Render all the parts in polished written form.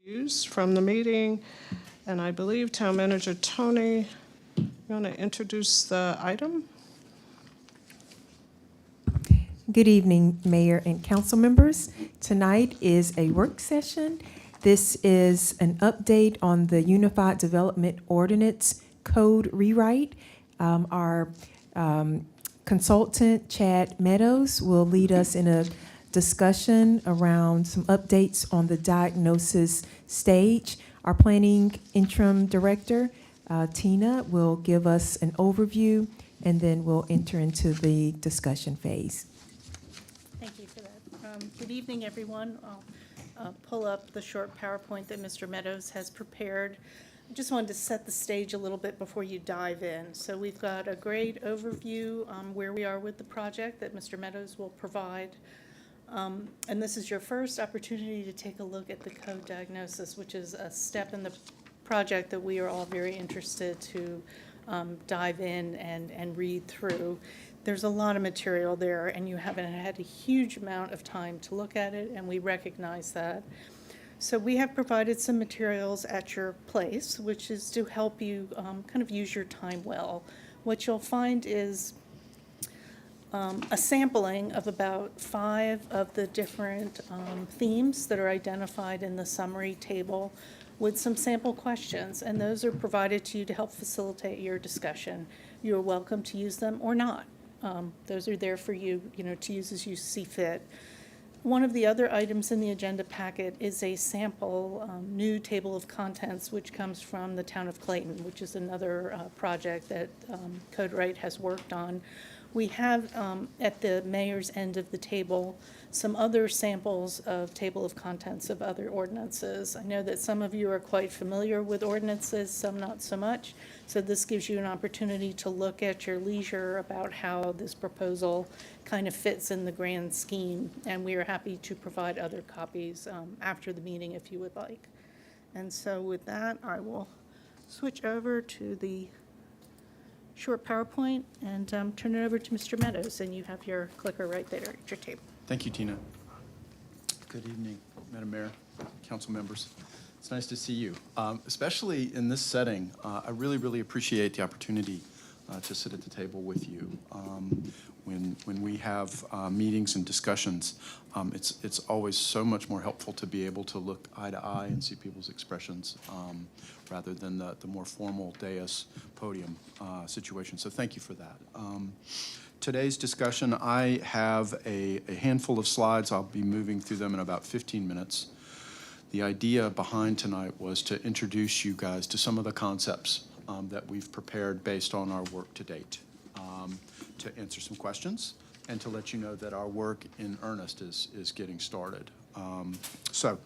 Views from the meeting, and I believe Town Manager Tony, you want to introduce the item? Good evening, Mayor and council members. Tonight is a work session. This is an update on the Unified Development Ordinance Code rewrite. Our consultant, Chad Meadows, will lead us in a discussion around some updates on the diagnosis stage. Our planning interim director, Tina, will give us an overview, and then we'll enter into the discussion phase. Thank you for that. Good evening, everyone. I'll pull up the short PowerPoint that Mr. Meadows has prepared. I just wanted to set the stage a little bit before you dive in. So we've got a great overview where we are with the project that Mr. Meadows will provide. And this is your first opportunity to take a look at the code diagnosis, which is a step in the project that we are all very interested to dive in and read through. There's a lot of material there, and you haven't had a huge amount of time to look at it, and we recognize that. So we have provided some materials at your place, which is to help you kind of use your time well. What you'll find is a sampling of about 5 of the different themes that are identified in the summary table with some sample questions, and those are provided to you to help facilitate your discussion. You're welcome to use them or not. Those are there for you, to use as you see fit. One of the other items in the agenda packet is a sample new table of contents, which comes from the town of Clayton, which is another project that CodeWrite has worked on. We have at the mayor's end of the table some other samples of table of contents of other ordinances. I know that some of you are quite familiar with ordinances, some not so much. So this gives you an opportunity to look at your leisure about how this proposal kind of fits in the grand scheme. And we are happy to provide other copies after the meeting if you would like. And so with that, I will switch over to the short PowerPoint and turn it over to Mr. Meadows, and you have your clicker right there at your table. Thank you, Tina. Good evening, Madam Mayor, council members. It's nice to see you, especially in this setting. I really appreciate the opportunity to sit at the table with you. When we have meetings and discussions, it's always so much more helpful to be able to look eye to eye and see people's expressions rather than the more formal dais podium situation. So thank you for that. Today's discussion, I have a handful of slides. I'll be moving through them in about 15 minutes. The idea behind tonight was to introduce you guys to some of the concepts that we've prepared based on our work to date, to answer some questions, and to let you know that our work in earnest is getting started. So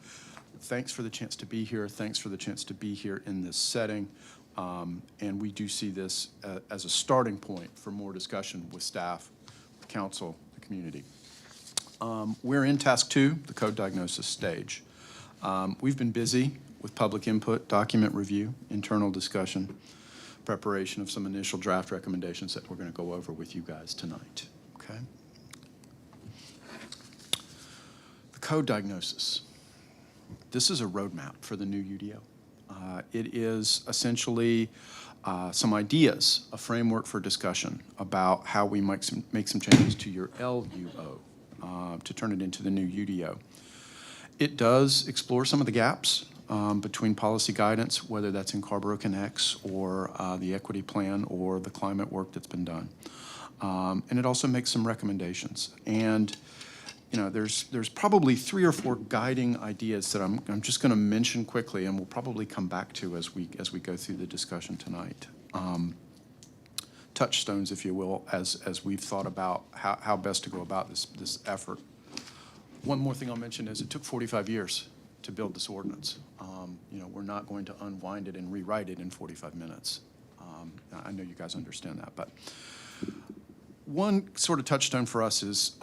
thanks for the chance to be here. Thanks for the chance to be here in this setting. And we do see this as a starting point for more discussion with staff, the council, the community. We're in task 2, the code diagnosis stage. We've been busy with public input, document review, internal discussion, preparation of some initial draft recommendations that we're going to go over with you guys tonight. Okay? The code diagnosis. This is a roadmap for the new UDO. It is essentially some ideas, a framework for discussion about how we might make some changes to your LUO to turn it into the new UDO. It does explore some of the gaps between policy guidance, whether that's in Carrboro Connects or the equity plan or the climate work that's been done. And it also makes some recommendations. And there's probably 3 or 4 guiding ideas that I'm just going to mention quickly, and we'll probably come back to as we go through the discussion tonight. Touchstones, if you will, as we've thought about how best to go about this effort. One more thing I'll mention is it took 45 years to build this ordinance. We're not going to unwind it and rewrite it in 45 minutes. I know you guys understand that, but one sort of touchstone for us is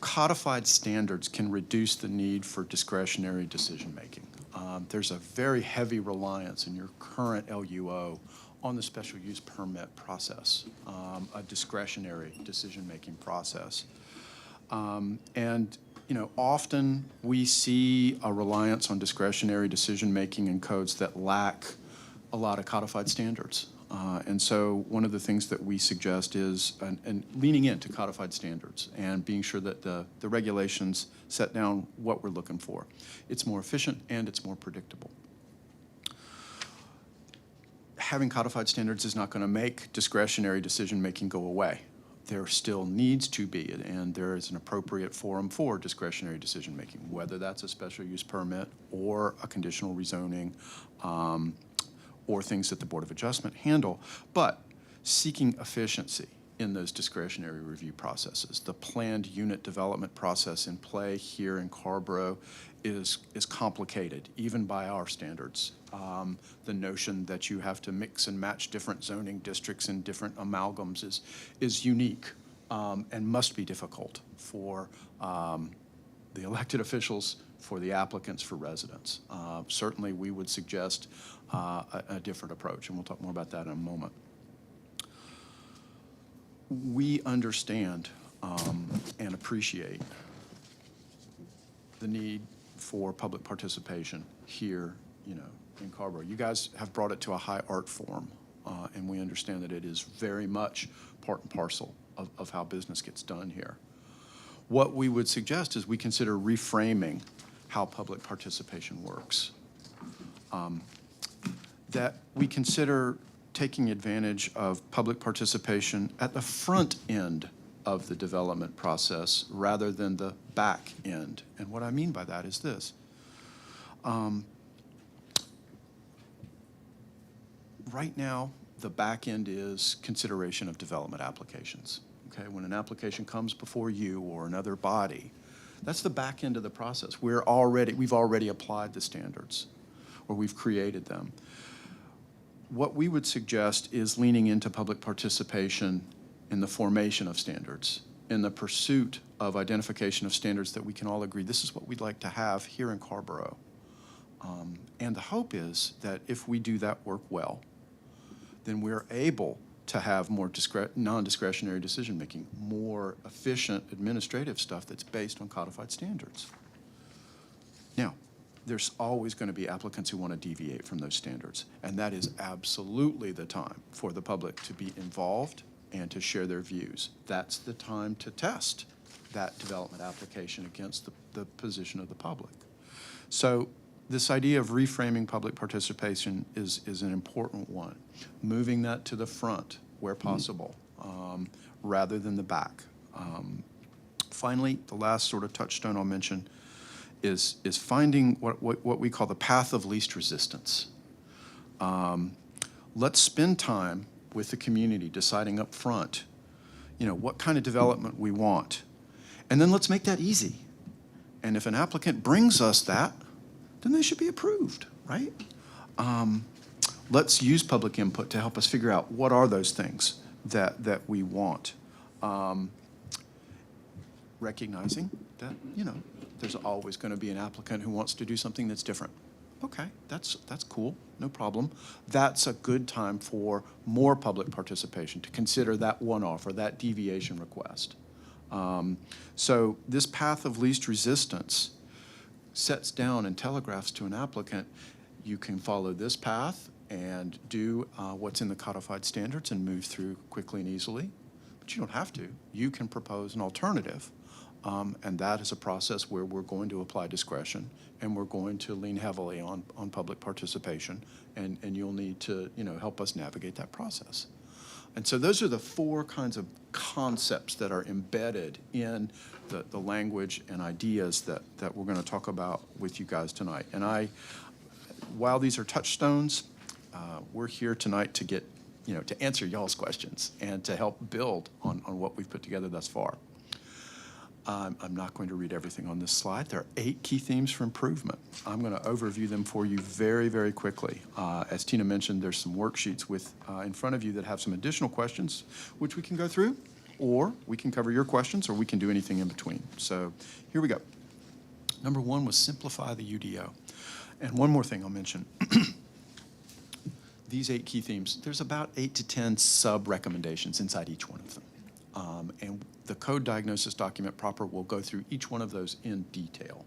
codified standards can reduce the need for discretionary decision-making. There's a very heavy reliance in your current LUO on the special use permit process, a discretionary decision-making process. And Often we see a reliance on discretionary decision-making in codes that lack a lot of codified standards. And so one of the things that we suggest is and leaning into codified standards and being sure that the regulations set down what we're looking for. It's more efficient and it's more predictable. Having codified standards is not going to make discretionary decision-making go away. There still needs to be, and there is an appropriate forum for discretionary decision-making, whether that's a special use permit or a conditional rezoning, or things that the Board of Adjustment handle, but seeking efficiency in those discretionary review processes. The planned unit development process in play here in Carrboro is complicated, even by our standards. The notion that you have to mix and match different zoning districts and different amalgams is unique and must be difficult for the elected officials, for the applicants, for residents. Certainly, we would suggest a different approach, and we'll talk more about that in a moment. We understand and appreciate the need for public participation here, in Carrboro. You guys have brought it to a high art form, and we understand that it is very much part and parcel of how business gets done here. What we would suggest is we consider reframing how public participation works. That we consider taking advantage of public participation at the front end of the development process rather than the back end. And what I mean by that is this. Right now, the back end is consideration of development applications. Okay, when an application comes before you or another body, that's the back end of the process. We've already applied the standards, or we've created them. What we would suggest is leaning into public participation in the formation of standards, in the pursuit of identification of standards that we can all agree, this is what we'd like to have here in Carrboro. And the hope is that if we do that work well, then we're able to have more non-discretionary decision-making, more efficient administrative stuff that's based on codified standards. Now, there's always going to be applicants who want to deviate from those standards, and that is absolutely the time for the public to be involved and to share their views. That's the time to test that development application against the position of the public. So this idea of reframing public participation is an important one, moving that to the front where possible, rather than the back. Finally, the last sort of touchstone I'll mention is finding what we call the path of least resistance. Let's spend time with the community deciding up front, what kind of development we want. And then let's make that easy. And if an applicant brings us that, then they should be approved, right? Let's use public input to help us figure out what are those things that we want. Recognizing that, there's always going to be an applicant who wants to do something that's different. Okay, that's cool, no problem. That's a good time for more public participation to consider that one-off or that deviation request. So this path of least resistance sets down and telegraphs to an applicant, you can follow this path and do what's in the codified standards and move through quickly and easily, but you don't have to. You can propose an alternative. And that is a process where we're going to apply discretion and we're going to lean heavily on public participation, and you'll need to help us navigate that process. And so those are the four kinds of concepts that are embedded in the language and ideas that we're going to talk about with you guys tonight. And while these are touchstones, we're here tonight to get, to answer y'all's questions and to help build on what we've put together thus far. I'm not going to read everything on this slide. There are 8 key themes for improvement. I'm going to overview them for you very, very quickly. As Tina mentioned, there's some worksheets in front of you that have some additional questions, which we can go through, or we can cover your questions, or we can do anything in between. So here we go. Number 1 was simplify the UDO. And one more thing I'll mention. These 8 key themes, there's about 8 to 10 sub-recommendations inside each one of them. And the code diagnosis document proper will go through each one of those in detail.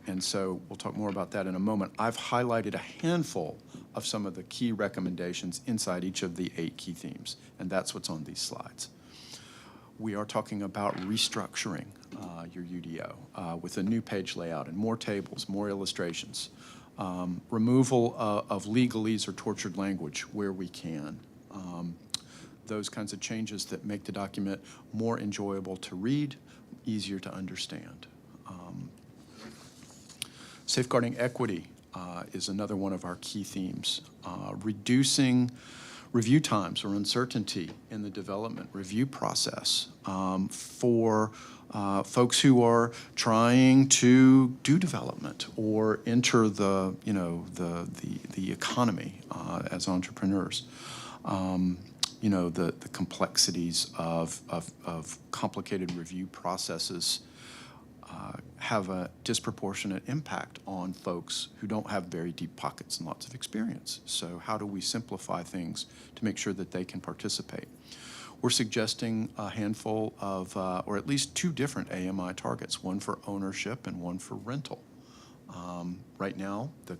And so we'll talk more about that in a moment. I've highlighted a handful of some of the key recommendations inside each of the 8 key themes, and that's what's on these slides. We are talking about restructuring your UDO with a new page layout and more tables, more illustrations, removal of legalese or tortured language where we can, those kinds of changes that make the document more enjoyable to read, easier to understand. Safeguarding equity is another one of our key themes. Reducing review times or uncertainty in the development review process for folks who are trying to do development or enter the economy as entrepreneurs. The complexities of complicated review processes have a disproportionate impact on folks who don't have very deep pockets and lots of experience. So how do we simplify things to make sure that they can participate? We're suggesting a handful of, or at least 2 different AMI targets, one for ownership and one for rental. Right now, the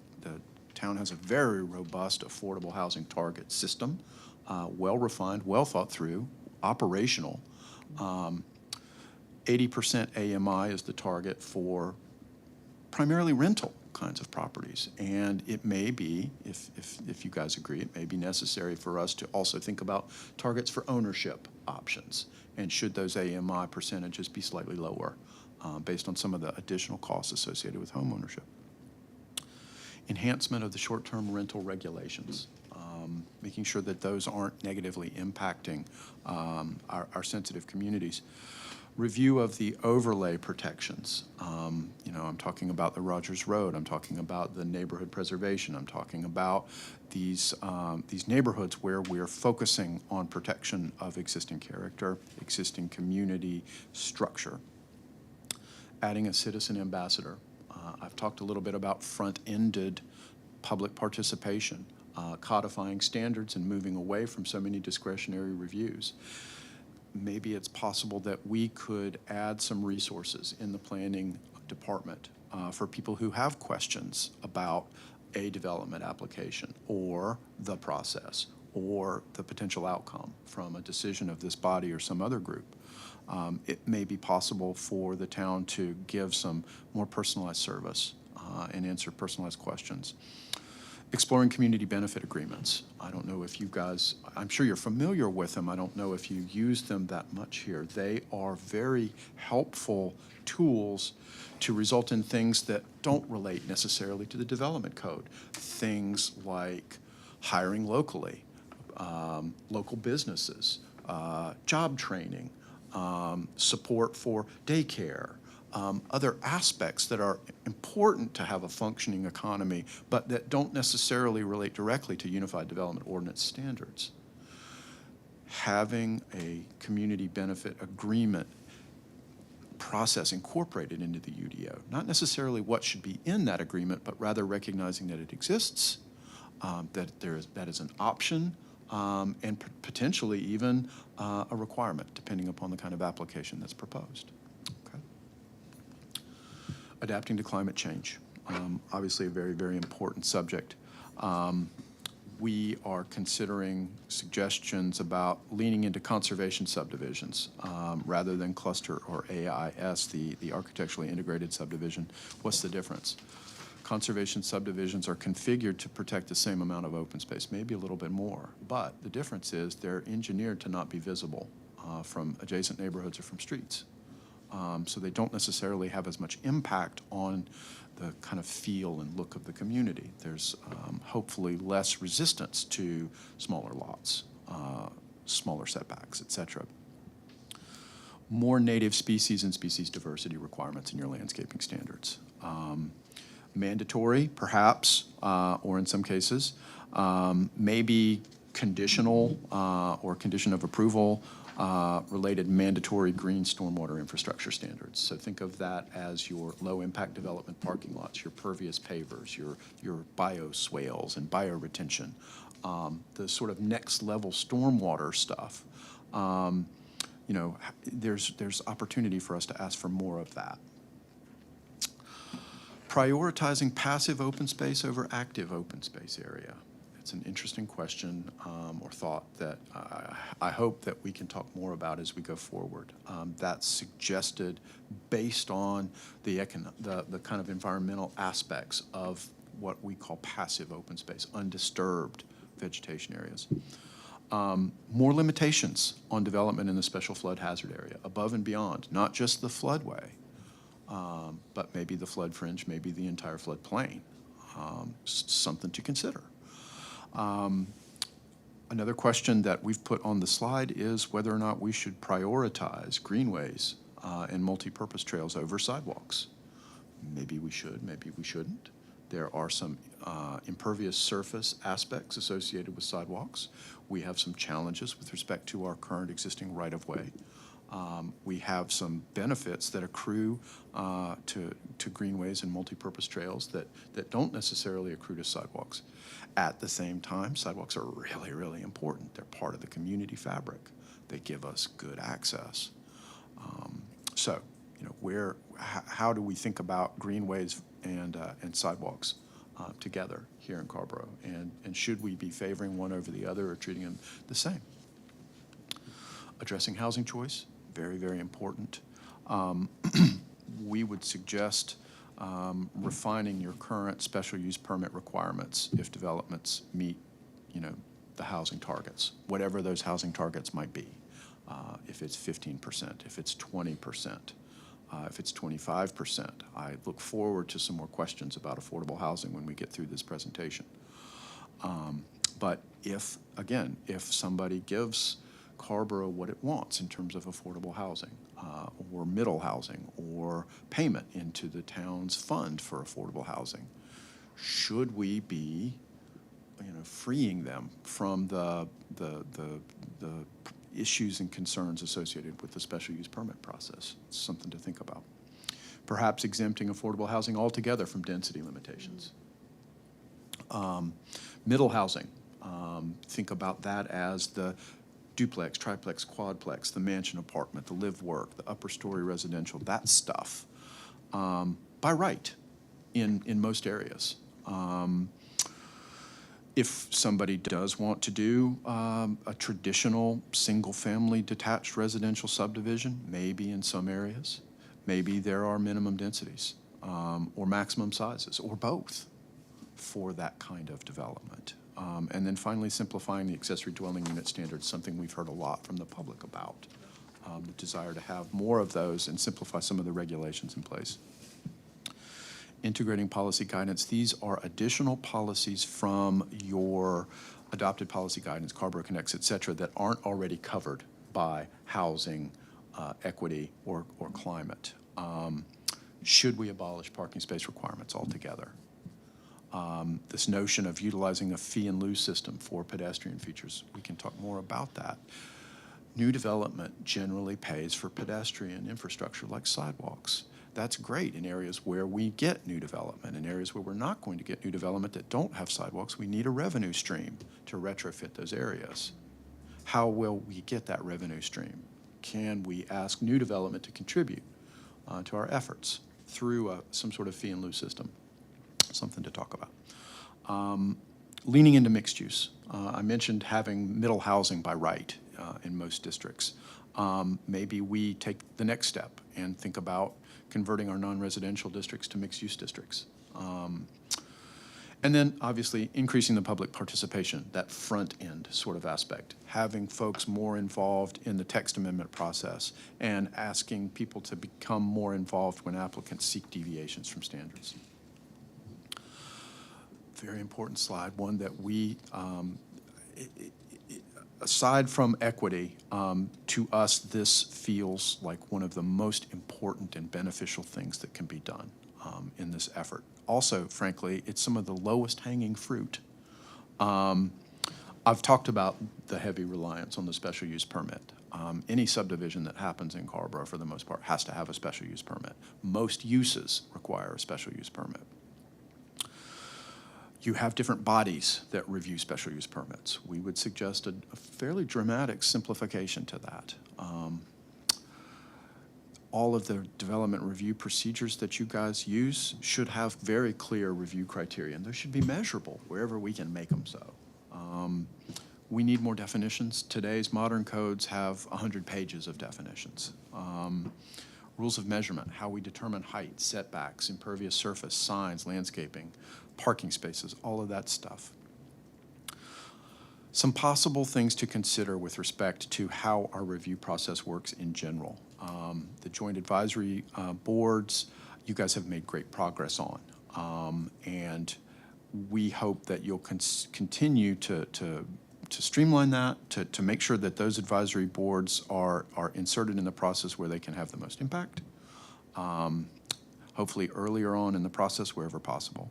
town has a very robust affordable housing target system, well-refined, well thought-through, operational. 80% AMI is the target for primarily rental kinds of properties. And it may be, if you guys agree, it may be necessary for us to also think about targets for ownership options. And should those AMI percentages be slightly lower based on some of the additional costs associated with home ownership. Enhancement of the short-term rental regulations. Making sure that those aren't negatively impacting our sensitive communities. Review of the overlay protections. I'm talking about the Rogers Road. I'm talking about the neighborhood preservation. I'm talking about these neighborhoods where we're focusing on protection of existing character, existing community structure. Adding a citizen ambassador. I've talked a little bit about front-ended public participation, codifying standards and moving away from so many discretionary reviews. Maybe it's possible that we could add some resources in the planning department for people who have questions about a development application or the process or the potential outcome from a decision of this body or some other group. It may be possible for the town to give some more personalized service and answer personalized questions. Exploring community benefit agreements. I don't know if you guys, I'm sure you're familiar with them. I don't know if you use them that much here. They are very helpful tools to result in things that don't relate necessarily to the development code. Things like hiring locally, local businesses, job training, support for daycare, other aspects that are important to have a functioning economy, but that don't necessarily relate directly to Unified Development Ordinance standards. Having a community benefit agreement process incorporated into the UDO, not necessarily what should be in that agreement, but rather recognizing that it exists, that is an option, and potentially even a requirement, depending upon the kind of application that's proposed. Adapting to climate change, obviously a very, very important subject. We are considering suggestions about leaning into conservation subdivisions rather than cluster or AIS, the architecturally integrated subdivision. What's the difference? Conservation subdivisions are configured to protect the same amount of open space, maybe a little bit more, but the difference is they're engineered to not be visible from adjacent neighborhoods or from streets. So they don't necessarily have as much impact on the kind of feel and look of the community. There's hopefully less resistance to smaller lots, smaller setbacks, et cetera. More native species and species diversity requirements in your landscaping standards. Mandatory, perhaps, or in some cases, maybe conditional or condition of approval related mandatory green stormwater infrastructure standards. So think of that as your low-impact development parking lots, your pervious pavers, your bioswales and bioretention, the sort of next-level stormwater stuff. there's opportunity for us to ask for more of that. Prioritizing passive open space over active open space area. It's an interesting question or thought that I hope that we can talk more about as we go forward. That's suggested based on the kind of environmental aspects of what we call passive open space, undisturbed vegetation areas. More limitations on development in the special flood hazard area, above and beyond, not just the floodway, but maybe the flood fringe, maybe the entire floodplain. Something to consider. Another question that we've put on the slide is whether or not we should prioritize greenways and multi-purpose trails over sidewalks. Maybe we should, maybe we shouldn't. There are some impervious surface aspects associated with sidewalks. We have some challenges with respect to our current existing right-of-way. We have some benefits that accrue to greenways and multi-purpose trails that don't necessarily accrue to sidewalks. At the same time, sidewalks are really, really important. They're part of the community fabric. They give us good access. So, how do we think about greenways and sidewalks together here in Carrboro? And should we be favoring one over the other or treating them the same? Addressing housing choice, very, very important. We would suggest refining your current special use permit requirements if developments meet, the housing targets, whatever those housing targets might be. If it's 15%, if it's 20%, if it's 25%. I look forward to some more questions about affordable housing when we get through this presentation. But if somebody gives Carrboro what it wants in terms of affordable housing or middle housing or payment into the town's fund for affordable housing, should we be freeing them from the issues and concerns associated with the special use permit process? It's something to think about. Perhaps exempting affordable housing altogether from density limitations. Middle housing, think about that as the duplex, triplex, quadplex, the mansion apartment, the live work, the upper story residential, that stuff, by right in most areas. If somebody does want to do a traditional single-family detached residential subdivision, maybe in some areas, maybe there are minimum densities or maximum sizes or both for that kind of development. And then finally, simplifying the accessory dwelling unit standards, something we've heard a lot from the public about, the desire to have more of those and simplify some of the regulations in place. Integrating policy guidance. These are additional policies from your adopted policy guidance, Carrboro Connects, et cetera, that aren't already covered by housing, equity, or climate. Should we abolish parking space requirements altogether? This notion of utilizing a fee and lieu system for pedestrian features, we can talk more about that. New development generally pays for pedestrian infrastructure like sidewalks. That's great in areas where we get new development. In areas where we're not going to get new development that don't have sidewalks, we need a revenue stream to retrofit those areas. How will we get that revenue stream? Can we ask new development to contribute to our efforts through some sort of fee and lieu system? Something to talk about. Leaning into mixed use. I mentioned having middle housing by right in most districts. Maybe we take the next step and think about converting our non-residential districts to mixed-use districts. And then, obviously, increasing the public participation, that front-end sort of aspect, having folks more involved in the text amendment process and asking people to become more involved when applicants seek deviations from standards. Very important slide, one that we, aside from equity, to us, this feels like one of the most important and beneficial things that can be done in this effort. Also, frankly, it's some of the lowest hanging fruit. I've talked about the heavy reliance on the special use permit. Any subdivision that happens in Carrboro, for the most part, has to have a special use permit. Most uses require a special use permit. You have different bodies that review special use permits. We would suggest a fairly dramatic simplification to that. all of the development review procedures that you guys use should have very clear review criteria, and those should be measurable wherever we can make them so. We need more definitions. Today's modern codes have 100 pages of definitions. Rules of measurement, how we determine height, setbacks, impervious surface, signs, landscaping, parking spaces, all of that stuff. Some possible things to consider with respect to how our review process works in general. The joint advisory boards, you guys have made great progress on. And we hope that you'll continue to streamline that, to make sure that those advisory boards are inserted in the process where they can have the most impact. Hopefully earlier on in the process wherever possible.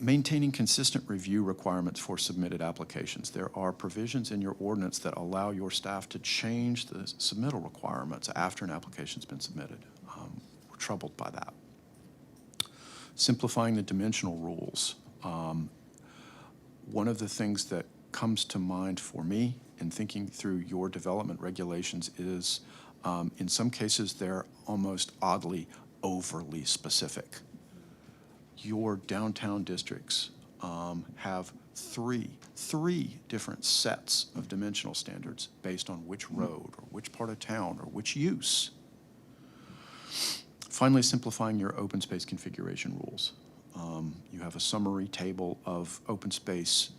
Maintaining consistent review requirements for submitted applications. There are provisions in your ordinance that allow your staff to change the submittal requirements after an application's been submitted. We're troubled by that. Simplifying the dimensional rules. One of the things that comes to mind for me in thinking through your development regulations is, in some cases, they're almost oddly overly specific. Your downtown districts have three different sets of dimensional standards based on which road or which part of town or which use. Finally, simplifying your open space configuration rules. You have a summary table of open space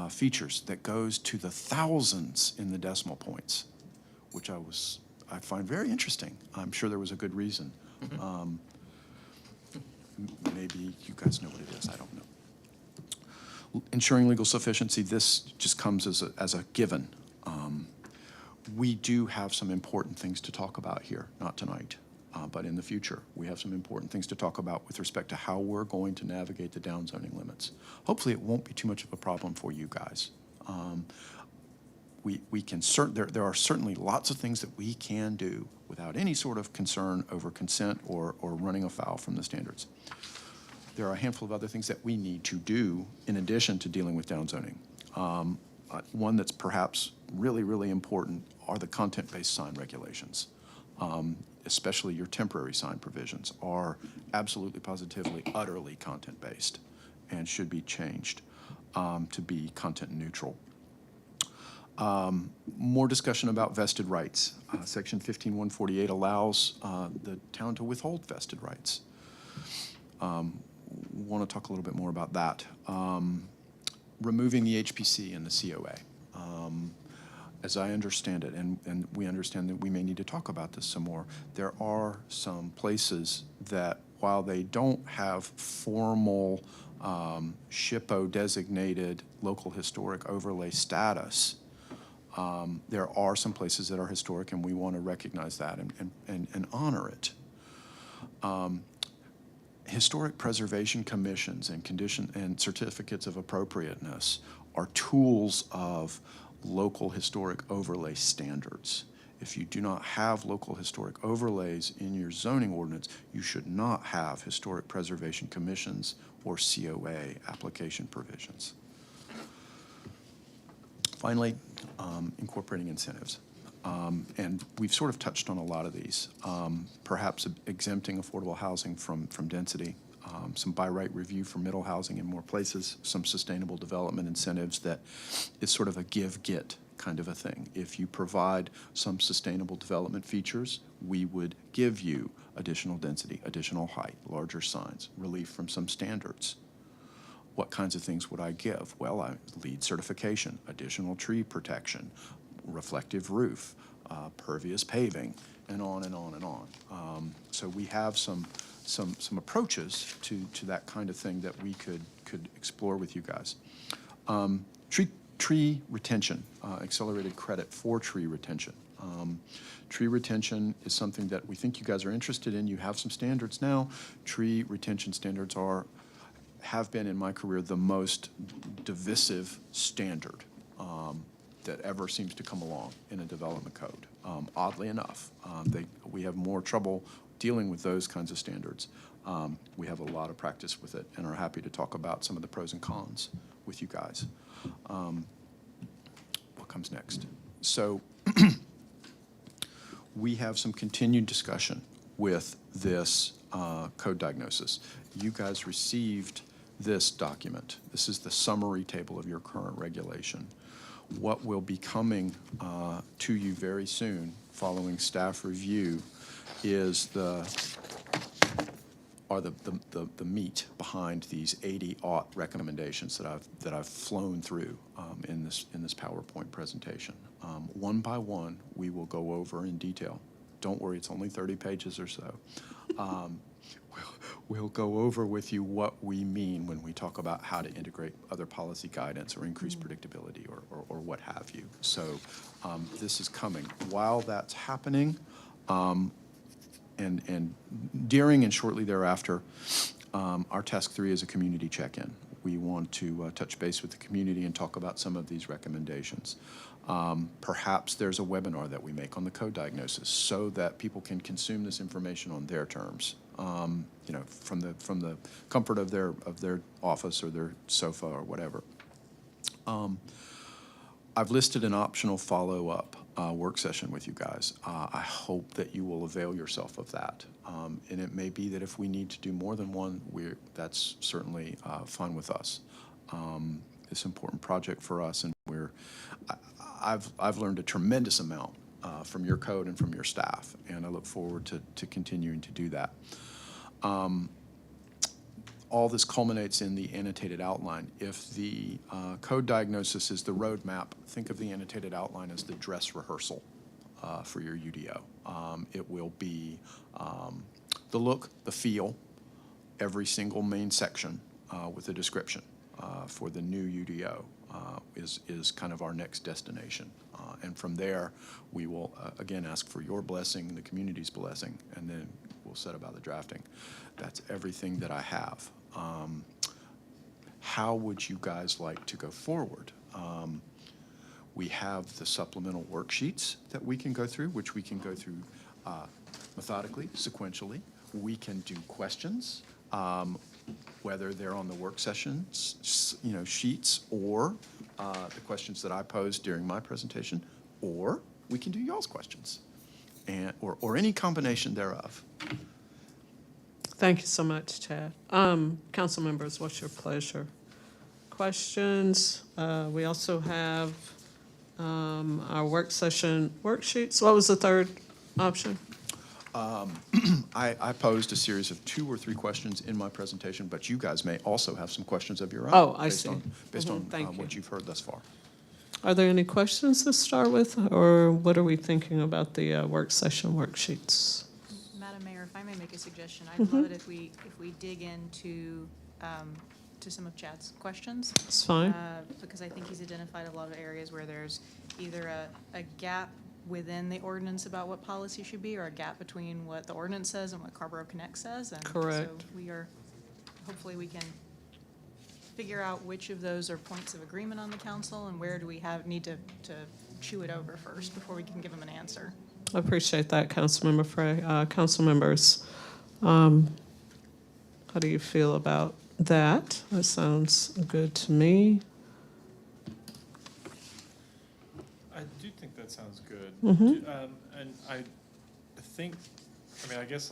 features that goes to the thousands in the decimal points, which I find very interesting. I'm sure there was a good reason. Maybe you guys know what it is, I don't know. Ensuring legal sufficiency, this just comes as a given. We do have some important things to talk about here, not tonight, but in the future. We have some important things to talk about with respect to how we're going to navigate the downzoning limits. Hopefully it won't be too much of a problem for you guys. We can there are certainly lots of things that we can do without any sort of concern over consent or running afoul from the standards. There are a handful of other things that we need to do in addition to dealing with downzoning. One that's perhaps really, really important are the content-based sign regulations. Especially your temporary sign provisions are absolutely, positively, utterly content-based and should be changed to be content neutral. More discussion about vested rights. Section 15148 allows the town to withhold vested rights. Want to talk a little bit more about that. Removing the HPC and the COA. As I understand it, and we understand that we may need to talk about this some more, there are some places that while they don't have formal SHPO-designated local historic overlay status, there are some places that are historic, and we want to recognize that and honor it. Historic preservation commissions and certificates of appropriateness are tools of local historic overlay standards. If you do not have local historic overlays in your zoning ordinance, you should not have historic preservation commissions or COA application provisions. Finally, incorporating incentives. And we've sort of touched on a lot of these. Perhaps exempting affordable housing from density, some by right review for middle housing in more places, some sustainable development incentives that is sort of a give-get kind of a thing. If you provide some sustainable development features, we would give you additional density, additional height, larger signs, relief from some standards. What kinds of things would I give? Well, LEED certification, additional tree protection, reflective roof, pervious paving, and on and on and on. So we have some approaches to that kind of thing that we could explore with you guys. Tree retention, accelerated credit for tree retention. Tree retention is something that we think you guys are interested in. You have some standards now. Tree retention standards have been in my career the most divisive standard that ever seems to come along in a development code. Oddly enough, we have more trouble dealing with those kinds of standards. We have a lot of practice with it and are happy to talk about some of the pros and cons with you guys. What comes next? So we have some continued discussion with this code diagnosis. You guys received this document. This is the summary table of your current regulation. What will be coming to you very soon, following staff review, is the meat behind these 80-aught recommendations that I've flown through in this PowerPoint presentation. One by one, we will go over in detail. Don't worry, it's only 30 pages or so. We'll go over with you what we mean when we talk about how to integrate other policy guidance or increase predictability or what have you. So this is coming. While that's happening, and during and shortly thereafter, our task 3 is a community check-in. We want to touch base with the community and talk about some of these recommendations. Perhaps there's a webinar that we make on the code diagnosis so that people can consume this information on their terms. You know, from the comfort of their office or their sofa or whatever. I've listed an optional follow-up work session with you guys. I hope that you will avail yourself of that. And it may be that if we need to do more than one, that's certainly fine with us. It's an important project for us, and I've learned a tremendous amount from your code and from your staff, and I look forward to continuing to do that. All this culminates in the annotated outline. If the code diagnosis is the roadmap, think of the annotated outline as the dress rehearsal for your UDO. It will be the look, the feel, every single main section with a description for the new UDO is kind of our next destination. And from there, we will again ask for your blessing, the community's blessing, and then we'll set about the drafting. That's everything that I have. How would you guys like to go forward? We have the supplemental worksheets that we can go through, which we can go through methodically, sequentially. We can do questions, whether they're on the work sessions, sheets, or the questions that I posed during my presentation, or we can do y'all's questions, or any combination thereof. Thank you so much, Chad. Council members, what's your pleasure? Questions? We also have our work session worksheets. What was the third option? I posed a series of 2 or 3 questions in my presentation, but you guys may also have some questions of your own. Oh, I see. Based on Thank you. what you've heard thus far. Are there any questions to start with, or what are we thinking about the work session worksheets? Madam Mayor, if I may make a suggestion, I'd love it if we dig into to some of Chad's questions. It's fine. Because I think he's identified a lot of areas where there's either a gap within the ordinance about what policy should be, or a gap between what the ordinance says and what Carrboro Connect says. And Correct. so hopefully we can figure out which of those are points of agreement on the council, and where do we need to chew it over first before we can give them an answer. I appreciate that, Councilmember Frey. Council members, how do you feel about that? That sounds good to me. I do think that sounds good. Mhm. And I think, I guess,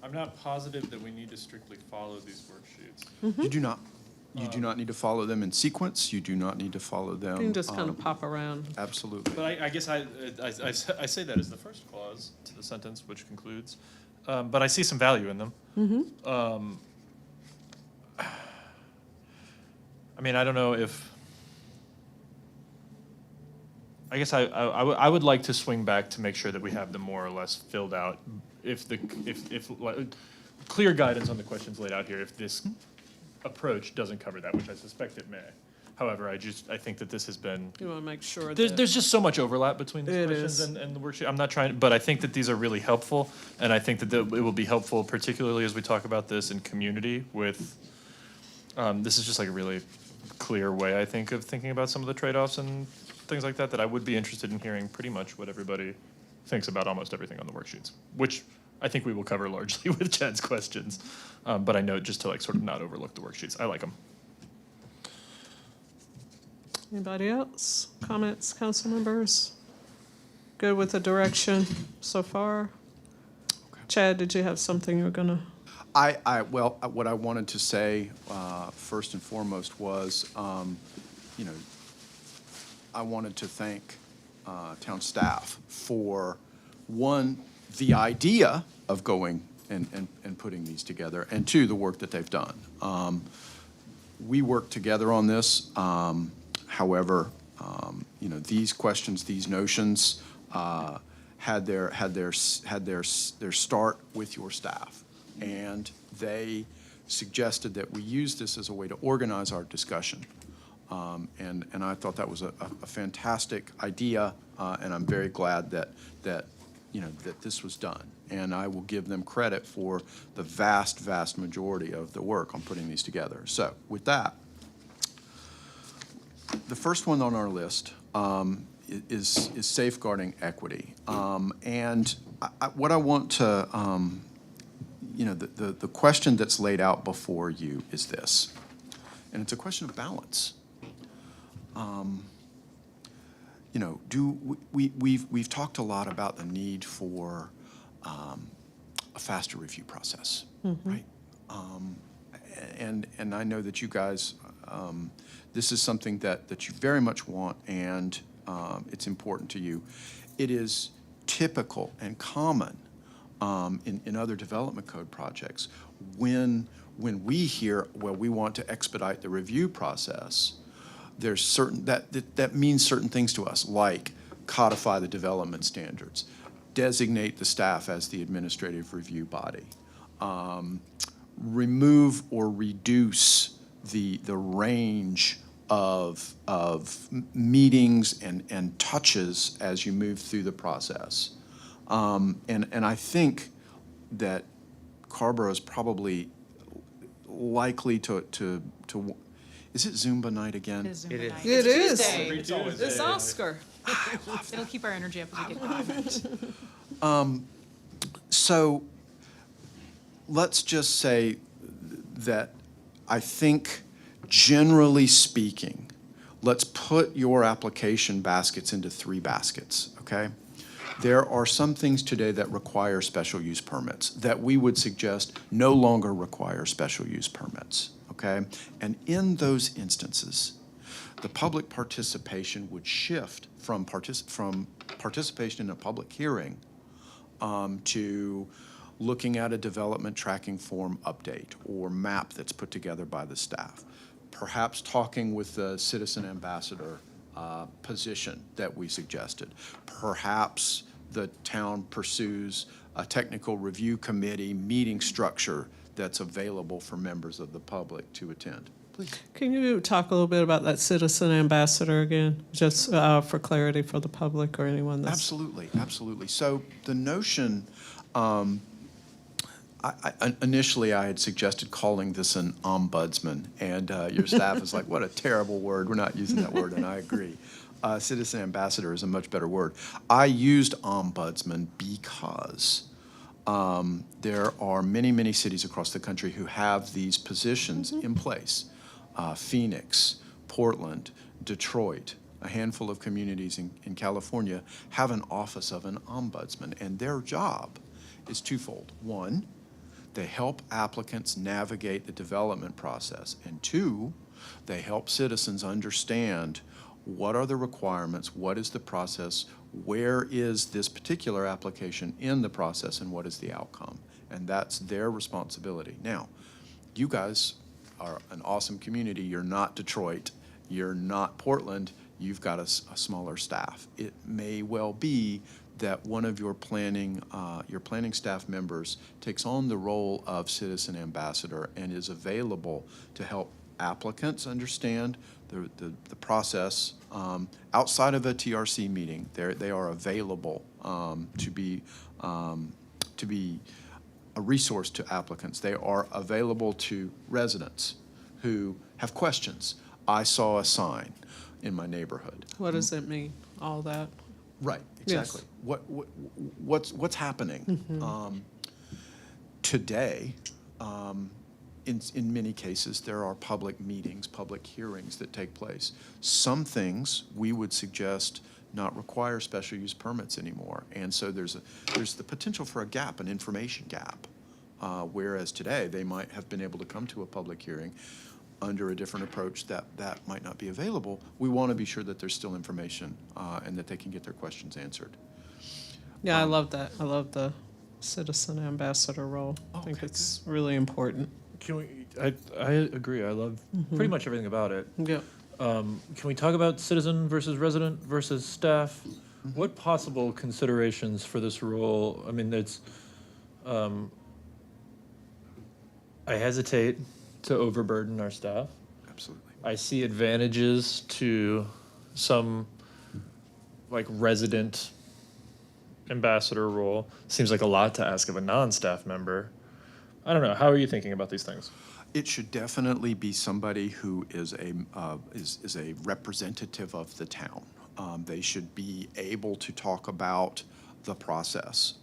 I'm not positive that we need to strictly follow these worksheets. You do not. You do not need to follow them in sequence. You do not need to follow them. You can just kind of pop around. Absolutely. But I guess I say that as the first clause to the sentence, which concludes. But I see some value in them. Mm-hmm. I don't know if. I guess I would like to swing back to make sure that we have them more or less filled out. If clear guidance on the questions laid out here, if this approach doesn't cover that, which I suspect it may. However, I think that this has been. You want to make sure There's just so much overlap between these It questions is. and the worksheet. I'm not trying, but I think that these are really helpful, and I think that it will be helpful, particularly as we talk about this in community with, this is just like a really clear way, I think, of thinking about some of the trade-offs and things like that I would be interested in hearing pretty much what everybody thinks about almost everything on the worksheets, which I think we will cover largely with Chad's questions. But I know just to sort of not overlook the worksheets. I like them. Anybody else? Comments, council members? Good with the direction so far? Okay. Chad, did you have something you were gonna? Well, what I wanted to say, first and foremost was, you know, I wanted to thank town staff for, one, the idea of going and putting these together, and two, the work that they've done. We worked together on this. However, you know, these questions, these notions, had their start with your staff, and they suggested that we use this as a way to organize our discussion. And I thought that was a fantastic idea, and I'm very glad that you know, that this was done. And I will give them credit for the vast majority of the work on putting these together. So with that, the first one on our list is safeguarding equity. And what I want to, you know, the question that's laid out before you is this, and it's a question of balance. You know, we've talked a lot about the need for a faster review process, right? And I know that you guys, this is something that you very much want, and it's important to you. It is typical and common in other development code projects when we hear, well, we want to expedite the review process. There's certain that means certain things to us, like codify the development standards, designate the staff as the administrative review body, remove or reduce the range of meetings and touches as you move through the process. And I think that Carrboro is probably likely to is it Zumba night again? It is Zumba night. It is. Tuesday. It's Oscar. It'll keep our energy up as we get going. So let's just say that I think, generally speaking, let's put your application baskets into 3 baskets, okay? There are some things today that require special use permits that we would suggest no longer require special use permits, okay? And in those instances, the public participation would shift from participation in a public hearing to looking at a development tracking form update or map that's put together by the staff, perhaps talking with the citizen ambassador position that we suggested. Perhaps the town pursues a technical review committee meeting structure that's available for members of the public to attend. Please. Can you talk a little bit about that citizen ambassador again, just for clarity for the public or anyone that's... Absolutely. So the notion, initially I had suggested calling this an ombudsman, and your staff is like, what a terrible word. We're not using that word, and I agree. Citizen ambassador is a much better word. I used ombudsman because there are many cities across the country who have these positions in place. Phoenix, Portland, Detroit, a handful of communities in California have an office of an ombudsman, and their job is twofold. One, they help applicants navigate the development process, and two, they help citizens understand what are the requirements, what is the process, where is this particular application in the process, and what is the outcome. And that's their responsibility. Now, you guys are an awesome community. You're not Detroit, you're not Portland, you've got a smaller staff. It may well be that one of your planning staff members takes on the role of citizen ambassador and is available to help applicants understand the process outside of a TRC meeting. They are available to be a resource to applicants. They are available to residents who have questions. I saw a sign in my neighborhood. What does it mean, all that? Right, exactly. Yes. What's happening? Today, in many cases, there are public meetings, public hearings that take place. Some things we would suggest not require special use permits anymore. And so there's the potential for a gap, an information gap. Whereas today, they might have been able to come to a public hearing under a different approach that might not be available. We want to be sure that there's still information and that they can get their questions answered. Yeah, I love that. I love the citizen ambassador role. I think Okay, it's really important. Can we, I agree, I love pretty much everything about it. Yeah. Can we talk about citizen versus resident versus staff? What possible considerations for this role? I mean, it's, I hesitate to overburden our staff. Absolutely. I see advantages to some, like, resident ambassador role. Seems like a lot to ask of a non-staff member. I don't know, how are you thinking about these things? It should definitely be somebody who is a representative of the town. They should be able to talk about the process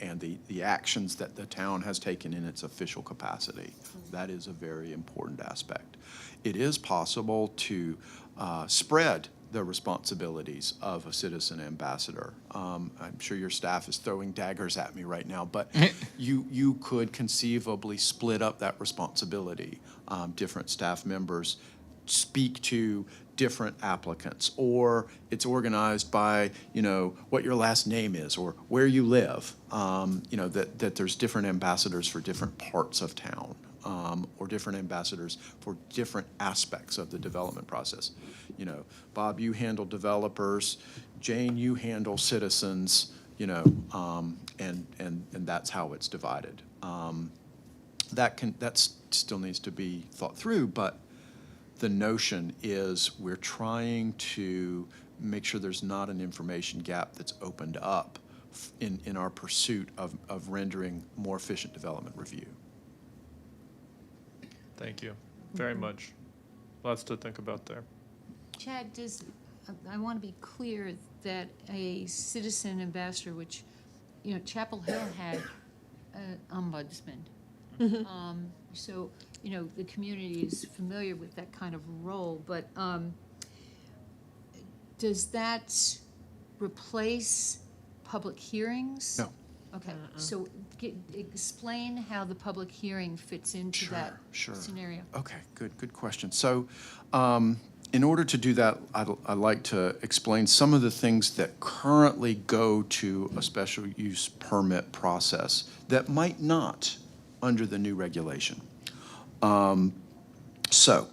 and the actions that the town has taken in its official capacity. That is a very important aspect. It is possible to spread the responsibilities of a citizen ambassador. I'm sure your staff is throwing daggers at me right now, but you could conceivably split up that responsibility. Different staff members speak to different applicants, or it's organized by, what your last name is or where you live. That there's different ambassadors for different parts of town. Or different ambassadors for different aspects of the development process. Bob, you handle developers, Jane, you handle citizens, and that's how it's divided. That still needs to be thought through, but the notion is we're trying to make sure there's not an information gap that's opened up in our pursuit of rendering more efficient development review. Thank you very much. Lots to think about there. Chad, I want to be clear that a citizen ambassador, which, Chapel Hill had an ombudsman. So, the community is familiar with that kind of role, but does that replace public hearings? No. Okay, so explain how the public hearing fits into that scenario. Okay, good question. So in order to do that, I'd like to explain some of the things that currently go to a special use permit process that might not under the new regulation. So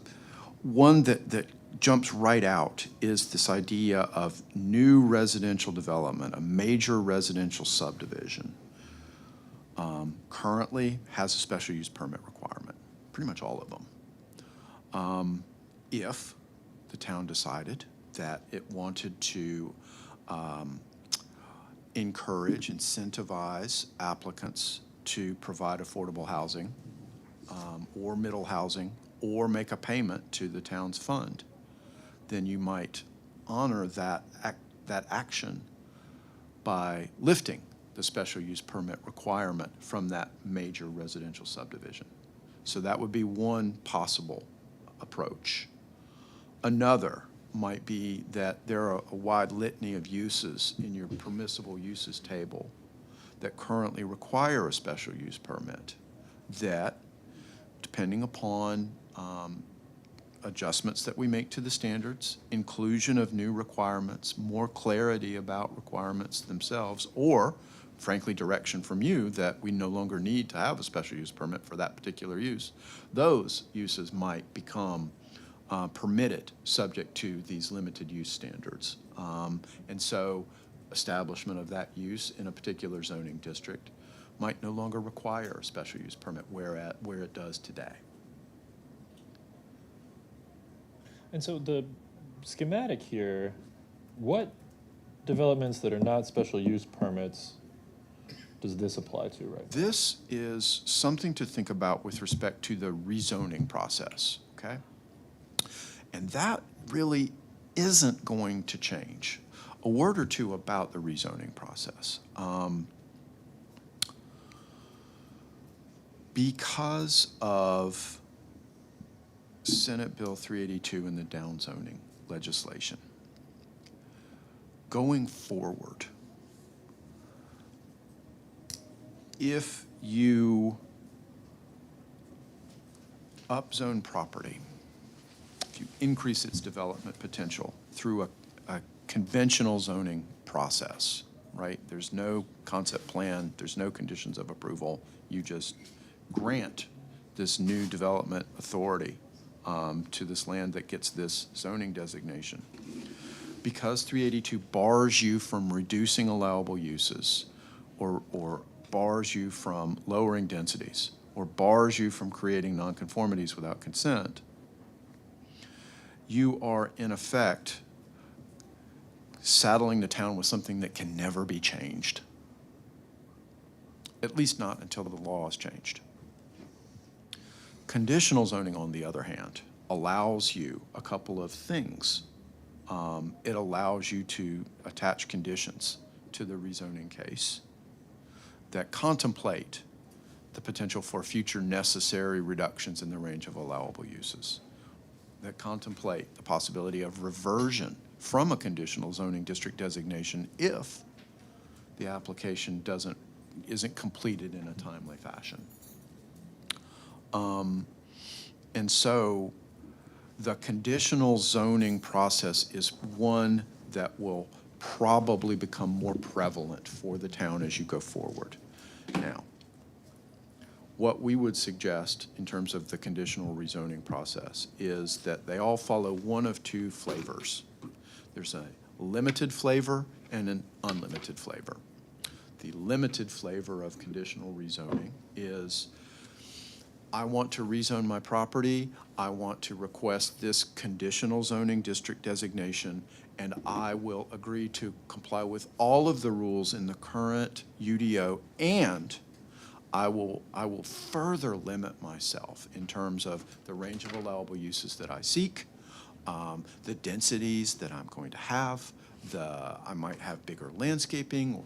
one that jumps right out is this idea of new residential development, a major residential subdivision. Currently has a special use permit requirement, pretty much all of them. If the town decided that it wanted to encourage, incentivize applicants to provide affordable housing or middle housing or make a payment to the town's fund, then you might honor that action by lifting the special use permit requirement from that major residential subdivision. So that would be one possible approach. Another might be that there are a wide litany of uses in your permissible uses table that currently require a special use permit that, depending upon adjustments that we make to the standards, inclusion of new requirements, more clarity about requirements themselves, or frankly direction from you that we no longer need to have a special use permit for that particular use, those uses might become permitted subject to these limited use standards. And so establishment of that use in a particular zoning district might no longer require a special use permit where it does today. And so the schematic here, what developments that are not special use permits does this apply to right now? This is something to think about with respect to the rezoning process, okay? And that really isn't going to change. A word or two about the rezoning process. Because of Senate Bill 382 and the downzoning legislation, going forward, if you upzone property, if you increase its development potential through a conventional zoning process, right? There's no concept plan, there's no conditions of approval. You just grant this new development authority to this land that gets this zoning designation. Because 382 bars you from reducing allowable uses, or bars you from lowering densities, or bars you from creating nonconformities without consent, you are in effect saddling the town with something that can never be changed. At least not until the law is changed. Conditional zoning, on the other hand, allows you a couple of things. It allows you to attach conditions to the rezoning case that contemplate the potential for future necessary reductions in the range of allowable uses, that contemplate the possibility of reversion from a conditional zoning district designation if the application isn't completed in a timely fashion. And so the conditional zoning process is one that will probably become more prevalent for the town as you go forward. Now, what we would suggest in terms of the conditional rezoning process is that they all follow one of two flavors. There's a limited flavor and an unlimited flavor. The limited flavor of conditional rezoning is, I want to rezone my property, I want to request this conditional zoning district designation, and I will agree to comply with all of the rules in the current UDO, and I will further limit myself in terms of the range of allowable uses that I seek, the densities that I'm going to have, I might have bigger landscaping, or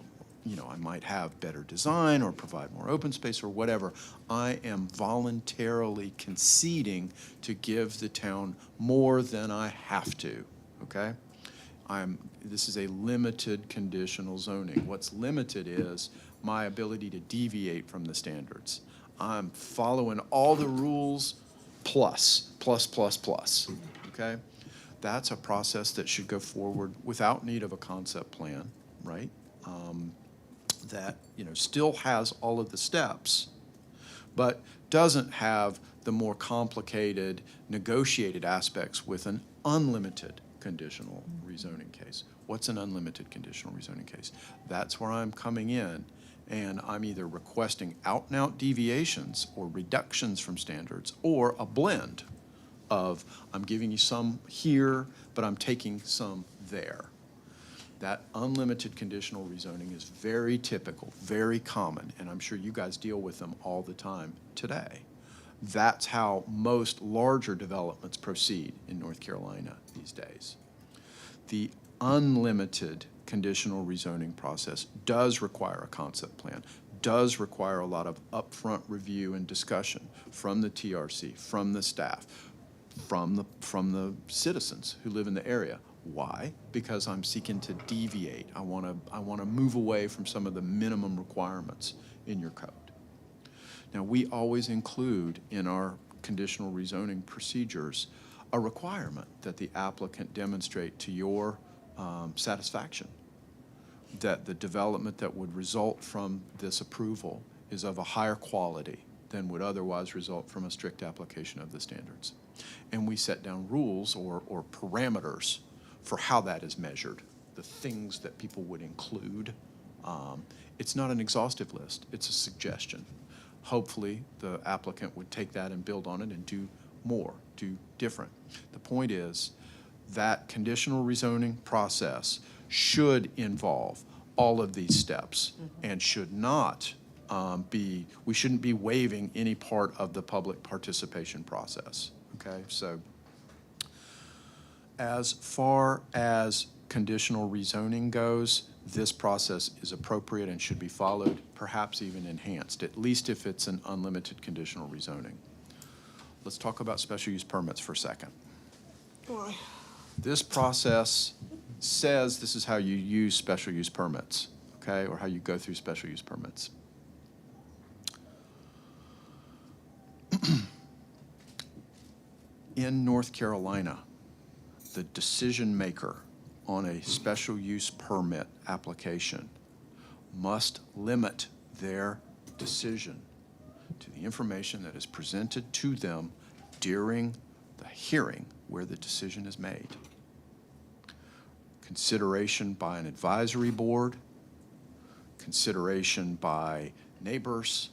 I might have better design or provide more open space or whatever. I am voluntarily conceding to give the town more than I have to, okay? This is a limited conditional zoning. What's limited is my ability to deviate from the standards. I'm following all the rules plus, okay? That's a process that should go forward without need of a concept plan, right? That still has all of the steps, but doesn't have the more complicated negotiated aspects with an unlimited conditional rezoning case. What's an unlimited conditional rezoning case? That's where I'm coming in and I'm either requesting out-and-out deviations or reductions from standards, or a blend of I'm giving you some here, but I'm taking some there. That unlimited conditional rezoning is very typical, very common, and I'm sure you guys deal with them all the time today. That's how most larger developments proceed in North Carolina these days. The unlimited conditional rezoning process does require a concept plan, does require a lot of upfront review and discussion from the TRC, from the staff, from the citizens who live in the area. Why? Because I'm seeking to deviate. I want to move away from some of the minimum requirements in your code. Now, we always include in our conditional rezoning procedures a requirement that the applicant demonstrate to your satisfaction that the development that would result from this approval is of a higher quality than would otherwise result from a strict application of the standards. And we set down rules or parameters for how that is measured, the things that people would include. It's not an exhaustive list, it's a suggestion. Hopefully, the applicant would take that and build on it and do more, do different. The point is that conditional rezoning process should involve all of these steps and should not we shouldn't be waiving any part of the public participation process, okay? So as far as conditional rezoning goes, this process is appropriate and should be followed, perhaps even enhanced, at least if it's an unlimited conditional rezoning. Let's talk about special use permits for a second. This process says this is how you use special use permits, okay, or how you go through special use permits. In North Carolina, the decision maker on a special use permit application must limit their decision to the information that is presented to them during the hearing where the decision is made. Consideration by an advisory board, consideration by neighbors,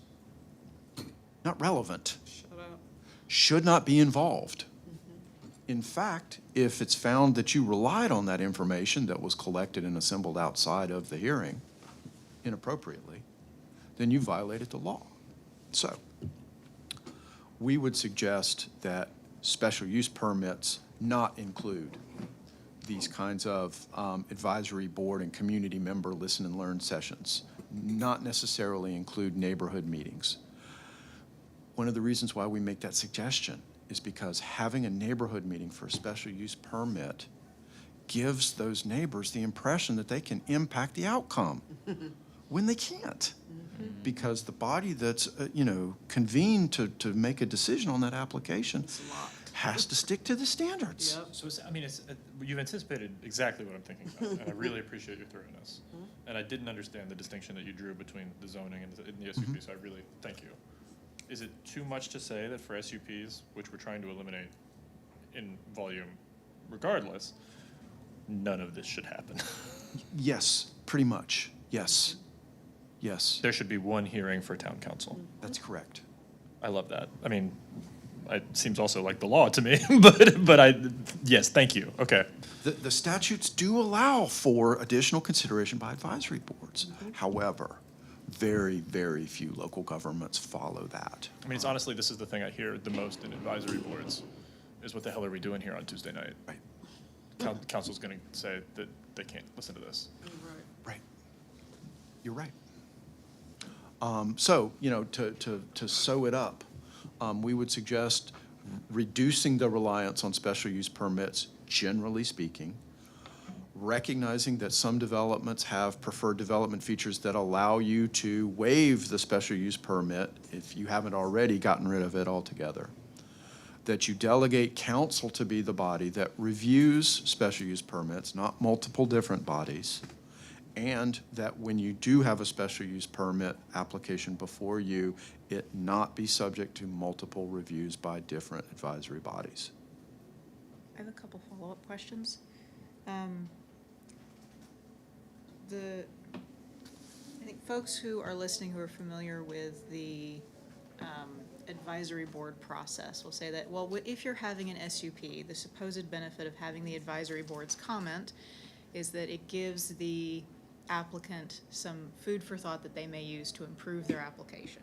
not relevant, Shut up. should not be involved. In fact, if it's found that you relied on that information that was collected and assembled outside of the hearing inappropriately, then you violated the law. So, we would suggest that special use permits not include these kinds of advisory board and community member listen and learn sessions, not necessarily include neighborhood meetings. One of the reasons why we make that suggestion is because having a neighborhood meeting for a special use permit gives those neighbors the impression that they can impact the outcome when they can't. Because the body that's, convened to make a decision on that application has to stick to the standards. Yep. So, you've anticipated exactly what I'm thinking about, and I really appreciate your thoroughness. And I didn't understand the distinction that you drew between the zoning and the SUP, so I really thank you. Is it too much to say that for SUPs, which we're trying to eliminate in volume regardless, none of this should happen? Yes, pretty much, yes. Yes, There should be one hearing for town council. that's correct. I love that. I mean, it seems also like the law to me, yes, thank you, okay. The statutes do allow for additional consideration by advisory boards. However, very, very few local governments follow that. I mean, it's honestly, this is the thing I hear the most in advisory boards, is what the hell are we doing here on Tuesday night? Right, Council's gonna say that they can't listen to this. right. You're right. So, to sew it up, we would suggest reducing the reliance on special use permits, generally speaking, recognizing that some developments have preferred development features that allow you to waive the special use permit if you haven't already gotten rid of it altogether. That you delegate council to be the body that reviews special use permits, not multiple different bodies. And that when you do have a special use permit application before you, it not be subject to multiple reviews by different advisory bodies. I have a couple follow-up questions. I think folks who are listening who are familiar with the advisory board process will say that, well, if you're having an SUP, the supposed benefit of having the advisory board's comment is that it gives the applicant some food for thought that they may use to improve their application.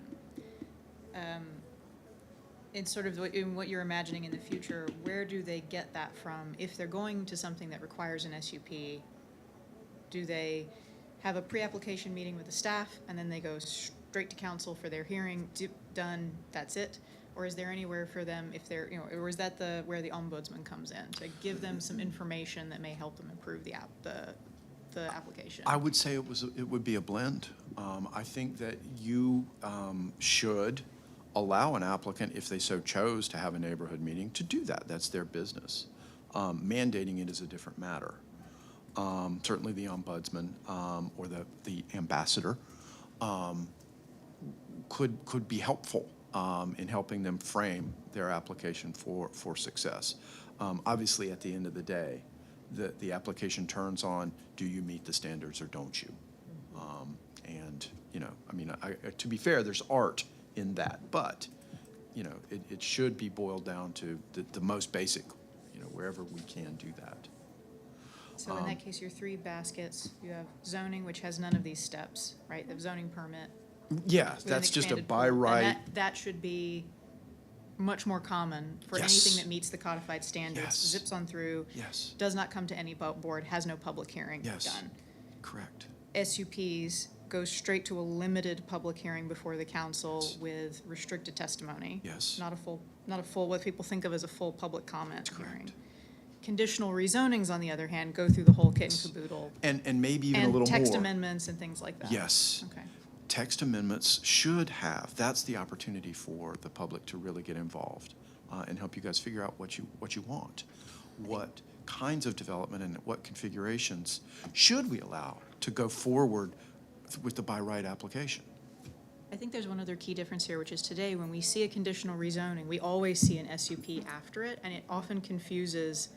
In sort of in what you're imagining in the future, where do they get that from? If they're going to something that requires an SUP, do they have a pre-application meeting with the staff and then they go straight to council for their hearing, done, that's it? Or is there anywhere for them if they're, or is that where the ombudsman comes in to give them some information that may help them improve the application? I would say it would be a blend. I think that you should allow an applicant, if they so chose to have a neighborhood meeting, to do that. That's their business. Mandating it is a different matter. Certainly the ombudsman or the ambassador could be helpful in helping them frame their application for success. Obviously, at the end of the day, the application turns on, do you meet the standards or don't you? To be fair, there's art in that, but, it should be boiled down to the most basic, wherever we can do that. So in that case, your three baskets, you have zoning, which has none of these steps, right? The zoning permit. Yeah, with an that's just a expanded by pool. And right. that should be much more common for Yes. anything that meets the codified standards. Yes. Zips on through. Yes. Does not come to any board, has no public hearing. Yes. Done. Correct. SUPs go straight to a limited public hearing before the council with restricted testimony. Yes. Not a full, what people think of as a full public comment That's correct. hearing. Conditional rezonings, on the other hand, go through the whole kit and caboodle. And maybe even a little And more. text amendments and things like that. Yes. Okay. Text amendments should have, that's the opportunity for the public to really get involved and help you guys figure out what you want. What kinds of development and what configurations should we allow to go forward with the by right application? I think there's one other key difference here, which is today, when we see a conditional rezoning, we always see an SUP after it, and it often confuses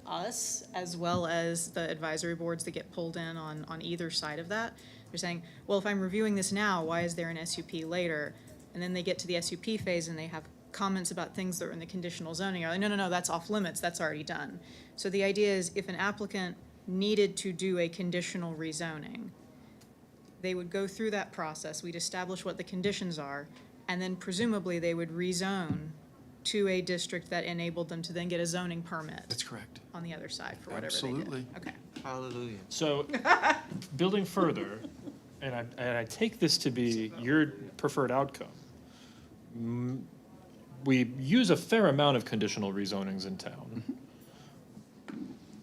us as well as the advisory boards that get pulled in on either side of that. They're saying, well, if I'm reviewing this now, why is there an SUP later? And then they get to the SUP phase and they have comments about things that are in the conditional zoning. Are like, no, that's off limits, that's already done. So the idea is if an applicant needed to do a conditional rezoning, they would go through that process, we'd establish what the conditions are, and then presumably they would rezone to a district that enabled them to then get a zoning permit That's correct. on the other side for whatever Absolutely. they did. Okay. Hallelujah. So, building further, and I take this to be your preferred outcome. We use a fair amount of conditional rezonings in town,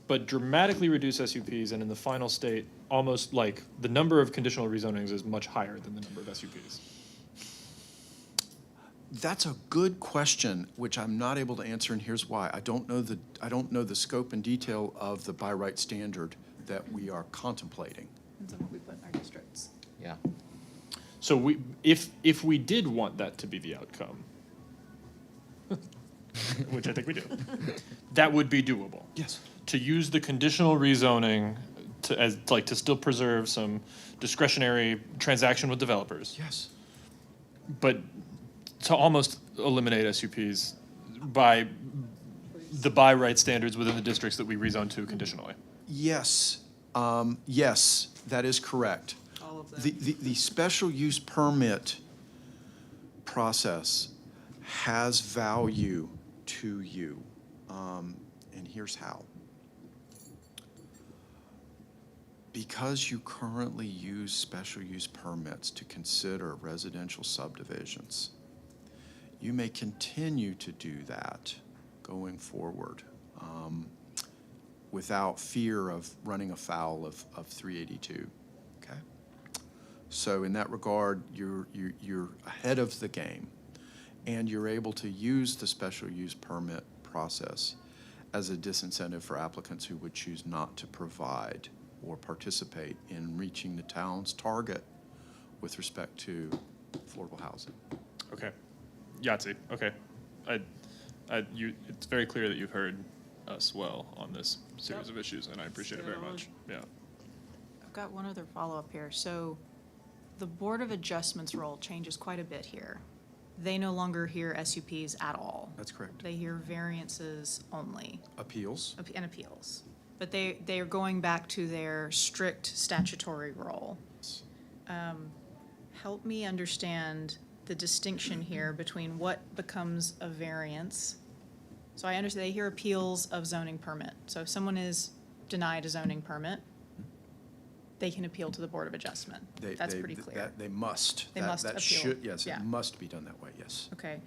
but dramatically reduce SUPs, and in the final state, almost like the number of conditional rezonings is much higher than the number of SUPs. That's a good question, which I'm not able to answer, and here's why. I don't know the scope and detail of the by right standard that we are contemplating. Depends on what we put in our districts. Yeah. So if we did want that to be the outcome, which I think we do, that would be doable. Yes. To use the conditional rezoning to still preserve some discretionary transaction with developers, Yes. but to almost eliminate SUPs by the by right standards within the districts that we rezone to conditionally. Yes, yes, that is correct. All of that. The special use permit process has value to you, and here's how. Because you currently use special use permits to consider residential subdivisions, you may continue to do that going forward without fear of running afoul of 382, okay? So in that regard, you're ahead of the game, and you're able to use the special use permit process as a disincentive for applicants who would choose not to provide or participate in reaching the town's target with respect to affordable housing. Okay. Yahtzee, okay. It's very clear that you've heard us well on this series of issues, and I appreciate it very much. Yeah. I've got one other follow-up here. So the Board of Adjustments role changes quite a bit here. They no longer hear SUPs at all. That's correct. They hear variances only Appeals? and appeals. But they are going back to their strict statutory role. Help me understand the distinction here between what becomes a variance. So I understand they hear appeals of zoning permit. So if someone is denied a zoning permit, they can appeal to the Board of Adjustment. That's pretty clear. They must. They That- must that appeal. should, yes, Yeah. it must be done that way, yes. Okay.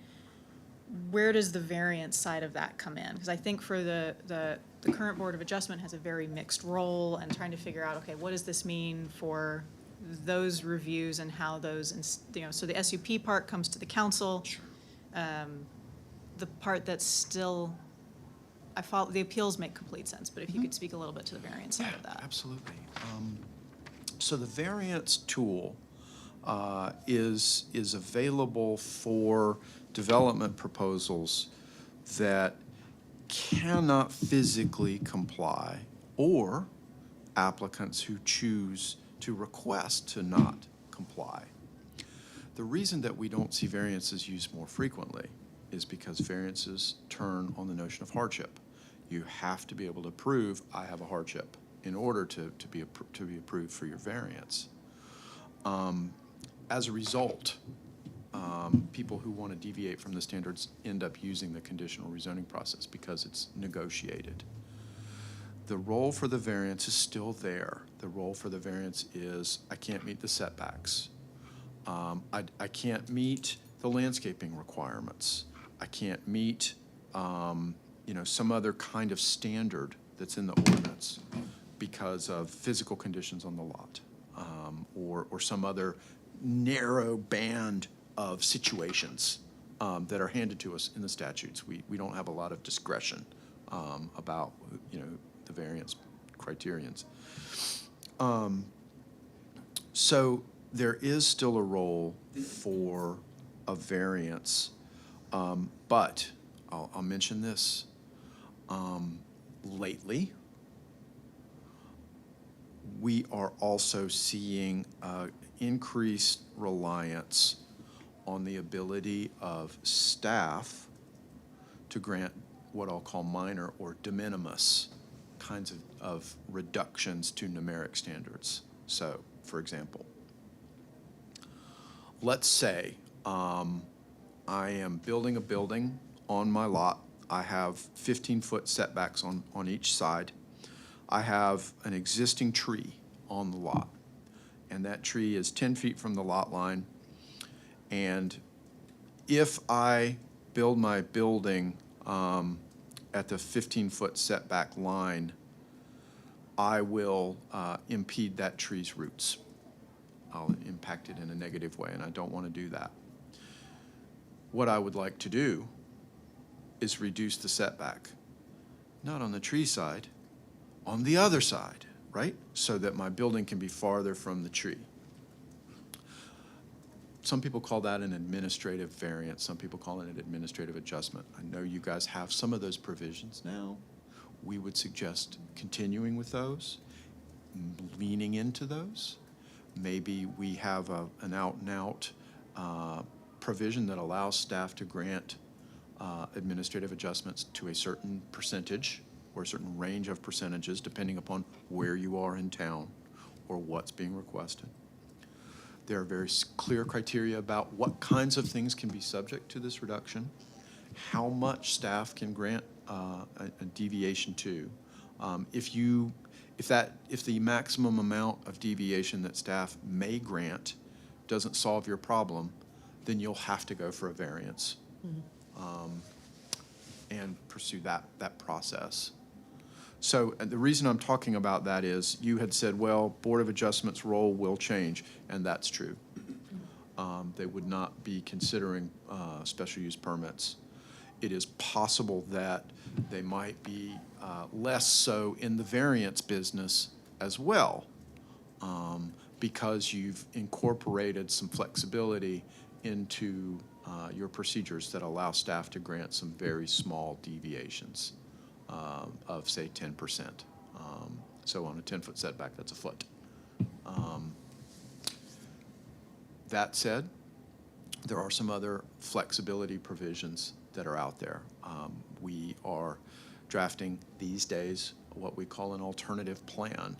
Where does the variance side of that come in? Because I think for the current Board of Adjustment has a very mixed role and trying to figure out, okay, what does this mean for those reviews and how those, so the SUP part comes to the council. Sure. The part that's still, I follow, the appeals make complete sense, but if you could speak a little bit to the variance side of that. Absolutely. So the variance tool is available for development proposals that cannot physically comply, or applicants who choose to request to not comply. The reason that we don't see variances used more frequently is because variances turn on the notion of hardship. You have to be able to prove I have a hardship in order to be approved for your variance. As a result, people who want to deviate from the standards end up using the conditional rezoning process because it's negotiated. The role for the variance is still there. the role for the variance is I can't meet the setbacks. I can't meet the landscaping requirements. I can't meet, some other kind of standard that's in the ordinance because of physical conditions on the lot, or some other narrow band of situations that are handed to us in the statutes. We don't have a lot of discretion about, the variance criterions. So there is still a role for a variance, but I'll mention this. Lately, we are also seeing increased reliance on the ability of staff to grant what I'll call minor or de minimis kinds of reductions to numeric standards. So, for example, let's say I am building a building on my lot. I have 15-foot setbacks on each side. I have an existing tree on the lot, and that tree is 10 feet from the lot line. And if I build my building at the 15-foot setback line, I will impede that tree's roots. I'll impact it in a negative way, and I don't want to do that. What I would like to do is reduce the setback, not on the tree side, on the other side, right? So that my building can be farther from the tree. Some people call that an administrative variance. Some people call it an administrative adjustment. I know you guys have some of those provisions now. We would suggest continuing with those, leaning into those. Maybe we have an out-and-out provision that allows staff to grant administrative adjustments to a certain percentage or a certain range of percentages, depending upon where you are in town or what's being requested. There are very clear criteria about what kinds of things can be subject to this reduction, how much staff can grant a deviation to. If the maximum amount of deviation that staff may grant doesn't solve your problem, then you'll have to go for a variance and pursue that process. So the reason I'm talking about that is you had said, well, Board of Adjustment's role will change, and that's true. They would not be considering special use permits. It is possible that they might be less so in the variance business as well, because you've incorporated some flexibility into your procedures that allow staff to grant some very small deviations of, say, 10%. So on a 10-foot setback, that's a foot. That said, there are some other flexibility provisions that are out there. We are drafting these days what we call an alternative plan.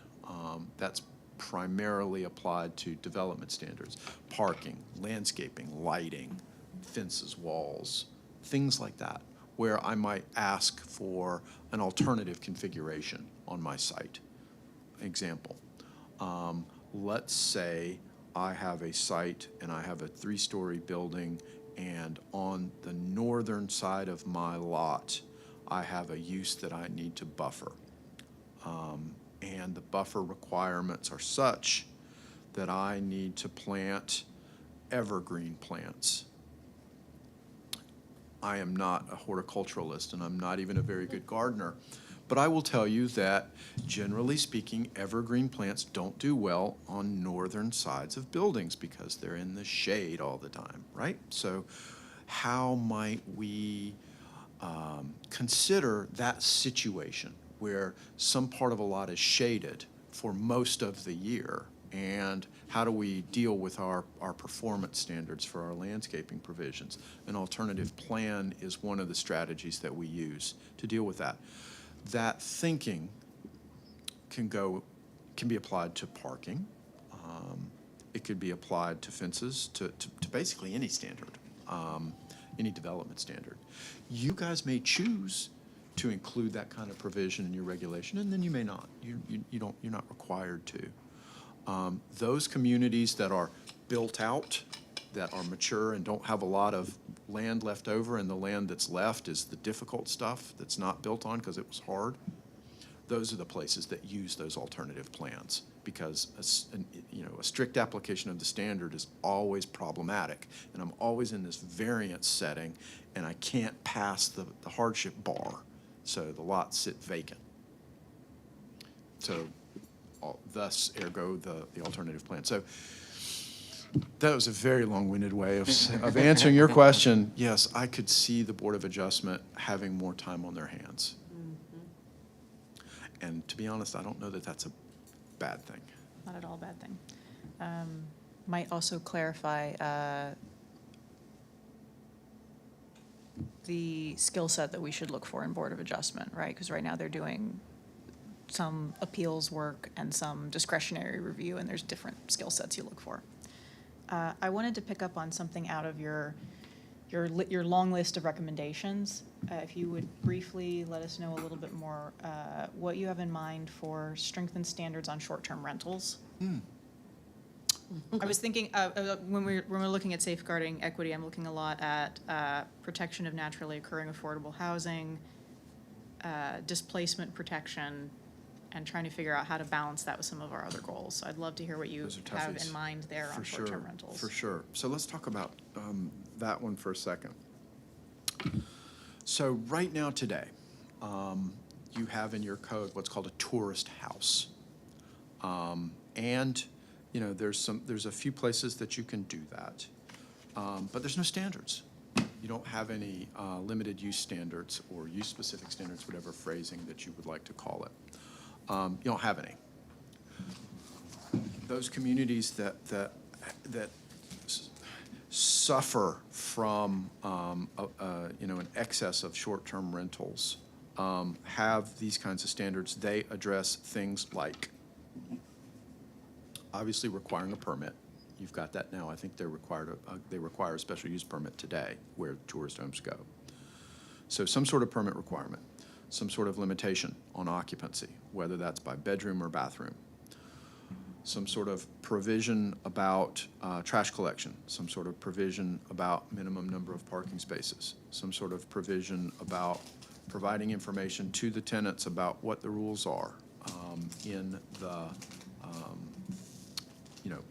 That's primarily applied to development standards, parking, landscaping, lighting, fences, walls, things like that, where I might ask for an alternative configuration on my site. Example, let's say I have a site and I have a 3-story building, and on the northern side of my lot, I have a use that I need to buffer. And the buffer requirements are such that I need to plant evergreen plants. I am not a horticulturalist, and I'm not even a very good gardener, but I will tell you that, generally speaking, evergreen plants don't do well on northern sides of buildings because they're in the shade all the time, right? So how might we consider that situation where some part of a lot is shaded for most of the year, and how do we deal with our performance standards for our landscaping provisions? An alternative plan is one of the strategies that we use to deal with that. That thinking can be applied to parking. It could be applied to fences, to basically any standard, any development standard. You guys may choose to include that kind of provision in your regulation, and then you may not. You're not required to. Those communities that are built out, that are mature and don't have a lot of land left over, and the land that's left is the difficult stuff that's not built on because it was hard, those are the places that use those alternative plans, because a strict application of the standard is always problematic, and I'm always in this variance setting, and I can't pass the hardship bar, so the lots sit vacant. So, thus, ergo, the alternative plan. So, that was a very long-winded way of answering your question. Yes, I could see the Board of Adjustment having more time on their hands. And to be honest, I don't know that that's a bad thing. Not at all a bad thing. Might also clarify the skill set that we should look for in Board of Adjustment, right? Because right now they're doing some appeals work and some discretionary review, and there's different skill sets you look for. I wanted to pick up on something out of your long list of recommendations. If you would briefly let us know a little bit more what you have in mind for strengthened standards on short-term rentals. I was thinking, when we're looking at safeguarding equity, I'm looking a lot at protection of naturally occurring affordable housing, displacement protection, and trying to figure out how to balance that with some of our other goals. So I'd love to hear what you Those are have toughies. in mind there on short-term rentals. For sure. So let's talk about that one for a second. So right now today, you have in your code what's called a tourist house. And, there's a few places that you can do that, but there's no standards. You don't have any limited use standards or use-specific standards, whatever phrasing that you would like to call it. You don't have any. Those communities that suffer from an excess of short-term rentals have these kinds of standards. They address things like obviously requiring a permit. You've got that now. I think they require a special use permit today where tourist homes go. So some sort of permit requirement, some sort of limitation on occupancy, whether that's by bedroom or bathroom, some sort of provision about trash collection, some sort of provision about minimum number of parking spaces, some sort of provision about providing information to the tenants about what the rules are in the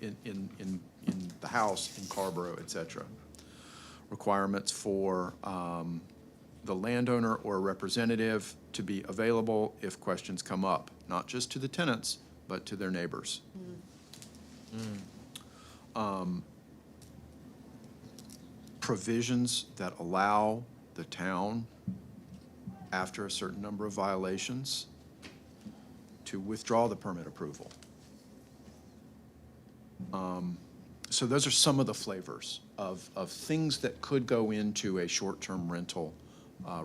in the house, in Carrboro, et cetera. Requirements for the landowner or a representative to be available if questions come up, not just to the tenants, but to their neighbors. Provisions that allow the town, after a certain number of violations, to withdraw the permit approval. So those are some of the flavors of things that could go into a short-term rental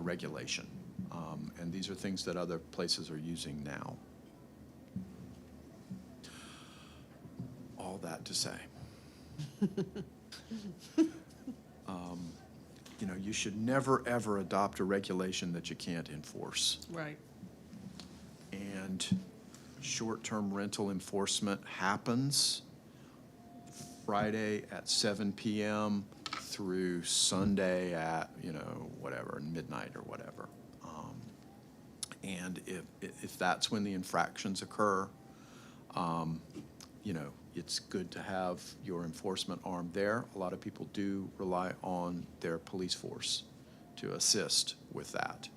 regulation. And these are things that other places are using now. All that to say, you should never, ever adopt a regulation that you can't enforce. Right. And short-term rental enforcement happens Friday at 7 p.m. through Sunday at, whatever, midnight or whatever. And if that's when the infractions occur, it's good to have your enforcement arm there. A lot of people do rely on their police force to assist with that.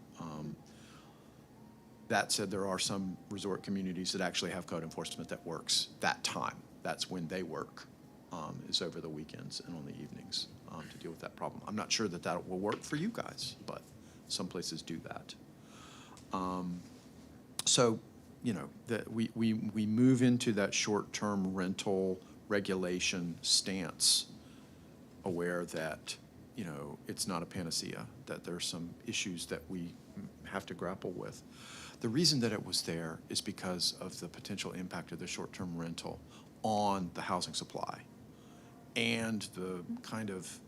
That said, there are some resort communities that actually have code enforcement that works that time. That's when they work, is over the weekends and on the evenings to deal with that problem. I'm not sure that will work for you guys, but some places do that. So, that we move into that short-term rental regulation stance, aware that, it's not a panacea, that there's some issues that we have to grapple with. The reason that it was there is because of the potential impact of the short-term rental on the housing supply and the kind of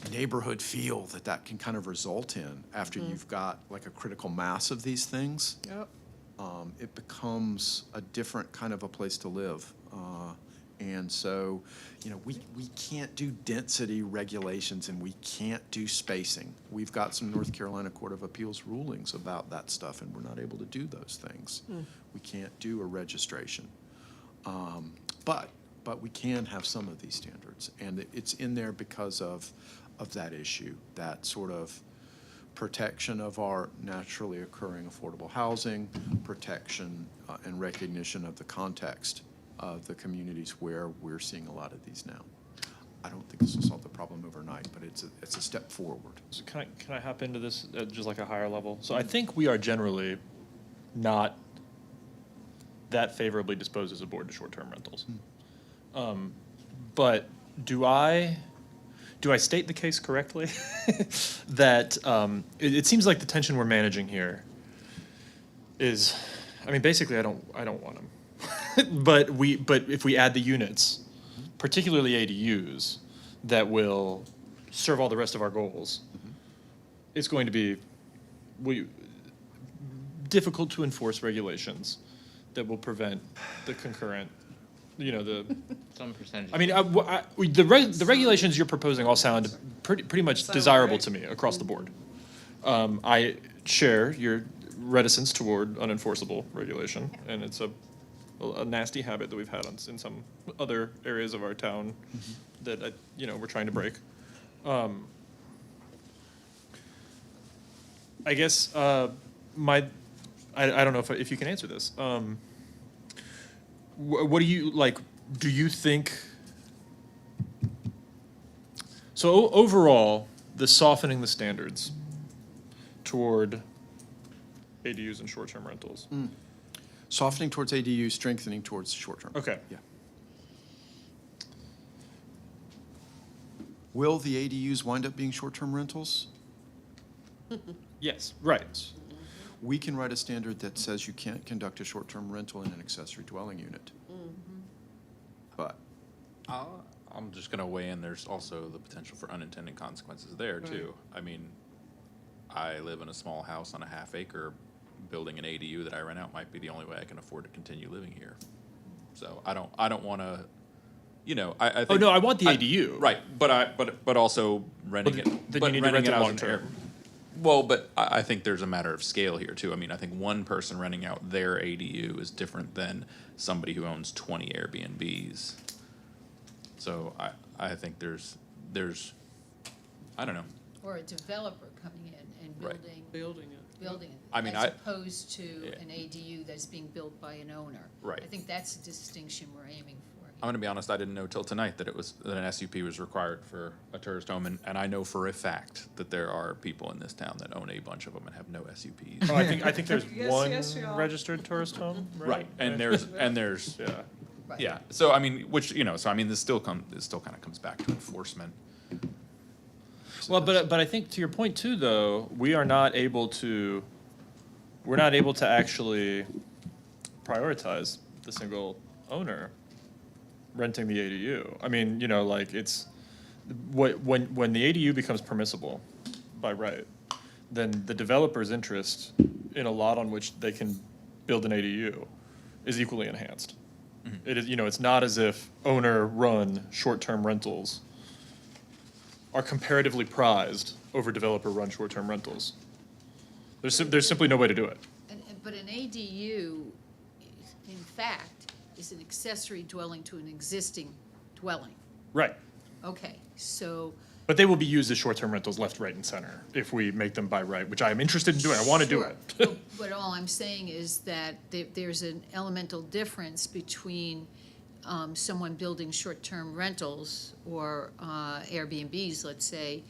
neighborhood feel that that can kind of result in after you've got like a critical mass of these things, Yep. it becomes a different kind of a place to live. And so, we can't do density regulations and we can't do spacing. We've got some North Carolina Court of Appeals rulings about that stuff, and we're not able to do those things. We can't do a registration. But we can have some of these standards, and it's in there because of that issue, that sort of protection of our naturally occurring affordable housing, protection and recognition of the context of the communities where we're seeing a lot of these now. I don't think this will solve the problem overnight, but it's a step forward. So can I hop into this at just like a higher level? So I think we are generally not that favorably disposed as a board to short-term rentals. But do I state the case correctly? That it seems like the tension we're managing here is, I mean, basically I don't want them. but if we add the units, particularly ADUs, that will serve all the rest of our goals, it's going to be difficult to enforce regulations that will prevent the concurrent, Some percentage. I mean, the regulations you're proposing all sound pretty much Sound desirable great. to me across the board. I share your reticence toward unenforceable regulation, and it's a nasty habit that we've had in some other areas of our town that we're trying to break. I guess I don't know if you can answer this. What do you like? Do you think? So overall, the softening the standards toward ADUs and short-term rentals. Softening towards ADU, strengthening towards short-term. Okay. Yeah. Will the ADUs wind up being short-term rentals? Yes. Right. We can write a standard that says you can't conduct a short-term rental in an accessory dwelling unit. But I'm just gonna weigh in, there's also the potential for unintended consequences there too. I mean, I live in a small house on a half acre. Building an ADU that I rent out might be the only way I can afford to continue living here. So I don't wanna, I think. Oh no, I want the ADU. Right, but also renting But it. then but you need to renting rent it out as long an term. air- Well, but I think there's a matter of scale here too. I mean, I think one person renting out their ADU is different than somebody who owns 20 Airbnbs. So I think there's, I don't know. Or a developer coming in and Right. Building it. building it. I mean, As I- opposed to Yeah. an ADU that's being built by an owner. Right. I think that's the distinction we're aiming for. I'm gonna be honest, I didn't know till tonight that that an SUP was required for a tourist home, and I know for a fact that there are people in this town that own a bunch of them and have no SUPs. Oh, I think there's Yes, one yes, we are. registered tourist home. Right, and there's, Yeah. Right. yeah, so I mean, this still kind of comes back to enforcement. Well, but I think to your point too, though, we're not able to actually prioritize the single owner renting the ADU. I mean, like it's when the ADU becomes permissible by right, then the developer's interest in a lot on which they can build an ADU is equally enhanced. It is, it's not as if owner-run short-term rentals are comparatively prized over developer-run short-term rentals. There's simply no way to do it. But an ADU, in fact, is an accessory dwelling to an existing dwelling. Right. Okay, so. But they will be used as short-term rentals left, right, and center if we make them by right, which I am interested in doing. I want to do Sure. it. But all I'm saying is that there's an elemental difference between someone building short-term rentals or Airbnbs, let's say,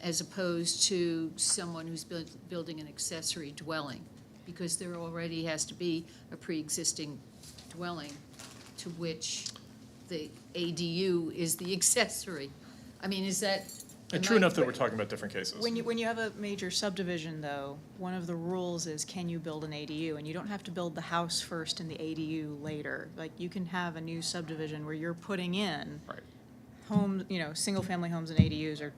as opposed to someone who's building an accessory dwelling, because there already has to be a pre-existing dwelling to which the ADU is the accessory. I mean, is that? True enough that we're talking about different cases. When you have a major subdivision, though, one of the rules is, can you build an ADU? And you don't have to build the house first and the ADU later. Like, you can have a new subdivision where you're putting in Right. homes, single-family homes and ADUs are,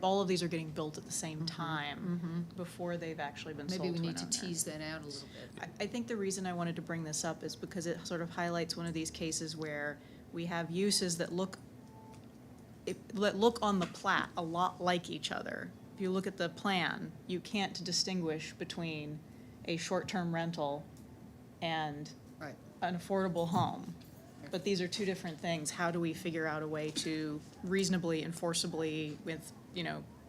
all of these are getting built at the same time before they've actually been sold to Maybe an we owner. need to tease that out a little bit. I think the reason I wanted to bring this up is because it sort of highlights one of these cases where we have uses that look on the plat a lot like each other. If you look at the plan, you can't distinguish between a short-term rental and Right. an affordable home. But these are two different things. How do we figure out a way to reasonably, enforceably, with,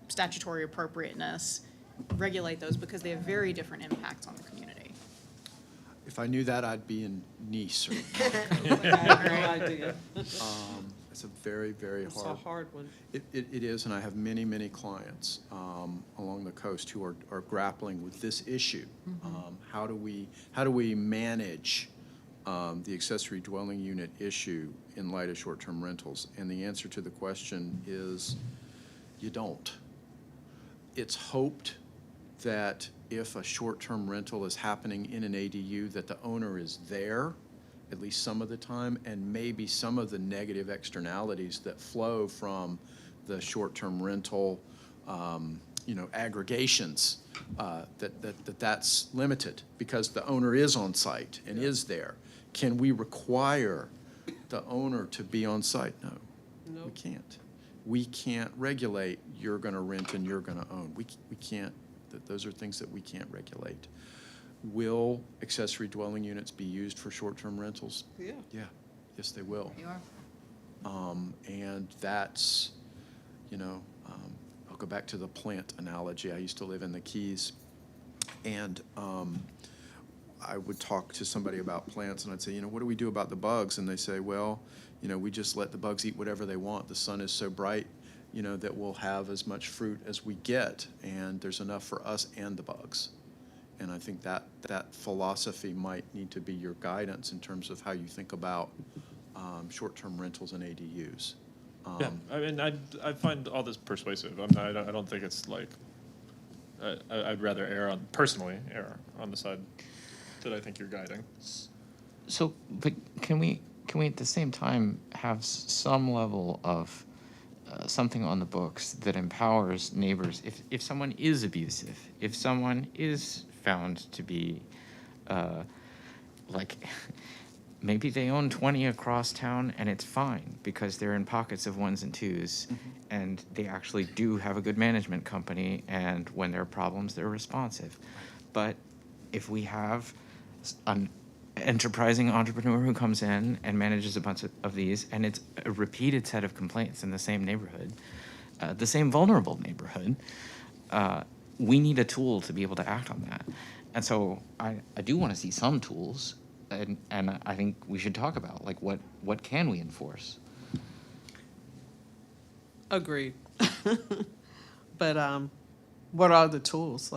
statutory appropriateness, regulate those because they have very different impacts on the community? If I knew that, I'd be in Nice. Or, I have no idea. it's a very, very It's a hard. hard one. It is, and I have many, many clients along the coast who are grappling with this issue. How do we manage the accessory dwelling unit issue in light of short-term rentals? And the answer to the question is, you don't. It's hoped that if a short-term rental is happening in an ADU, that the owner is there at least some of the time, and maybe some of the negative externalities that flow from the short-term rental, aggregations, that's limited because the owner is on site and is there. Can we require the owner to be on site? No, we Nope. can't. We can't regulate you're gonna rent and you're gonna own. We can't, those are things that we can't regulate. Will accessory dwelling units be used for short-term rentals? Yeah. Yeah, yes, they will. They are. And that's, I'll go back to the plant analogy. I used to live in the Keys, and I would talk to somebody about plants, and I'd say, what do we do about the bugs? And they say, well, we just let the bugs eat whatever they want. The sun is so bright, that we'll have as much fruit as we get, and there's enough for us and the bugs. And I think that philosophy might need to be your guidance in terms of how you think about short-term rentals and ADUs. Yeah, I mean, I find all this persuasive. I don't think it's like, I'd rather personally err on the side that I think you're guiding. So, but can we at the same time have some level of something on the books that empowers neighbors if someone is abusive, if someone is found to be maybe they own 20 across town and it's fine because they're in pockets of ones and twos, and they actually do have a good management company, and when there are problems they're responsive. But if we have an enterprising entrepreneur who comes in and manages a bunch of these, and it's a repeated set of complaints in the same neighborhood, the same vulnerable neighborhood, we need a tool to be able to act on that. And so I do want to see some tools, and I think we should talk about, what can we enforce? Agreed. But what are the tools?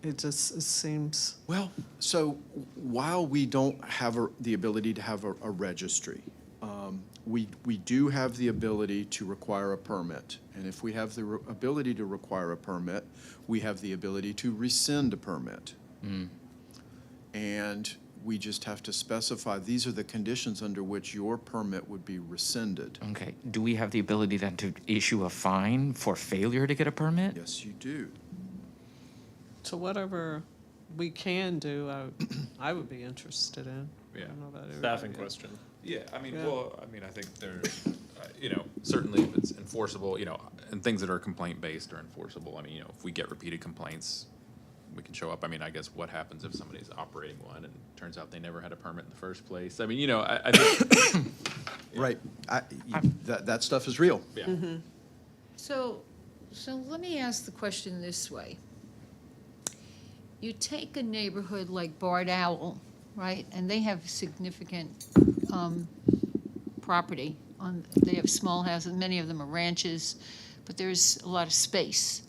It seems. Well, so while we don't have the ability to have a registry, we do have the ability to require a permit. And if we have the ability to require a permit, we have the ability to rescind a permit. And we just have to specify, these are the conditions under which your permit would be rescinded. Okay, do we have the ability then to issue a fine for failure to get a permit? Yes, you do. So whatever we can do, I would be interested in. Yeah. I don't know about everybody Staffing else. question. Yeah, I mean, Yeah. I think there's, certainly if it's enforceable, and things that are complaint-based are enforceable. I mean, if we get repeated complaints, we can show up. I mean, I guess what happens if somebody's operating one and turns out they never had a permit in the first place? I mean, I think. Right. That stuff is real. Yeah. So let me ask the question this way. You take a neighborhood like Bard Owl, right, and they have significant property. They have small houses, many of them are ranches, but there's a lot of space.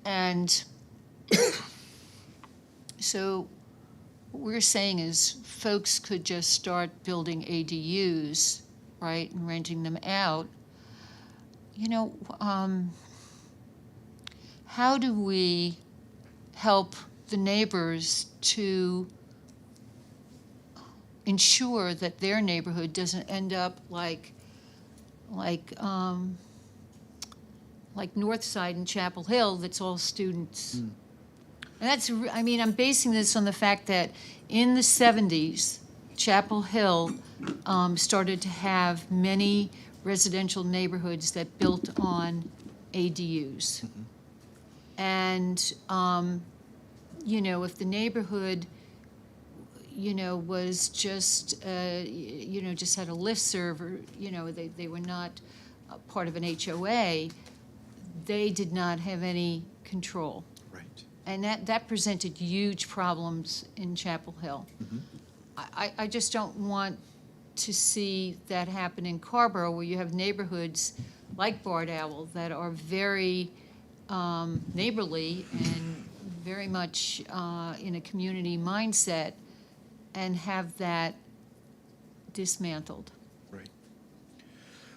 And so what we're saying is folks could just start building ADUs, right, and renting them out. How do we help the neighbors to ensure that their neighborhood doesn't end up like like Northside and Chapel Hill, that's all students. And that's, I mean, I'm basing this on the fact that in the 70s, Chapel Hill started to have many residential neighborhoods that built on ADUs. And, you know, if the neighborhood, you know, was just, you know, just had a listserv, or, you know, they were not a part of an HOA, they did not have any control. Right. And that presented huge problems in Chapel Hill. I just don't want to see that happen in Carrboro, where you have neighborhoods like Bard Owl that are very neighborly and very much in a community mindset, and have that dismantled. Right.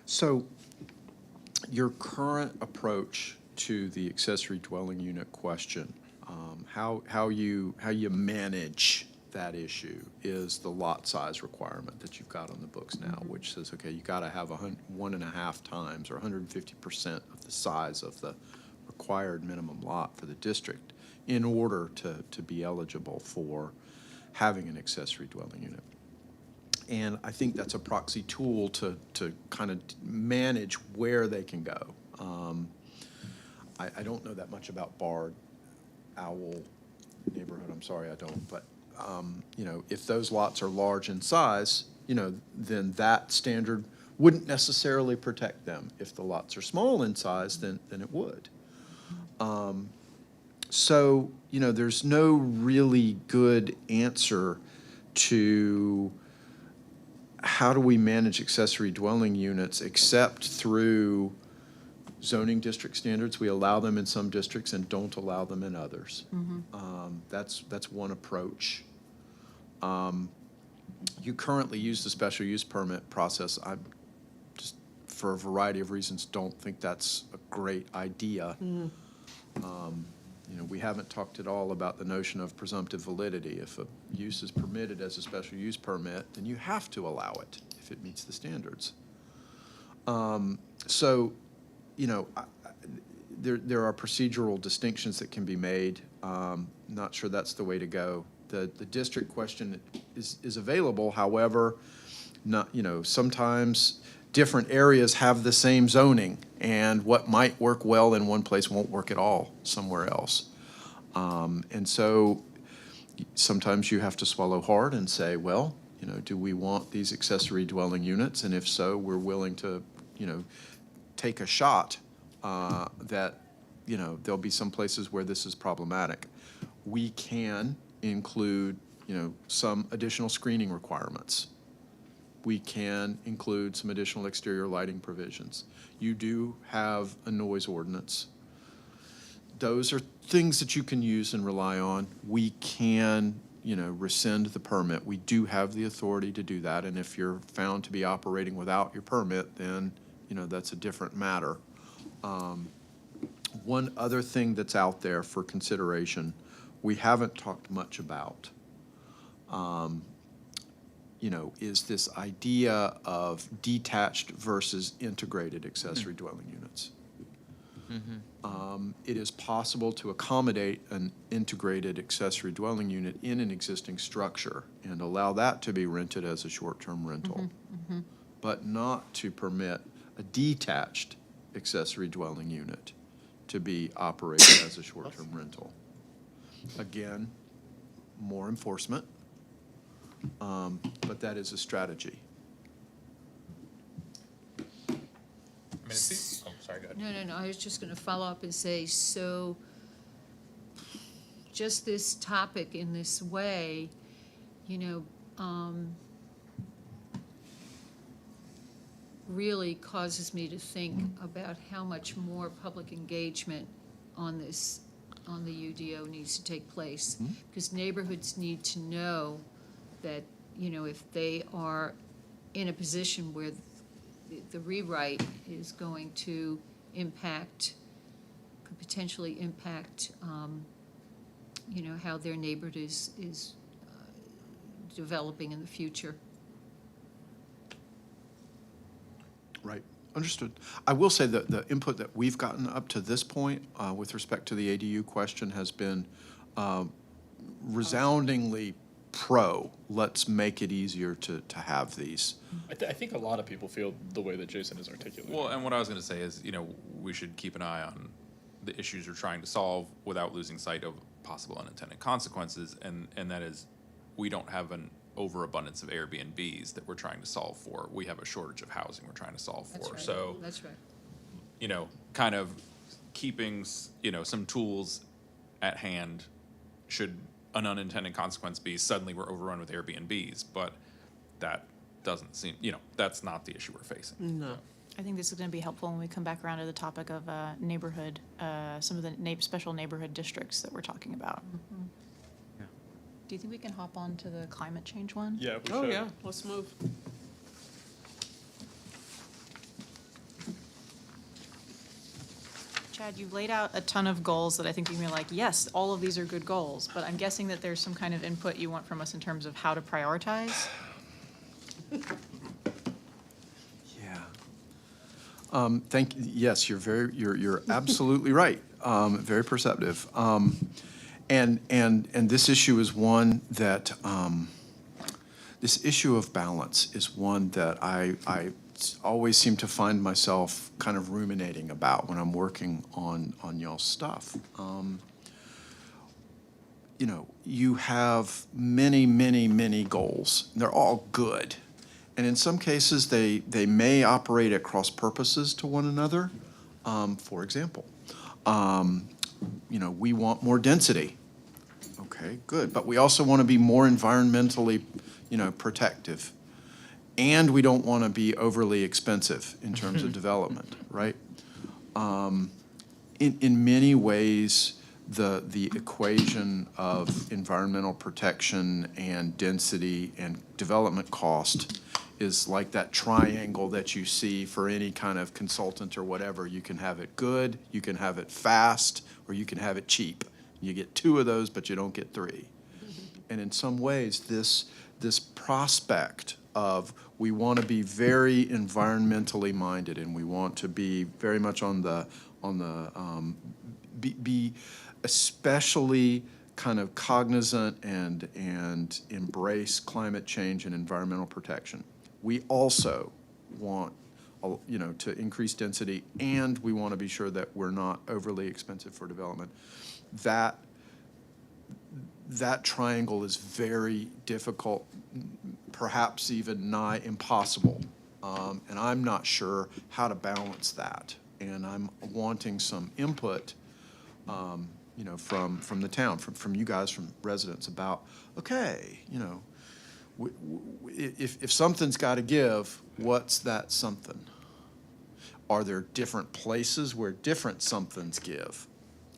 So your current approach to the accessory dwelling unit question, how you manage that issue is the lot size requirement that you've got on the books now, which says, okay, you got to have 1.5 times or 150% of the size of the required minimum lot for the district in order to be eligible for having an accessory dwelling unit. And I think that's a proxy tool to kind of manage where they can go. I don't know that much about Bard Owl neighborhood, I'm sorry, I don't, but, you know, if those lots are large in size, you know, then that standard wouldn't necessarily protect them. If the lots are small in size, then it would. So, you know, there's no really good answer to how do we manage accessory dwelling units except through zoning district standards. We allow them in some districts and don't allow them in others. That's one approach. You currently use the special use permit process. I just, for a variety of reasons, don't think that's a great idea. You know, we haven't talked at all about the notion of presumptive validity. If a use is permitted as a special use permit, then you have to allow it if it meets the standards. So, you know, there are procedural distinctions that can be made. Not sure that's the way to go. The district question is available, however, not, you know, sometimes different areas have the same zoning, and what might work well in one place won't work at all somewhere else. And so sometimes you have to swallow hard and say, well, you know, do we want these accessory dwelling units? And if so, we're willing to, you know, take a shot that, you know, there'll be some places where this is problematic. We can include, you know, some additional screening requirements. We can include some additional exterior lighting provisions. You do have a noise ordinance. Those are things that you can use and rely on. We can, you know, rescind the permit. We do have the authority to do that, and if you're found to be operating without your permit, then, you know, that's a different matter. One other thing that's out there for consideration, we haven't talked much about, you know, is this idea of detached versus integrated accessory dwelling units. It is possible to accommodate an integrated accessory dwelling unit in an existing structure and allow that to be rented as a short-term rental, but not to permit a detached accessory dwelling unit to be operated as a short-term rental. Again, more enforcement, but that is a strategy. I mean, it's, oh, sorry, go ahead. No, I was just going to follow up and say, so just this topic in this way, you know, really causes me to think about how much more public engagement on this, on the UDO needs to take place. Because neighborhoods need to know that, you know, if they are in a position where the rewrite is going to impact, could potentially impact, you know, how their neighborhood is developing in the future. Right. Understood. I will say that the input that we've gotten up to this point with respect to the ADU question has been resoundingly pro. Let's make it easier to have these. I think a lot of people feel the way that Jason is articulating. Well, and what I was gonna say is, we should keep an eye on the issues we're trying to solve without losing sight of possible unintended consequences, and that is, we don't have an overabundance of Airbnbs that we're trying to solve for. We have a shortage of housing we're trying to solve That's for. right. So, That's right. kind of keeping, some tools at hand should an unintended consequence be suddenly we're overrun with Airbnbs, but that doesn't seem, that's not the issue we're facing. No. I think this is going to be helpful when we come back around to the topic of neighborhood, some of the special neighborhood districts that we're talking about. Yeah. Do you think we can hop on to the climate change one? Yeah, we Oh, should. yeah, let's move. Chad, you've laid out a ton of goals that I think you're gonna be like, yes, all of these are good goals, but I'm guessing that there's some kind of input you want from us in terms of how to prioritize. Yeah. Yes, you're absolutely right. Very perceptive. And this issue is one that, this issue of balance is one that I always seem to find myself kind of ruminating about when I'm working on y'all's stuff. You have many goals. They're all good. And in some cases, they may operate at cross purposes to one another. For example, we want more density. Okay, good. But we also want to be more environmentally, protective. And we don't want to be overly expensive in terms of development, right? In many ways, the equation of environmental protection and density and development cost is like that triangle that you see for any kind of consultant or whatever. You can have it good, you can have it fast, or you can have it cheap. You get two of those, but you don't get three. And in some ways, this prospect of we want to be very environmentally minded, and we want to be very much be especially kind of cognizant and embrace climate change and environmental protection. We also want, to increase density, and we want to be sure that we're not overly expensive for development. That triangle is very difficult, perhaps even nigh impossible. And I'm not sure how to balance that. And I'm wanting some input, from the town, from you guys, from residents about, okay, if something's got to give, what's that something? Are there different places where different somethings give?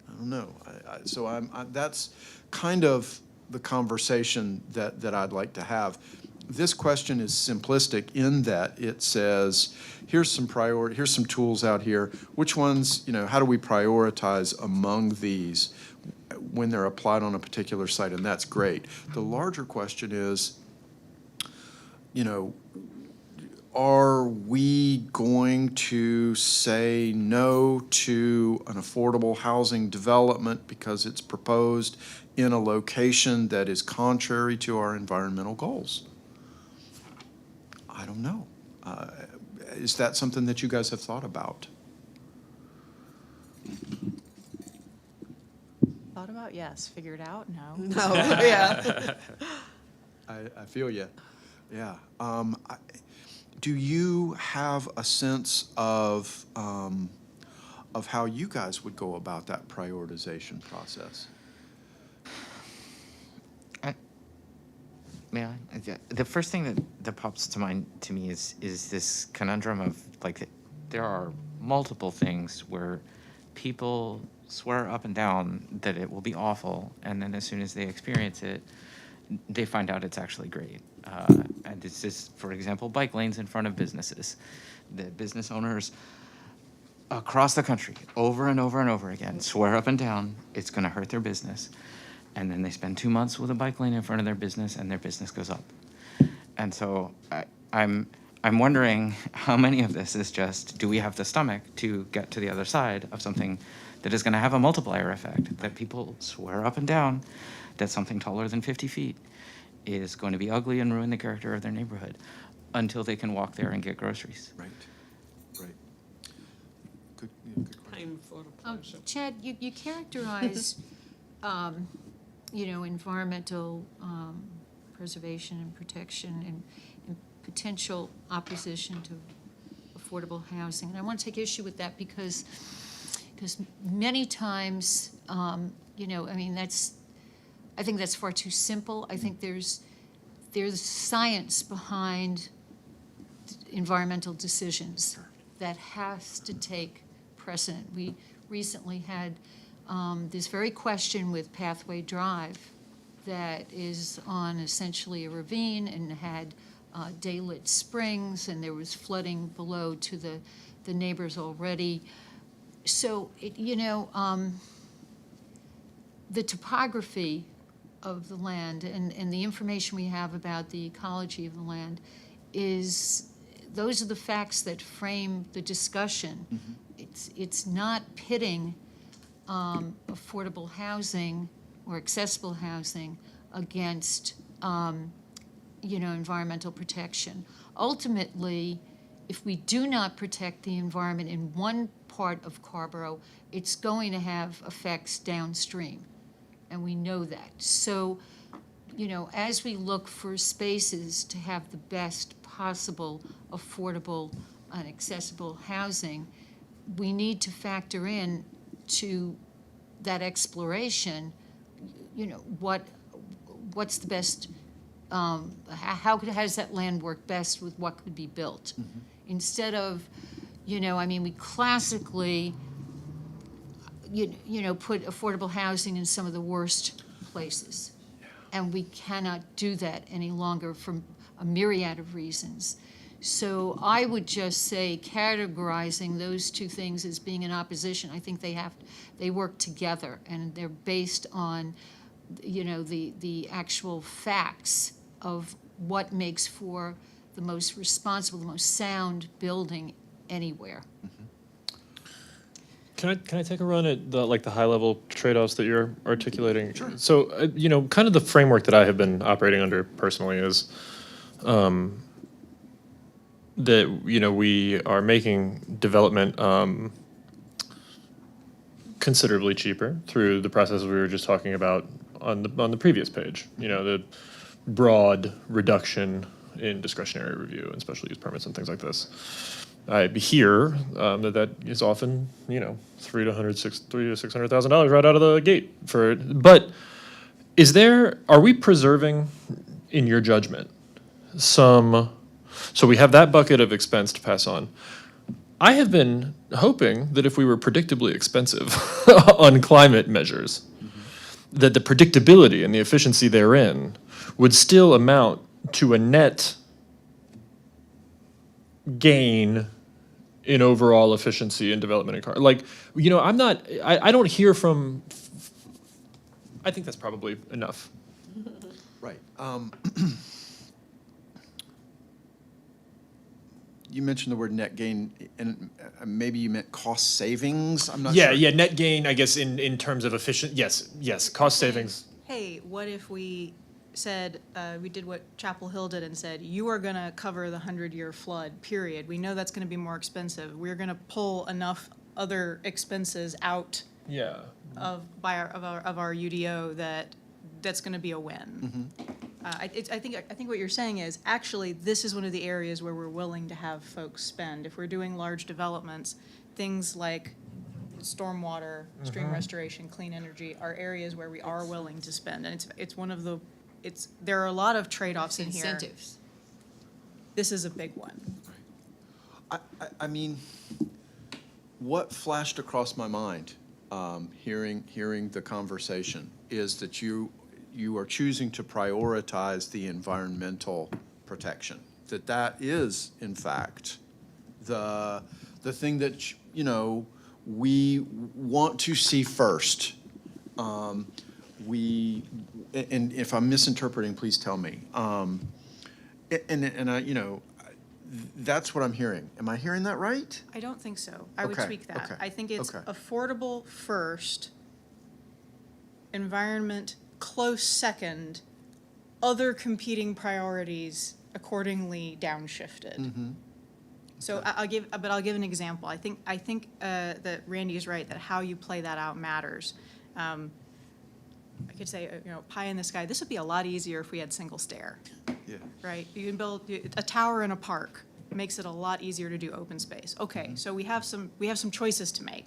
I don't know. So that's kind of the conversation that I'd like to have. This question is simplistic in that it says, here's some tools out here. Which ones, how do we prioritize among these when they're applied on a particular site? And that's great. The larger question is, are we going to say no to an affordable housing development because it's proposed in a location that is contrary to our environmental goals? I don't know. Is that something that you guys have thought about? Thought about, yes. Figured out, no. No, yeah. I feel you. Yeah. Do you have a sense of how you guys would go about that prioritization process? The first thing that pops to mind to me is this conundrum of there are multiple things where people swear up and down that it will be awful, and then as soon as they experience it, they find out it's actually great. And it's just, for example, bike lanes in front of businesses. The business owners across the country, over and over and over again, swear up and down it's going to hurt their business. And then they spend 2 months with a bike lane in front of their business, and their business goes up. And so I'm wondering how many of this is just, do we have the stomach to get to the other side of something that is going to have a multiplier effect, that people swear up and down that something taller than 50 feet is going to be ugly and ruin the character of their neighborhood until they can walk there and get groceries. Right, right. Good, yeah, good question. Time for the pleasure. Chad, you characterize, environmental preservation and protection and potential opposition to affordable housing. And I want to take issue with that because many times, I think that's far too simple. I think there's science behind environmental decisions that has to take precedent. We recently had this very question with Pathway Drive that is on essentially a ravine and had daylit springs, and there was flooding below to the neighbors already. So, the topography of the land and the information we have about the ecology of the land those are the facts that frame the discussion. It's not pitting affordable housing or accessible housing against environmental protection. Ultimately, if we do not protect the environment in one part of Carrboro, it's going to have effects downstream, and we know that. So, as we look for spaces to have the best possible affordable and accessible housing, we need to factor in to that exploration, what's the best, how does that land work best with what could be built? Instead of, we classically, put affordable housing in some of the worst places. And we cannot do that any longer for a myriad of reasons. So I would just say categorizing those two things as being in opposition, I think they work together, and they're based on, the actual facts of what makes for the most responsible, the most sound building anywhere. Can I take a run at the high level trade-offs that you're articulating? Sure. So, kind of the framework that I have been operating under personally is that, we are making development considerably cheaper through the process we were just talking about on the previous page. The broad reduction in discretionary review and special use permits and things like this. I hear that is often, $300,000 to $600,000 right out of the gate but are we preserving, in your judgment, so we have that bucket of expense to pass on. I have been hoping that if we were predictably expensive on climate measures, that the predictability and the efficiency therein would still amount to a net gain in overall efficiency and development in I don't hear from, I think that's probably enough. Right. You mentioned the word net gain, and maybe you meant cost savings. I'm not sure. Yeah, net gain, I guess, in terms of efficient, yes, cost savings. Hey, what if we said, we did what Chapel Hill did and said, you are going to cover the 100-year flood, period. We know that's going to be more expensive. We're going to pull enough other expenses out of our UDO that's going to be a win. I think what you're saying is, actually, this is one of the areas where we're willing to have folks spend. If we're doing large developments, things like stormwater, stream restoration, clean energy are areas where we are willing to spend. And it's one of the, there are a lot of trade-offs in here. Incentives. This is a big one. I mean, what flashed across my mind, hearing the conversation, is that you are choosing to prioritize the environmental protection. That is, in fact, the thing that we want to see first. And if I'm misinterpreting, please tell me. And I, That's what I'm hearing. Am I hearing that right? I don't think so. I would Okay, tweak that. okay, I think it's okay. affordable first, environment close second, other competing priorities accordingly downshifted. Mm-hmm. So I'll give an example. I think that Randy is right, that how you play that out matters. I could say, pie in the sky, this would be a lot easier if we had single stair, Yeah. right? You can build a tower in a park, makes it a lot easier to do open space. Okay, so we have some choices to make.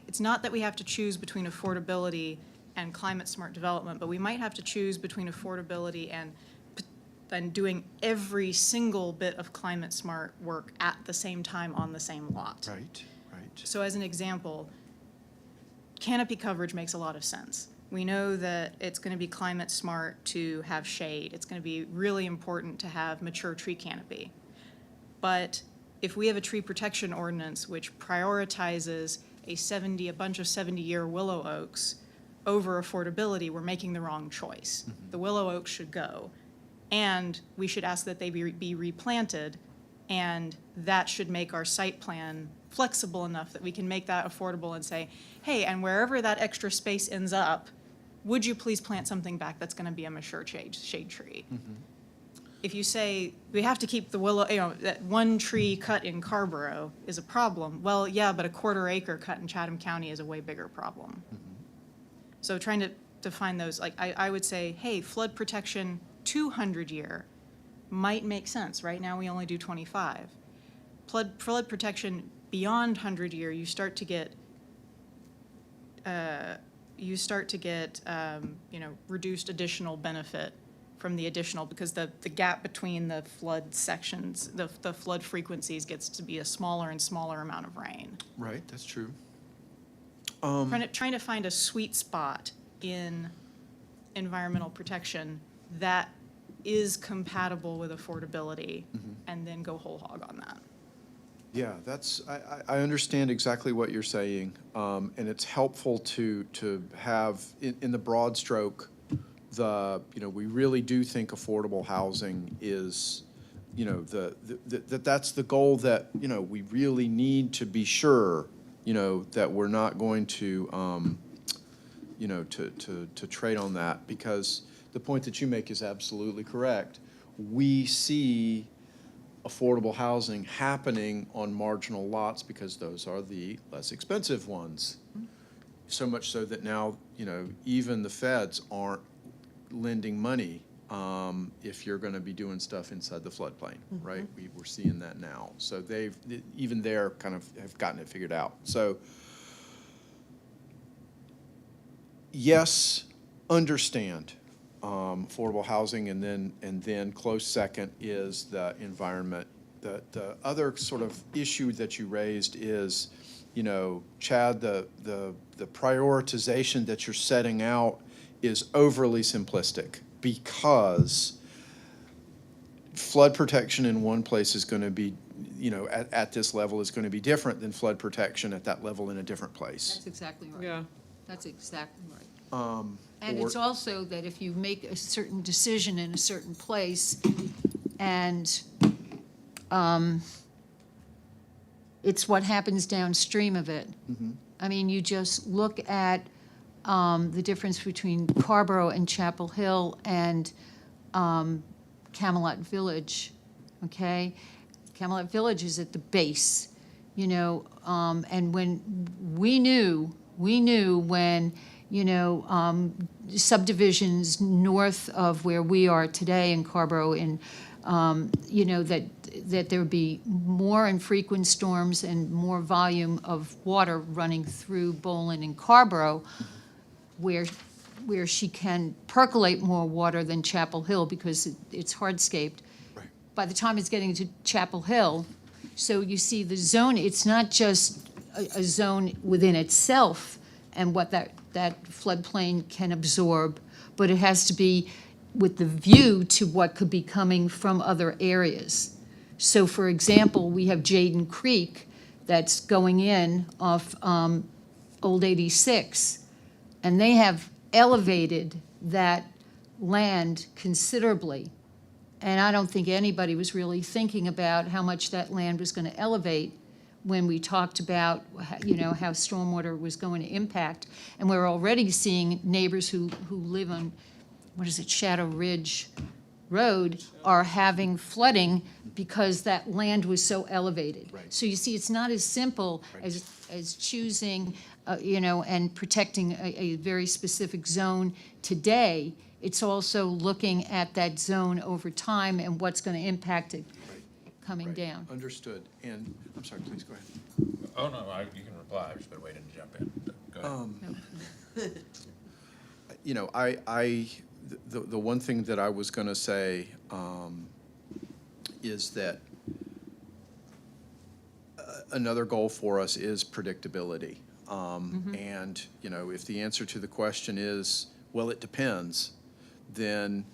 It's not that we have to choose between affordability and climate smart development, but we might have to choose between affordability and doing every single bit of climate smart work at the same time on the same lot. Right, right. So as an example, canopy coverage makes a lot of sense. We know that it's going to be climate smart to have shade. It's going to be really important to have mature tree canopy. But if we have a tree protection ordinance which prioritizes a bunch of 70-year willow oaks over affordability, we're making the wrong choice. The willow oaks should go. And we should ask that they be replanted, and that should make our site plan flexible enough that we can make that affordable and say, hey, and wherever that extra space ends up, would you please plant something back that's going to be a mature shade tree? If you say, we have to keep the willow, that one tree cut in Carrboro is a problem, well, yeah, but a 1/4 acre cut in Chatham County is a way bigger problem. So trying to define those, like, I would say, hey, flood protection 200-year might make sense. Right now, we only do 25. Flood protection beyond 100-year, you start to get reduced additional benefit from the additional, because the gap between the flood sections, the flood frequencies gets to be a smaller and smaller amount of rain. Right, that's true. Trying to find a sweet spot in environmental protection that is compatible with affordability, and then go whole hog on that. Yeah, I understand exactly what you're saying, and it's helpful to have, in the broad stroke, we really do think affordable housing is, that's the goal that, we really need to be sure, that we're not going to, to trade on that, because the point that you make is absolutely correct. We see affordable housing happening on marginal lots because those are the less expensive ones. So much so that now, even the feds aren't lending money if you're going to be doing stuff inside the floodplain, right? We're seeing that now. So even they're kind of have gotten it figured out. So yes, understand affordable housing, and then close second is the environment. The other sort of issue that you raised is, Chad, the prioritization that you're setting out is overly simplistic, because flood protection in one place is going to be, at this level is going to be different than flood protection at that level in a different place. That's exactly right. Yeah. That's exactly right. Or- And it's also that if you make a certain decision in a certain place, and it's what happens downstream of it. I mean, you just look at the difference between Carrboro and Chapel Hill and Camelot Village, okay? Camelot Village is at the base, and when we knew when, subdivisions north of where we are today in Carrboro, that there would be more infrequent storms and more volume of water running through Bolin and Carrboro, where she can percolate more water than Chapel Hill because it's hardscaped. Right. By the time it's getting to Chapel Hill, so you see the zone, it's not just a zone within itself and what that floodplain can absorb, but it has to be with the view to what could be coming from other areas. So for example, we have Jaden Creek that's going in off Old 86, and they have elevated that land considerably And I don't think anybody was really thinking about how much that land was going to elevate when we talked about, you know, how stormwater was going to impact. And we're already seeing neighbors who live on, what is it, Shadow Ridge Road are having flooding because that land was so elevated. Right. So you see, it's not as simple as choosing, you know, and protecting a very specific zone today. It's also looking at that zone over time and what's going to impact it coming Right. down. Understood. And, I'm sorry, please go ahead. Oh, no, you can reply. I've just been waiting to jump in. Go ahead. You know, the one thing that I was going to say is that another goal for us is predictability. And, you know, if the answer to the question is, well, it depends, then,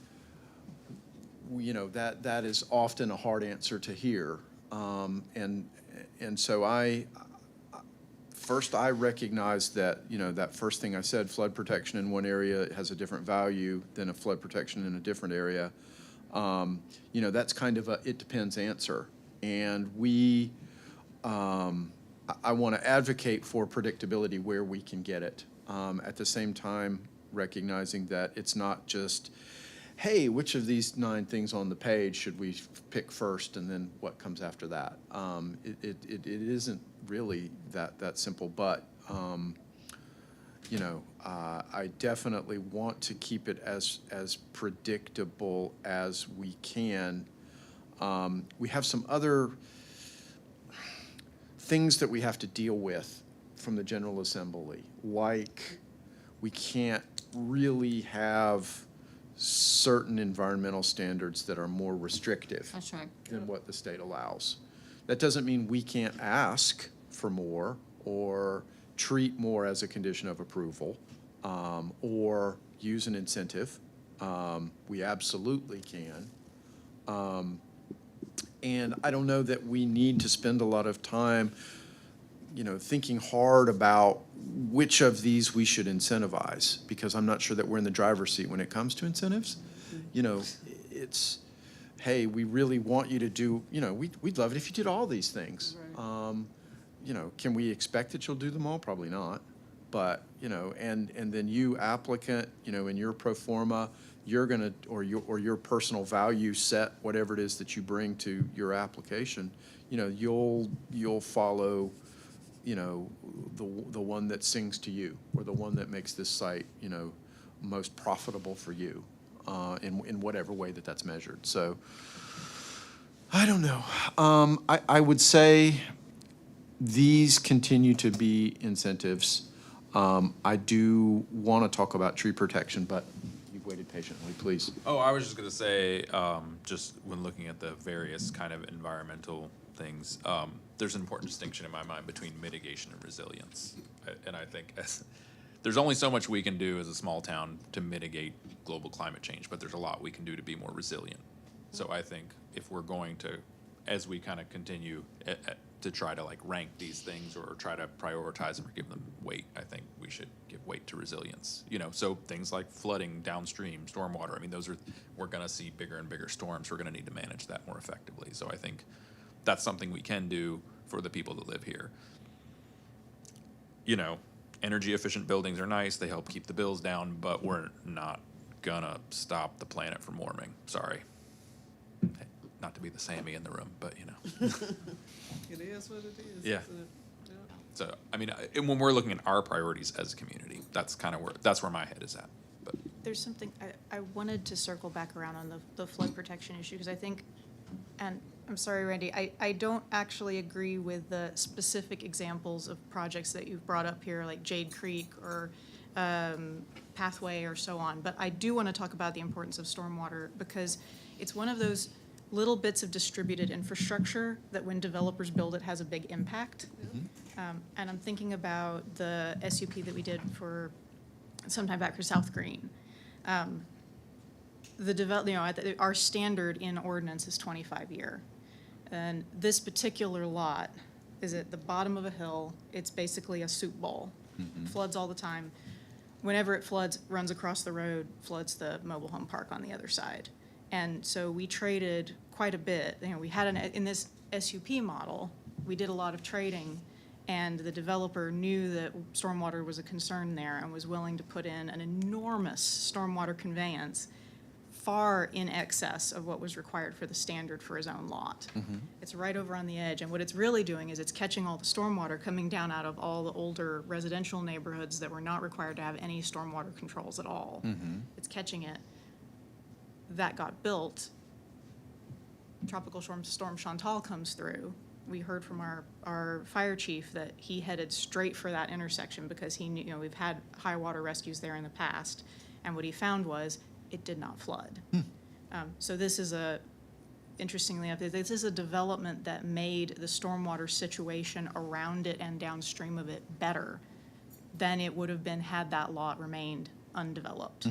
you know, that is often a hard answer to hear. And so first, I recognize that, you know, that first thing I said, flood protection in one area has a different value than a flood protection in a different area. You know, that's kind of a it depends answer. And I want to advocate for predictability where we can get it. At the same time, recognizing that it's not just, hey, which of these 9 things on the page should we pick first, and then what comes after that? It isn't really that simple, but you know, I definitely want to keep it as predictable as we can. We have some other things that we have to deal with from the General Assembly, like we can't really have certain environmental standards that are more restrictive That's right. than what the state allows. That doesn't mean we can't ask for more or treat more as a condition of approval, or use an incentive. We absolutely can. And I don't know that we need to spend a lot of time, you know, thinking hard about which of these we should incentivize, because I'm not sure that we're in the driver's seat when it comes to incentives. You know, it's, hey, we really want you to do, you know, we'd love it if you did all these things. You know, can we expect that you'll do them all? Probably not. But, you know, and then you applicant, you know, in your pro forma, you're gonna, or your personal value set, whatever it is that you bring to your application, you know, you'll follow, you know, the one that sings to you, or the one that makes this site, you know, most profitable for you, in whatever way that that's measured. So, I don't know. I would say these continue to be incentives. I do want to talk about tree protection, but you've waited patiently, please. Oh, I was just gonna say, just when looking at the various kind of environmental things, there's an important distinction in my mind between mitigation and resilience. And I think there's only so much we can do as a small town to mitigate global climate change, but there's a lot we can do to be more resilient. So I think if we're going to, as we kind of continue to try to like rank these things or try to prioritize them or give them weight, I think we should give weight to resilience. You know, so things like flooding downstream, stormwater, I mean, we're gonna see bigger and bigger storms. We're gonna need to manage that more effectively. So I think that's something we can do for the people that live here. You know, energy efficient buildings are nice. They help keep the bills down, but we're not gonna stop the planet from warming. Sorry. Not to be the Sammy in the room, but you know. It is what it is, Yeah. isn't it? Yeah. So, I mean, and when we're looking at our priorities as a community, that's kind of where my head is at. But There's something, I wanted to circle back around on the flood protection issue, because I think, and I'm sorry, Randy, I don't actually agree with the specific examples of projects that you've brought up here, like Jade Creek or Pathway or so on. But I do want to talk about the importance of stormwater, because it's one of those little bits of distributed infrastructure that when developers build it has a big impact. And I'm thinking about the SUP that we did for sometime back for South Green. Our standard in ordinance is 25-year. And this particular lot is at the bottom of a hill. It's basically a soup bowl. Floods all the time. Whenever it floods, runs across the road, floods the mobile home park on the other side. And so we traded quite a bit. You know, we had in this SUP model, we did a lot of trading, and the developer knew that stormwater was a concern there and was willing to put in an enormous stormwater conveyance far in excess of what was required for the standard for his own lot. It's right over on the edge, and what it's really doing is it's catching all the stormwater coming down out of all the older residential neighborhoods that were not required to have any stormwater controls at all. It's catching it. That got built. Tropical storm Chantal comes through. We heard from our fire chief that he headed straight for that intersection because he knew, you know, we've had high water rescues there in the past, and what he found was it did not flood. So this is interestingly enough, this is a development that made the stormwater situation around it and downstream of it better than it would have been had that lot remained undeveloped.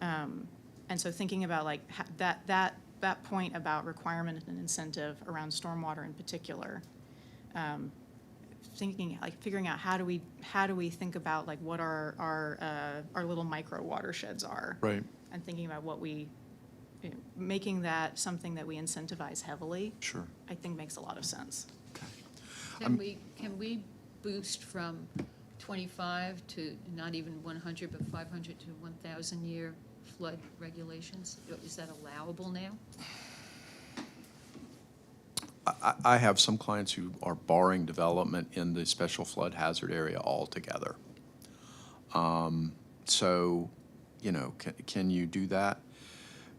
And so thinking about like that point about requirement and incentive around stormwater in particular, figuring out how do we think about like what our little micro watersheds are, Right. and thinking about what making that something that we incentivize heavily. Sure. I think makes a lot of sense. Can we boost from 25 to not even 100, but 500 to 1,000 year flood regulations? Is that allowable now? I have some clients who are barring development in the special flood hazard area altogether. So, you know, can you do that?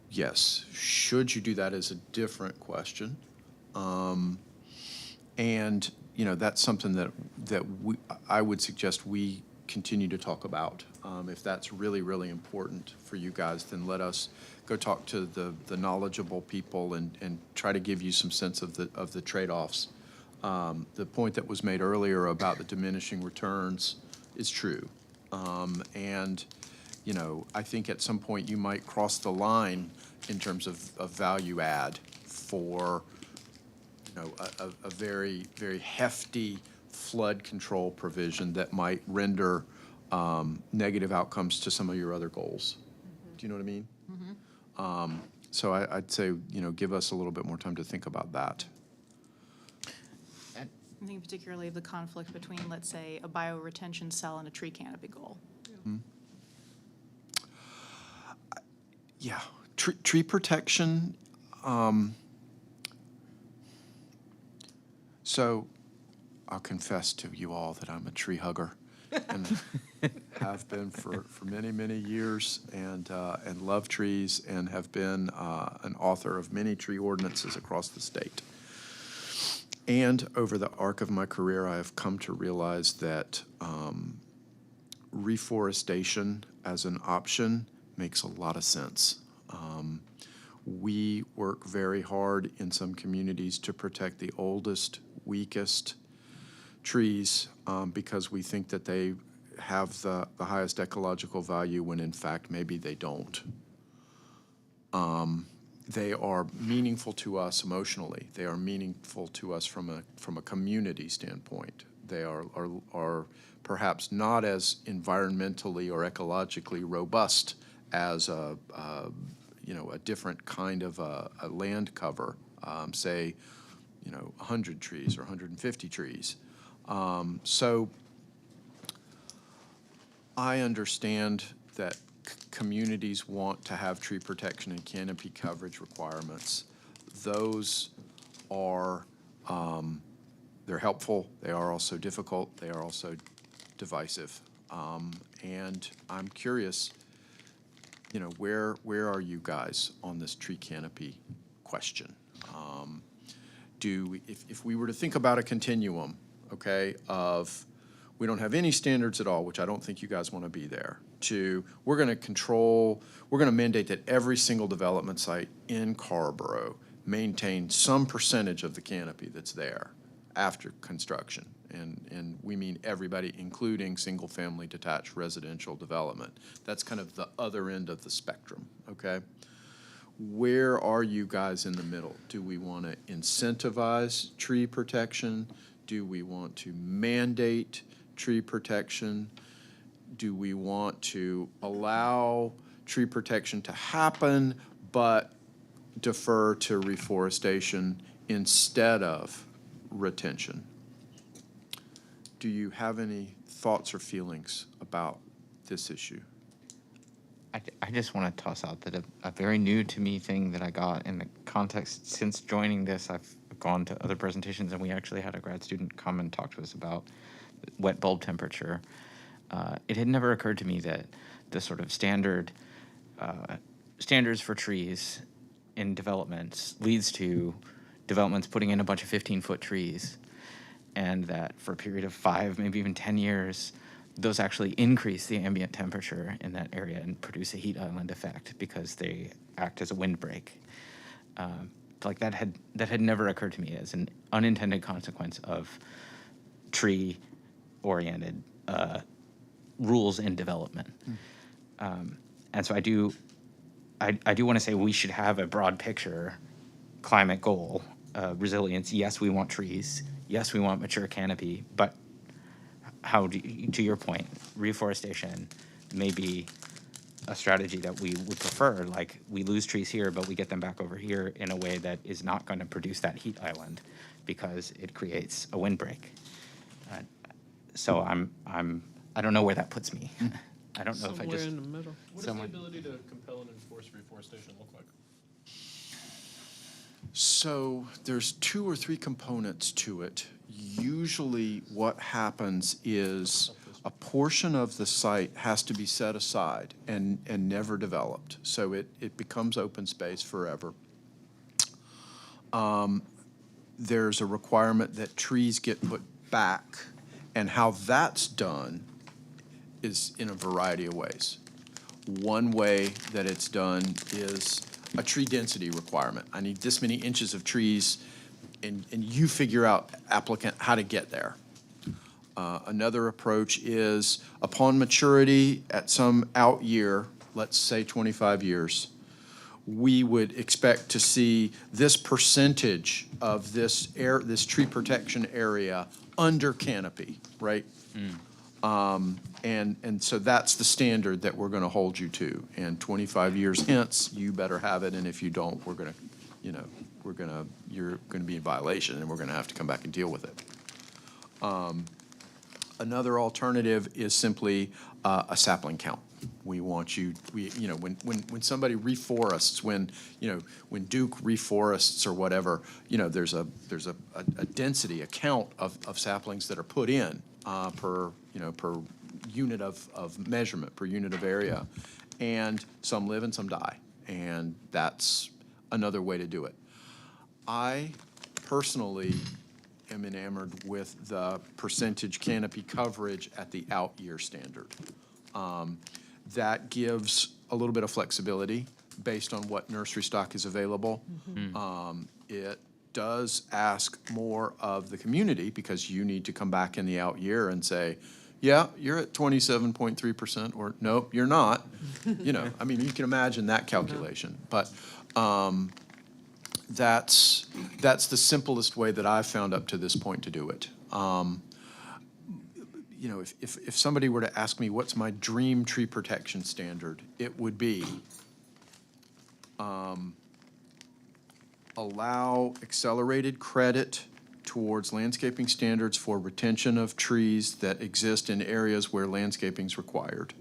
Yes. Should you do that is a different question. And, you know, that's something that I would suggest we continue to talk about. If that's really, really important for you guys, then let us go talk to the knowledgeable people and try to give you some sense of the trade-offs. The point that was made earlier about the diminishing returns is true. And, you know, I think at some point you might cross the line in terms of value add for, you know, a very, very hefty flood control provision that might render negative outcomes to some of your other goals. Do you know what I mean? So I'd say, you know, give us a little bit more time to think about that. I think particularly of the conflict between, let's say, a bioretention cell and a tree canopy goal. Yeah, tree protection. So I'll confess to you all that I'm a tree hugger and have been for many, many years, and love trees, and have been an author of many tree ordinances across the state. And over the arc of my career, I have come to realize that reforestation as an option makes a lot of sense. We work very hard in some communities to protect the oldest, weakest trees because we think that they have the highest ecological value when in fact maybe they don't. They are meaningful to us emotionally. They are meaningful to us from a community standpoint. They are perhaps not as environmentally or ecologically robust as a different kind of a land cover, say, 100 trees or 150 trees. So I understand that communities want to have tree protection and canopy coverage requirements. Those are, they're helpful. They are also difficult. They are also divisive. And I'm curious, where are you guys on this tree canopy question? If we were to think about a continuum, okay, of we don't have any standards at all, which I don't think you guys want to be there, to we're going to mandate that every single development site in Carrboro maintain some percentage of the canopy that's there after construction. And we mean everybody, including single-family detached residential development. That's kind of the other end of the spectrum, okay? Where are you guys in the middle? Do we want to incentivize tree protection? Do we want to mandate tree protection? Do we want to allow tree protection to happen, but defer to reforestation instead of retention. Do you have any thoughts or feelings about this issue? I just want to toss out that a very new to me thing that I got in the context since joining this, I've gone to other presentations, and we actually had a grad student come and talk to us about wet bulb temperature. It had never occurred to me that the sort of standards for trees in developments leads to developments putting in a bunch of 15-foot trees, and that for a period of 5, maybe even 10 years, those actually increase the ambient temperature in that area and produce a heat island effect because they act as a windbreak. Like that had never occurred to me as an unintended consequence of tree-oriented rules in development. And so I do want to say we should have a broad picture climate goal, resilience. Yes, we want trees. Yes, we want mature canopy, but how do you, to your point, reforestation may be a strategy that we would prefer. Like, we lose trees here, but we get them back over here in a way that is not going to produce that heat island because it creates a windbreak. So I don't know where that puts me. I don't know if I Somewhere just. in the middle. What does the ability to compel and enforce reforestation look like? So there's 2 or 3 components to it. Usually what happens is a portion of the site has to be set aside and never developed. So it becomes open space forever. There's a requirement that trees get put back, and how that's done is in a variety of ways. One way that it's done is a tree density requirement. I need this many inches of trees, and you figure out, applicant, how to get there. Another approach is upon maturity at some out year, let's say 25 years, we would expect to see this percentage of this tree protection area under canopy, right? And so that's the standard that we're going to hold you to. And 25 years hence, you better have it. And if you don't, we're going to, you're going to be in violation, and we're going to have to come back and deal with it. Another alternative is simply a sapling count. We want you, when somebody reforests, when Duke reforests or whatever, there's a density, a count of saplings that are put in per unit of measurement, per unit of area. And some live and some die. And that's another way to do it. I personally am enamored with the percentage canopy coverage at the out year standard. That gives a little bit of flexibility based on what nursery stock is available. It does ask more of the community because you need to come back in the out year and say, yeah, you're at 27.3%, or nope, you're not. You can imagine that calculation. But that's the simplest way that I've found up to this point to do it. If somebody were to ask me what's my dream tree protection standard, it would be allow accelerated credit towards landscaping standards for retention of trees that exist in areas where landscaping is required.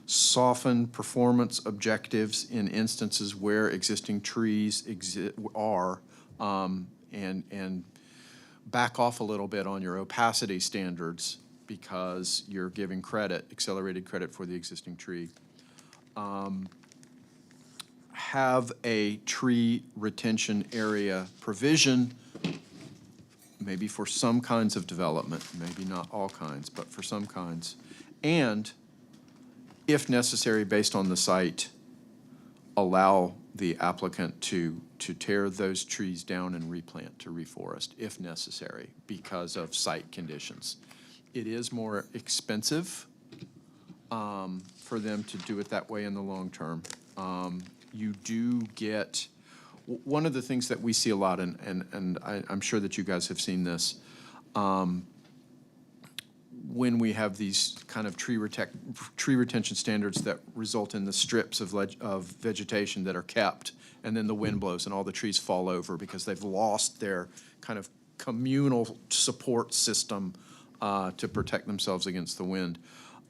Soften performance objectives in instances where existing trees are, and back off a little bit on your opacity standards because you're giving accelerated credit for the existing tree. Have a tree retention area provision, maybe for some kinds of development, maybe not all kinds, but for some kinds. And if necessary, based on the site, allow the applicant to tear those trees down and replant, to reforest, if necessary, because of site conditions. It is more expensive for them to do it that way in the long term. You do get, one of the things that we see a lot, and I'm sure that you guys have seen this, when we have these kind of tree retention standards that result in the strips of vegetation that are kept, and then the wind blows and all the trees fall over because they've lost their kind of communal support system to protect themselves against the wind.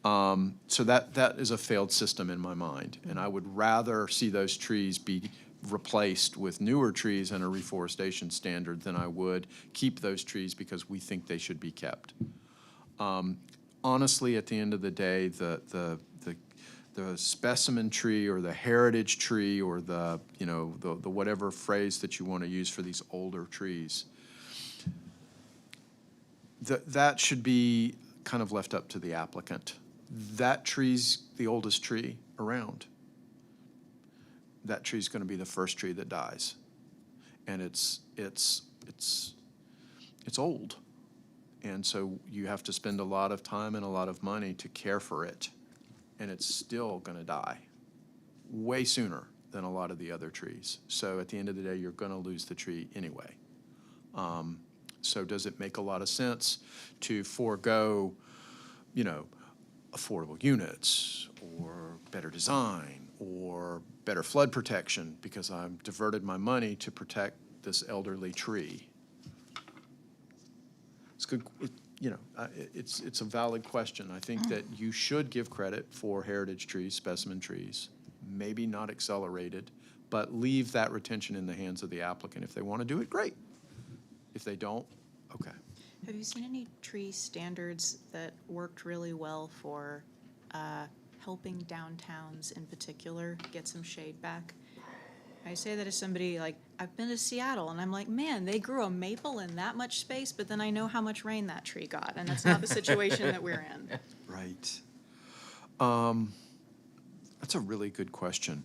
So that is a failed system in my mind, and I would rather see those trees be replaced with newer trees and a reforestation standard than I would keep those trees because we think they should be kept. Honestly, at the end of the day, the specimen tree or the heritage tree or the whatever phrase that you want to use for these older trees, that should be kind of left up to the applicant. That tree's the oldest tree around. That tree's going to be the first tree that dies, and it's old, and so you have to spend a lot of time and a lot of money to care for it, and it's still going to die way sooner than a lot of the other trees. So at the end of the day, you're going to lose the tree anyway. So does it make a lot of sense to forego, affordable units or better design or better flood protection because I've diverted my money to protect this elderly tree? It's good, it's a valid question. I think that you should give credit for heritage trees, specimen trees, maybe not accelerated, but leave that retention in the hands of the applicant. If they want to do it, great. If they don't, okay. Have you seen any tree standards that worked really well for helping downtowns in particular get some shade back? I say that as somebody, I've been to Seattle, and I'm like, man, they grew a maple in that much space, but then I know how much rain that tree got, and that's not the situation that we're in. Right. That's a really good question.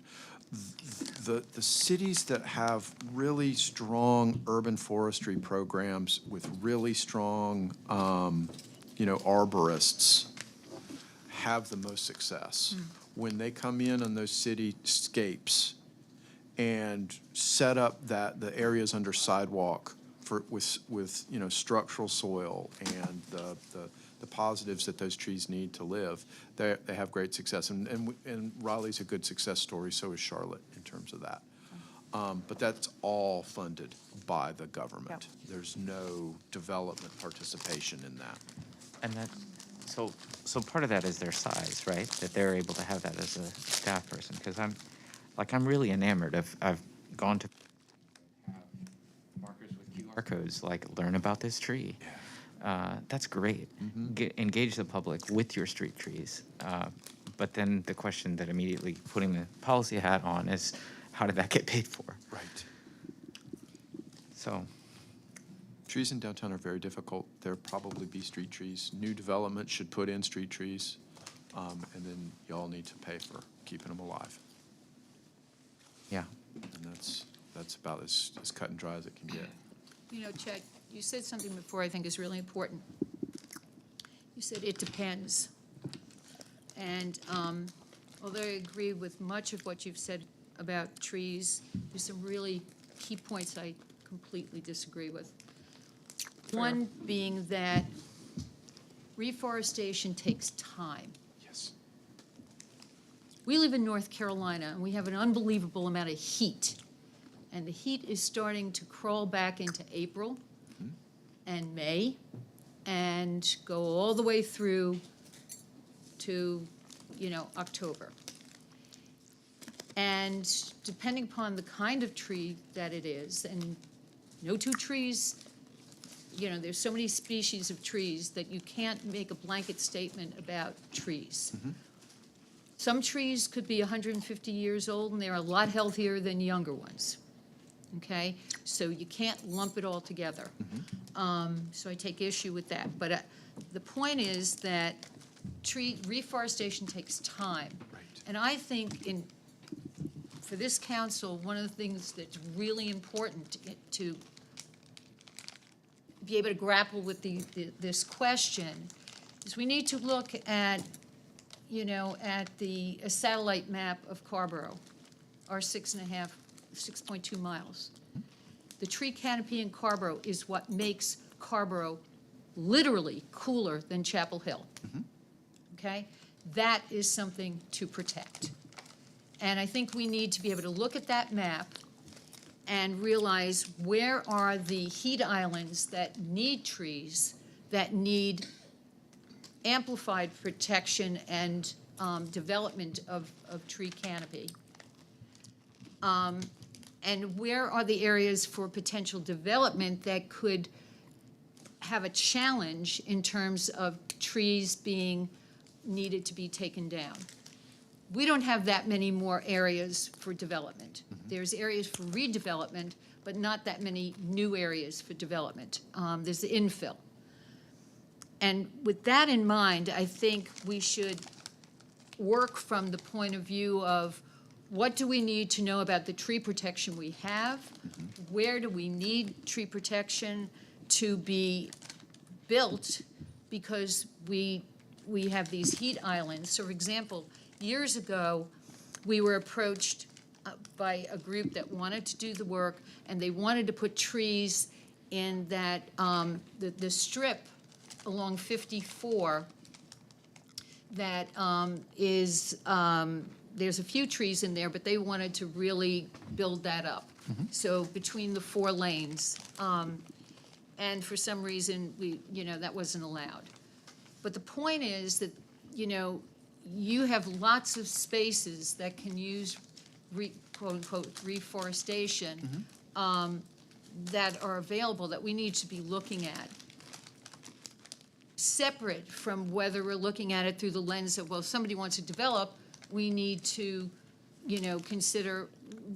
The cities that have really strong urban forestry programs with really strong, arborists have the most success. When they come in on those cityscapes and set up the areas under sidewalk with structural soil and the positives that those trees need to live, they have great success. And Raleigh's a good success story, so is Charlotte in terms of that. But that's all funded by the government. Yep. There's no development participation in that. And that, so part of that is their size, right? That they're able to have that as a staff person. Because I'm really enamored of, I've gone to have markers with QR codes, learn about this tree. That's great. Engage the public with your street trees. But then the question that immediately putting the policy hat on is, how did that get paid for? Right. So, Trees in downtown are very difficult. There'll probably be street trees. New development should put in street trees, and then y'all need to pay for keeping them alive. yeah. And that's about as cut and dry as it can get. Chet, you said something before I think is really important. You said it depends. And although I agree with much of what you've said about trees, there's some really key points I completely disagree with. One being that reforestation takes time. Yes. We live in North Carolina, and we have an unbelievable amount of heat. And the heat is starting to crawl back into April and May and go all the way through to, October. And depending upon the kind of tree that it is, and no two trees, there's so many species of trees that you can't make a blanket statement about trees. Some trees could be 150 years old, and they're a lot healthier than younger ones. Okay? So you can't lump it all together. So I take issue with that. But the point is that reforestation takes time. Right. And I think for this council, one of the things that's really important to be able to grapple with this question is we need to look at, at a satellite map of Carrboro, our 6.2 miles. The tree canopy in Carrboro is what makes Carrboro literally cooler than Chapel Hill. Okay? That is something to protect. And I think we need to be able to look at that map and realize where are the heat islands that need trees, that need amplified protection and development of tree canopy. And where are the areas for potential development that could have a challenge in terms of trees being needed to be taken down? We don't have that many more areas for development. There's areas for redevelopment, but not that many new areas for development. There's the infill. And with that in mind, I think we should work from the point of view of what do we need to know about the tree protection we have? Where do we need tree protection to be built because we have these heat islands? So for example, years ago, we were approached by a group that wanted to do the work, and they wanted to put trees in that, the strip along 54 that there's a few trees in there, but they wanted to really build that up. So between the 4 lanes, and for some reason, that wasn't allowed. But the point is that, you have lots of spaces that can use quote-unquote reforestation that are available that we need to be looking at, separate from whether we're looking at it through the lens of, well, if somebody wants to develop, we need to, consider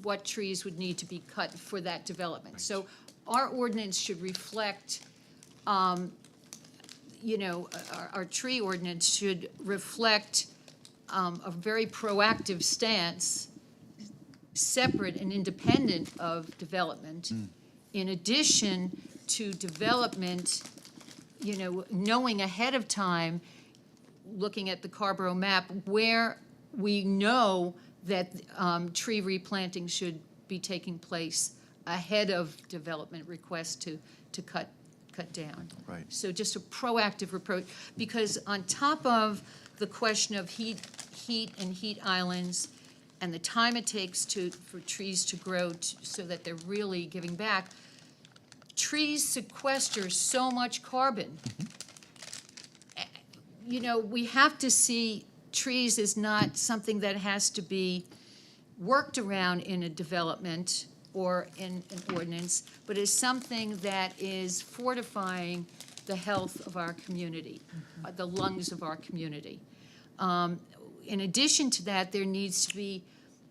what trees would need to be cut for that development. So our ordinance should reflect, our tree ordinance should reflect a very proactive stance, separate and independent of development, in addition to development, knowing ahead of time, looking at the Carrboro map, where we know that tree replanting should be taking place ahead of development requests to cut down. Right. So just a proactive approach, because on top of the question of heat and heat islands and the time it takes for trees to grow so that they're really giving back, trees sequester so much carbon. We have to see trees as not something that has to be worked around in a development or in an ordinance, but as something that is fortifying the health of our community, the lungs of our community. In addition to that, there needs to be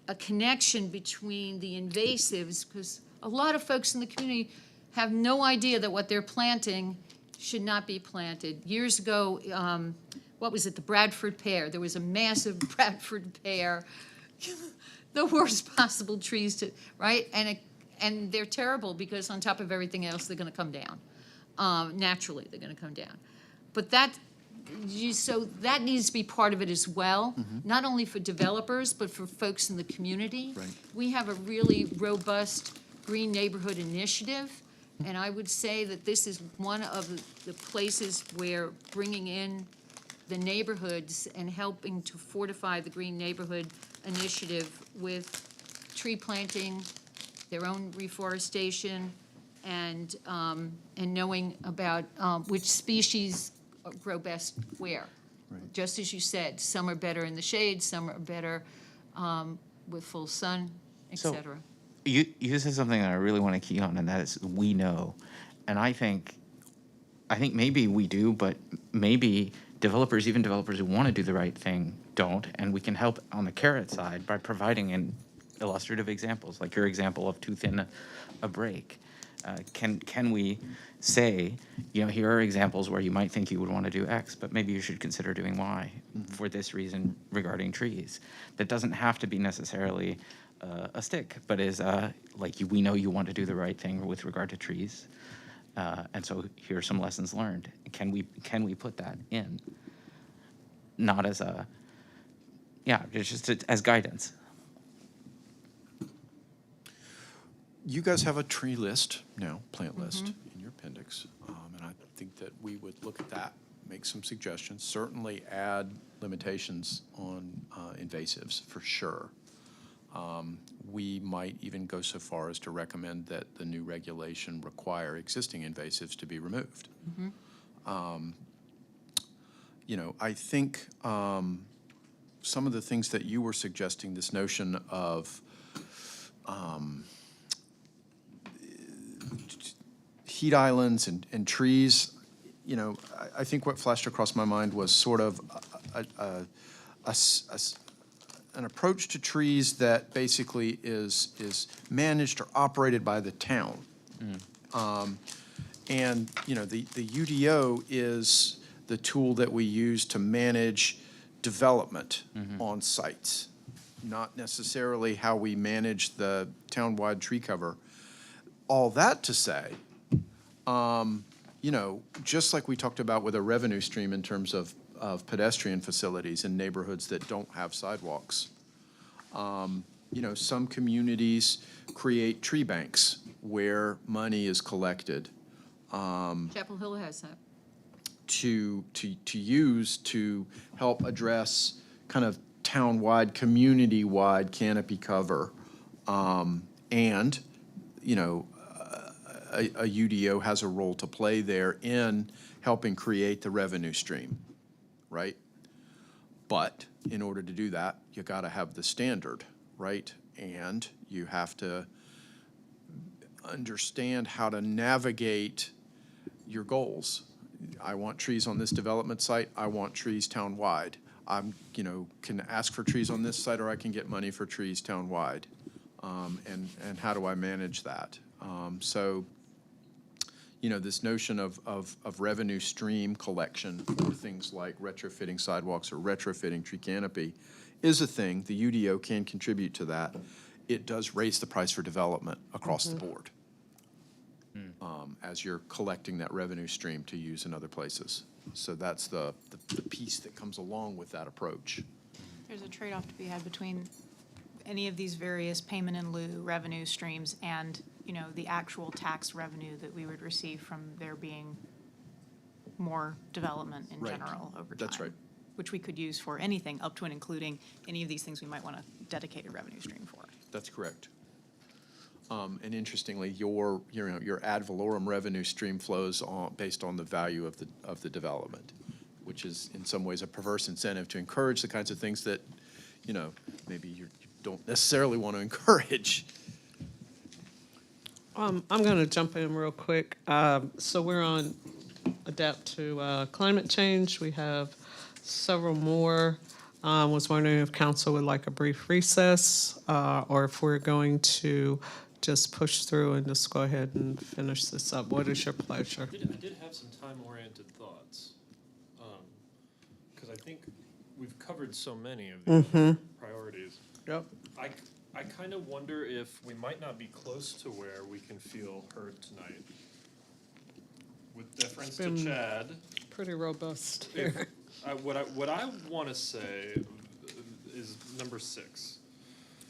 a connection between the invasives, because a lot of folks in the community have no idea that what they're planting should not be planted. Years ago, what was it, the Bradford pear? There was a massive Bradford pear, the worst possible trees right? And they're terrible because on top of everything else, they're gonna come down. Naturally, they're gonna come down. But so that needs to be part of it as well, not only for developers, but for folks in the community. Right. We have a really robust green neighborhood initiative, and I would say that this is one of the places where bringing in the neighborhoods and helping to fortify the green neighborhood initiative with tree planting, their own reforestation, and knowing about which species grow best where. Right. Just as you said, some are better in the shade, some are better with full sun, et So- cetera. You said something that I really want to key on, and that is we know. And I think maybe we do, but maybe developers, even developers who want to do the right thing, don't. And we can help on the carrot side by providing illustrative examples, like your example of too thin a break. Can we say, here are examples where you might think you would want to do X, but maybe you should consider doing Y for this reason regarding trees. That doesn't have to be necessarily a stick, but is we know you want to do the right thing with regard to trees. And so here are some lessons learned. Can we put that in? Not as as guidance. You guys have a tree list now, plant list in your appendix, and I think that we would look at that, make some suggestions, certainly add limitations on invasives, for sure. We might even go so far as to recommend that the new regulation require existing invasives to be removed. You know, I think some of the things that you were suggesting, this notion of heat islands and trees, you know, I think what flashed across my mind was sort of an approach to trees that basically is managed or operated by the town. And, you know, the UDO is the tool that we use to manage development on sites, not necessarily how we manage the town-wide tree cover. All that to say, you know, just like we talked about with a revenue stream in terms of pedestrian facilities in neighborhoods that don't have sidewalks, you know, some communities create tree banks where money is collected Chapel Hill has that. to use to help address kind of town-wide, community-wide canopy cover. And, you know, a UDO has a role to play there in helping create the revenue stream, right? But in order to do that, you gotta have the standard, right? And you have to understand how to navigate your goals. I want trees on this development site, I want trees town-wide. I'm, you know, can ask for trees on this site, or I can get money for trees town-wide. And how do I manage that? So, you know, this notion of revenue stream collection for things like retrofitting sidewalks or retrofitting tree canopy is a thing. The UDO can contribute to that. It does raise the price for development across the board, as you're collecting that revenue stream to use in other places. So that's the piece that comes along with that approach. There's a trade-off to be had between any of these various payment in lieu revenue streams and, you know, the actual tax revenue that we would receive from there being more development in Right. general over time. That's right. Which we could use for anything up to and including any of these things we might want to dedicate a revenue stream for. That's correct. And interestingly, your ad valorem revenue stream flows based on the value of the development, which is in some ways a perverse incentive to encourage the kinds of things that, you know, maybe you don't necessarily want to encourage. I'm going to jump in real quick. So we're on adapt to climate change. We have several more. Was wondering if council would like a brief recess, or if we're going to just push through and just go ahead and finish this up. What is your pleasure? I did have some time-oriented thoughts, because I think we've covered so many of the priorities. Yep. I kind of wonder if we might not be close to where we can feel heard tonight. With deference to been Chad, Pretty robust if, here. what I want to say is number 6.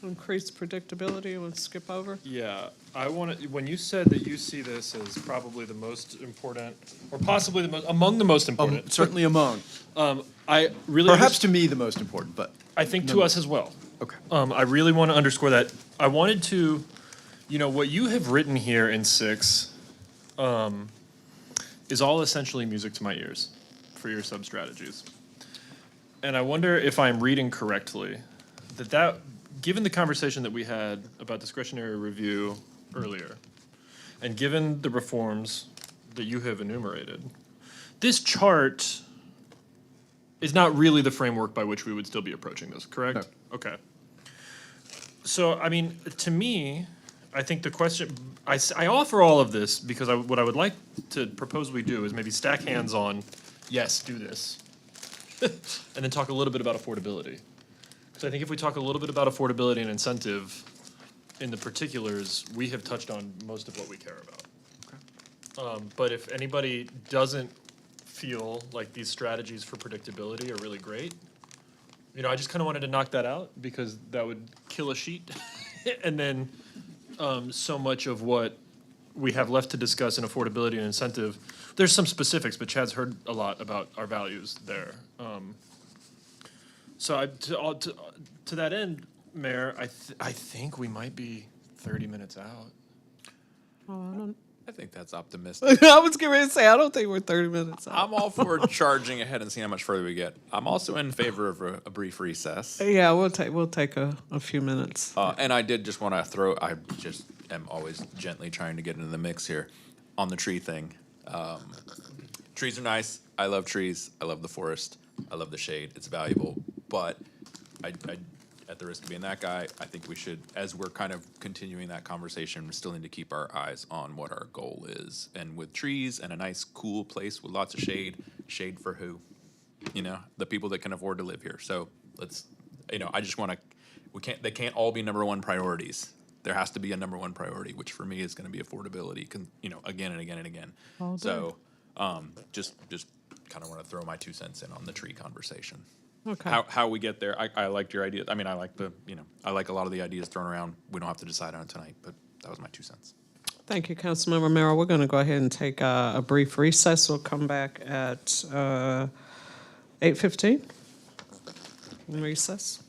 Increased predictability, we'll skip over. Yeah, I want to, when you said that you see this as probably the most important, or possibly among the most important. Certainly among. I really. Perhaps to me, the most important, but. I think to us as well. Okay. I really want to underscore that. I wanted to, you know, what you have written here in 6 is all essentially music to my ears for your sub-strategies. And I wonder if I'm reading correctly, that given the conversation that we had about discretionary review earlier, and given the reforms that you have enumerated, this chart is not really the framework by which we would still be approaching this, correct? No. Okay. So, I mean, to me, I think the question, I offer all of this because what I would like to propose we do is maybe stack hands on, yes, do this, and then talk a little bit about affordability. Because I think if we talk a little bit about affordability and incentive, in the particulars, we have touched on most of what we care about. But if anybody doesn't feel like these strategies for predictability are really great, you know, I just kind of wanted to knock that out because that would kill a sheet. And then so much of what we have left to discuss in affordability and incentive, there's some specifics, but Chad's heard a lot about our values there. So to that end, Mayor, I think we might be 30 minutes out. I think that's optimistic. I was getting ready to say, I don't think we're 30 minutes out. I'm all for charging ahead and seeing how much further we get. I'm also in favor of a brief recess. Yeah, we'll take a few minutes. And I did just want to throw, I just am always gently trying to get into the mix here on the tree thing. Trees are nice. I love trees. I love the forest. I love the shade. It's valuable. But I at the risk of being that guy, I think we should, as we're kind of continuing that conversation, we still need to keep our eyes on what our goal is. And with trees and a nice, cool place with lots of shade for who? You know, the people that can afford to live here. So let's, I just want to, they can't all be number one priorities. There has to be a number one priority, which for me is going to be affordability, again and again and again. So just kind of want to throw my 2 cents in on the tree conversation. Okay. How we get there, I liked your idea. I mean, I like I like a lot of the ideas thrown around. We don't have to decide on it tonight, but that was my 2 cents. Thank you, Councilmember Merrill. We're going to go ahead and take a brief recess. We'll come back at 8:15. Recess.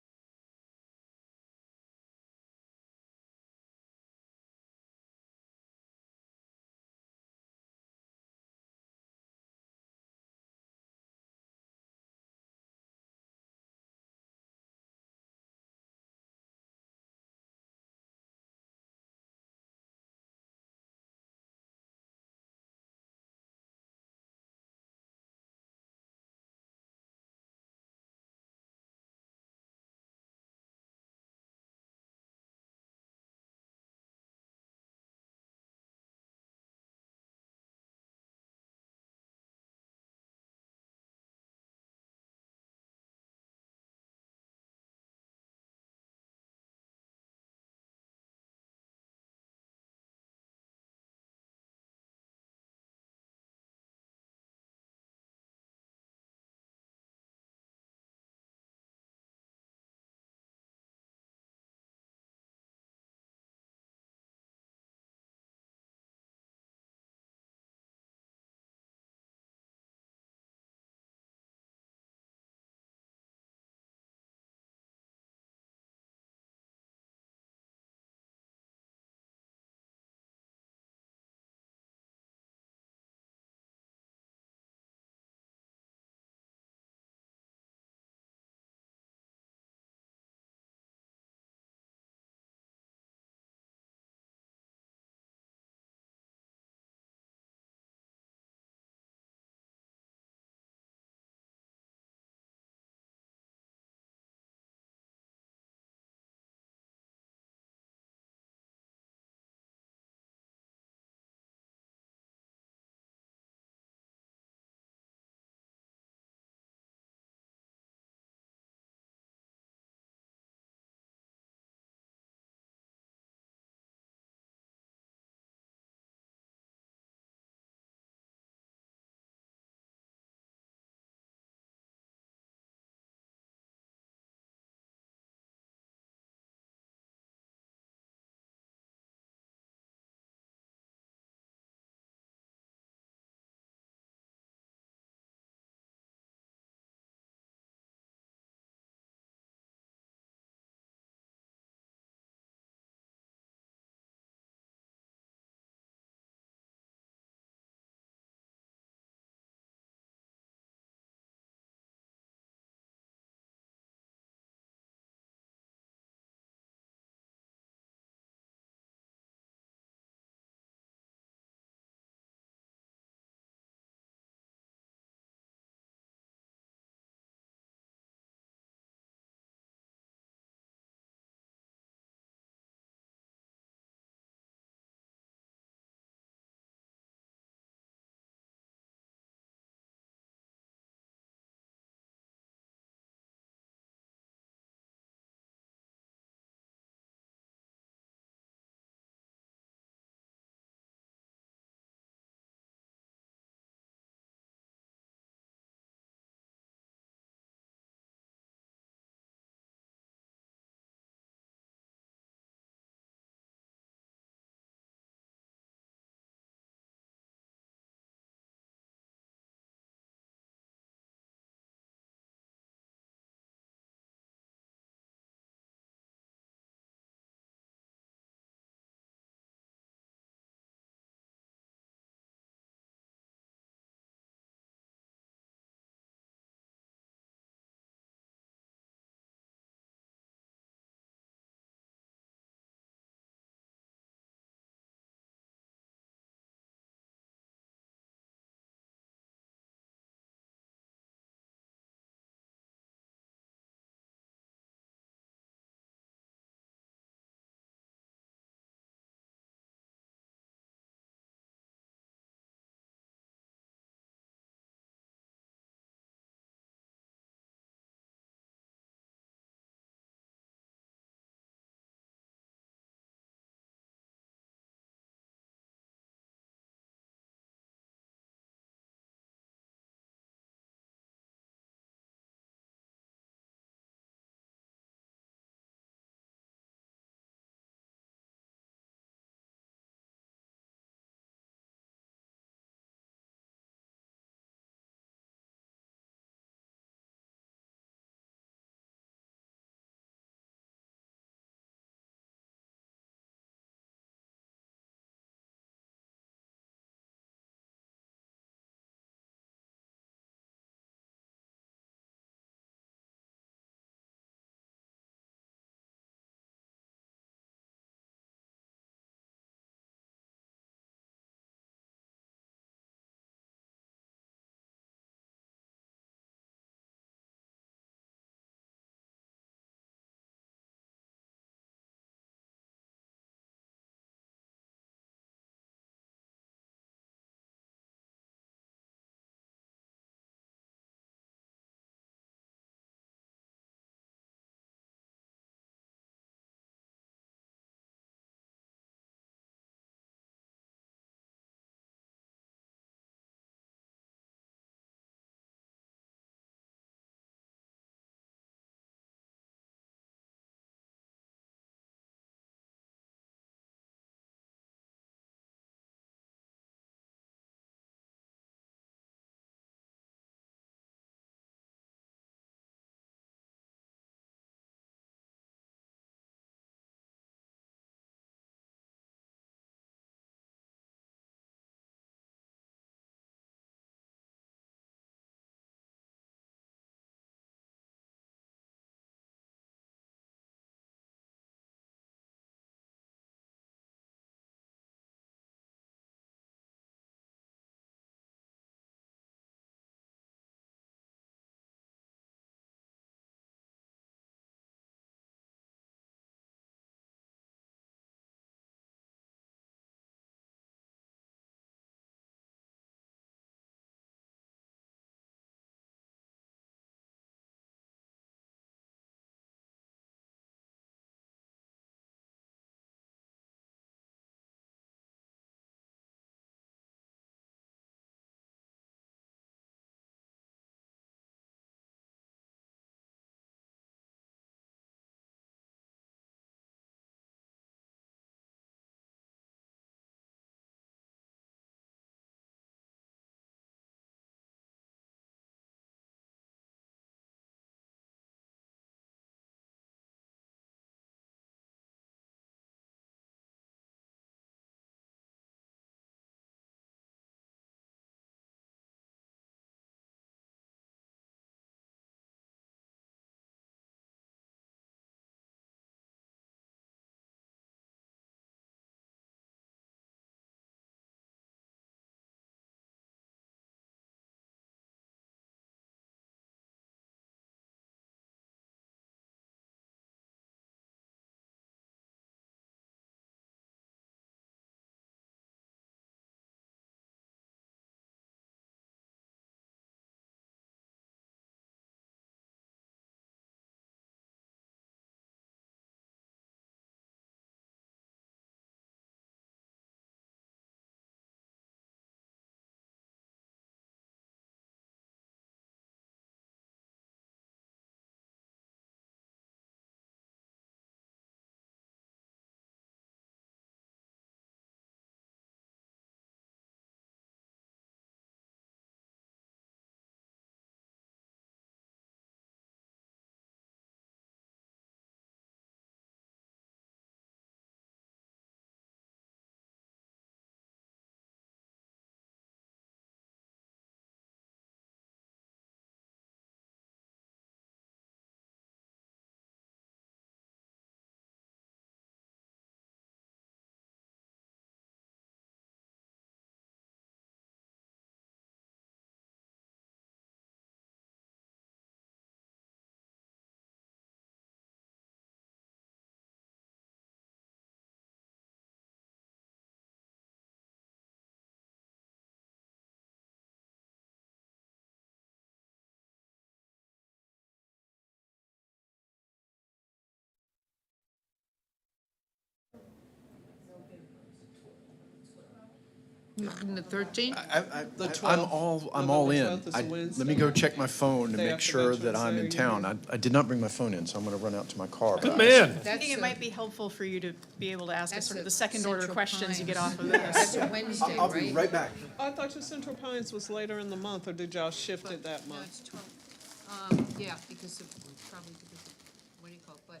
The 13th? The I'm 12th. I'm all in. November 12th is a Let me Wednesday. go check my phone to Day make after sure that Veterans I'm Day in town. I did not bring my phone in, so I'm gonna run out to my car. Good man. I think it might be helpful for you to be able to ask us That's sort of a the second order Central questions you get Pines. off of That's this. a Wednesday, right? back. I thought your Central Pines was later in the month, or did y'all shift it that No, month? it's 12. Yeah, because of, probably because of, what do you call it, but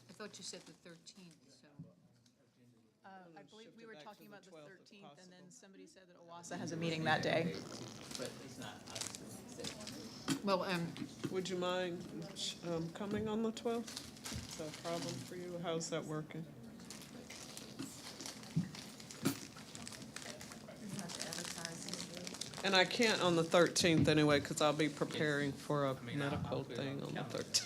I thought you said the 13th, so. I believe we were Back to talking the about the 12th if 13th, and then possible. somebody said that OWASA has a meeting that day. Well, Would you mind coming on the 12th? Is that a problem for you? How's that working? And I can't on the 13th anyway, because I'll be preparing for a medical thing on the 13th.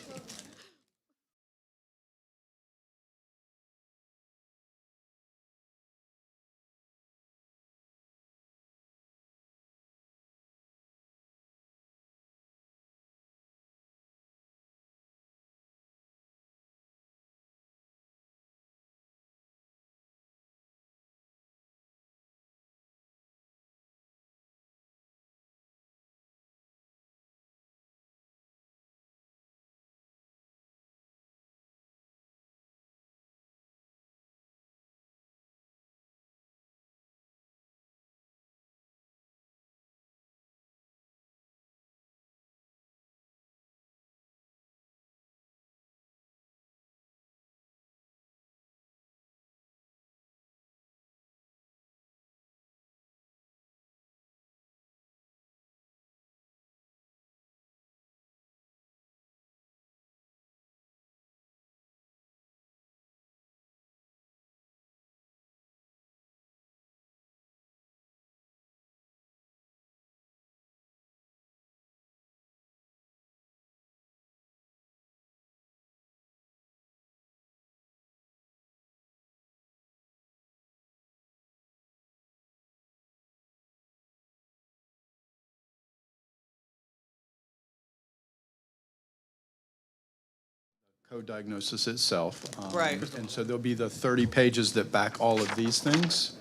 Code diagnosis itself. Right. And so there'll be the 30 pages that back all of these things.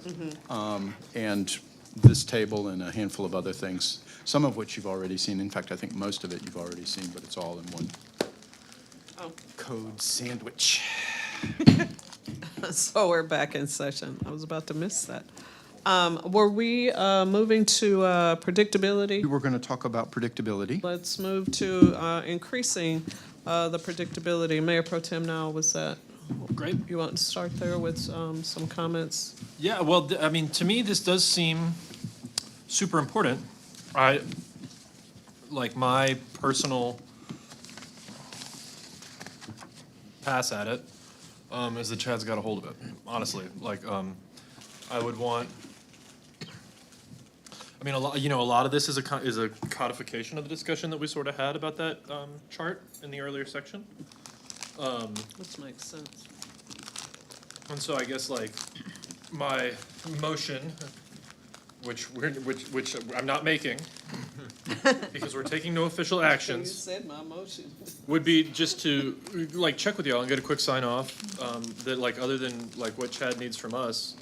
And this table and a handful of other things, some of which you've already seen. In fact, I think most of it you've already seen, but it's all in one Oh. code sandwich. So we're back in session. I was about to miss that. Were we moving to predictability? We were going to talk about predictability. Let's move to increasing the predictability. Mayor Pro Tem Now, was that? Great. You want to start there with some comments? Yeah, well, I mean, to me, this does seem super important. Like my personal pass at it is that Chad's got a hold of it, honestly. Like, I would want, I mean, a lot of this is a codification of the discussion that we sort of had about that chart in the earlier section. Which makes sense. And so I guess like my motion, which I'm not making, because we're taking no official You actions, said my motion. would be just to like check with y'all and get a quick sign off, that like other than like what Chad needs from us,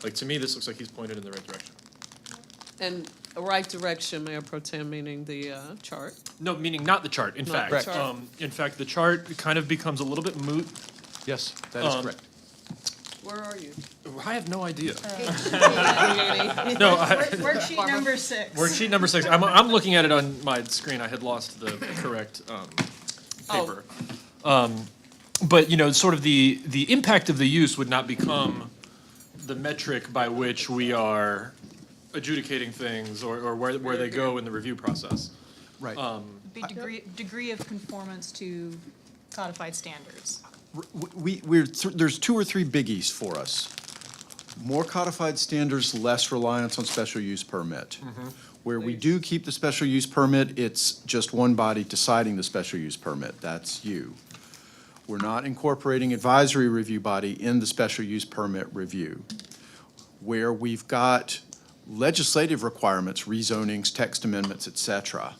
like to me, this looks like he's pointed in the right direction. And a right direction, Mayor Pro Tem, meaning the chart. No, meaning not the chart, in Not the fact. chart. In fact, the chart kind of becomes a little bit moot. Yes, that is correct. Where are you? I have no idea. Page No, Worksheet number 6. worksheet number 6. I'm looking at it on my screen. I had lost the correct paper. But sort of the impact of the use would not become the metric by which we are adjudicating things or where they go in the review process. Right. Be degree of conformance to codified standards. There's 2 or 3 biggies for us. More codified standards, less reliance on special use permit. Where we do keep the special use permit, it's just one body deciding the special use permit, that's you. We're not incorporating advisory review body in the special use permit review. Where we've got legislative requirements, rezonings, text amendments, et cetera,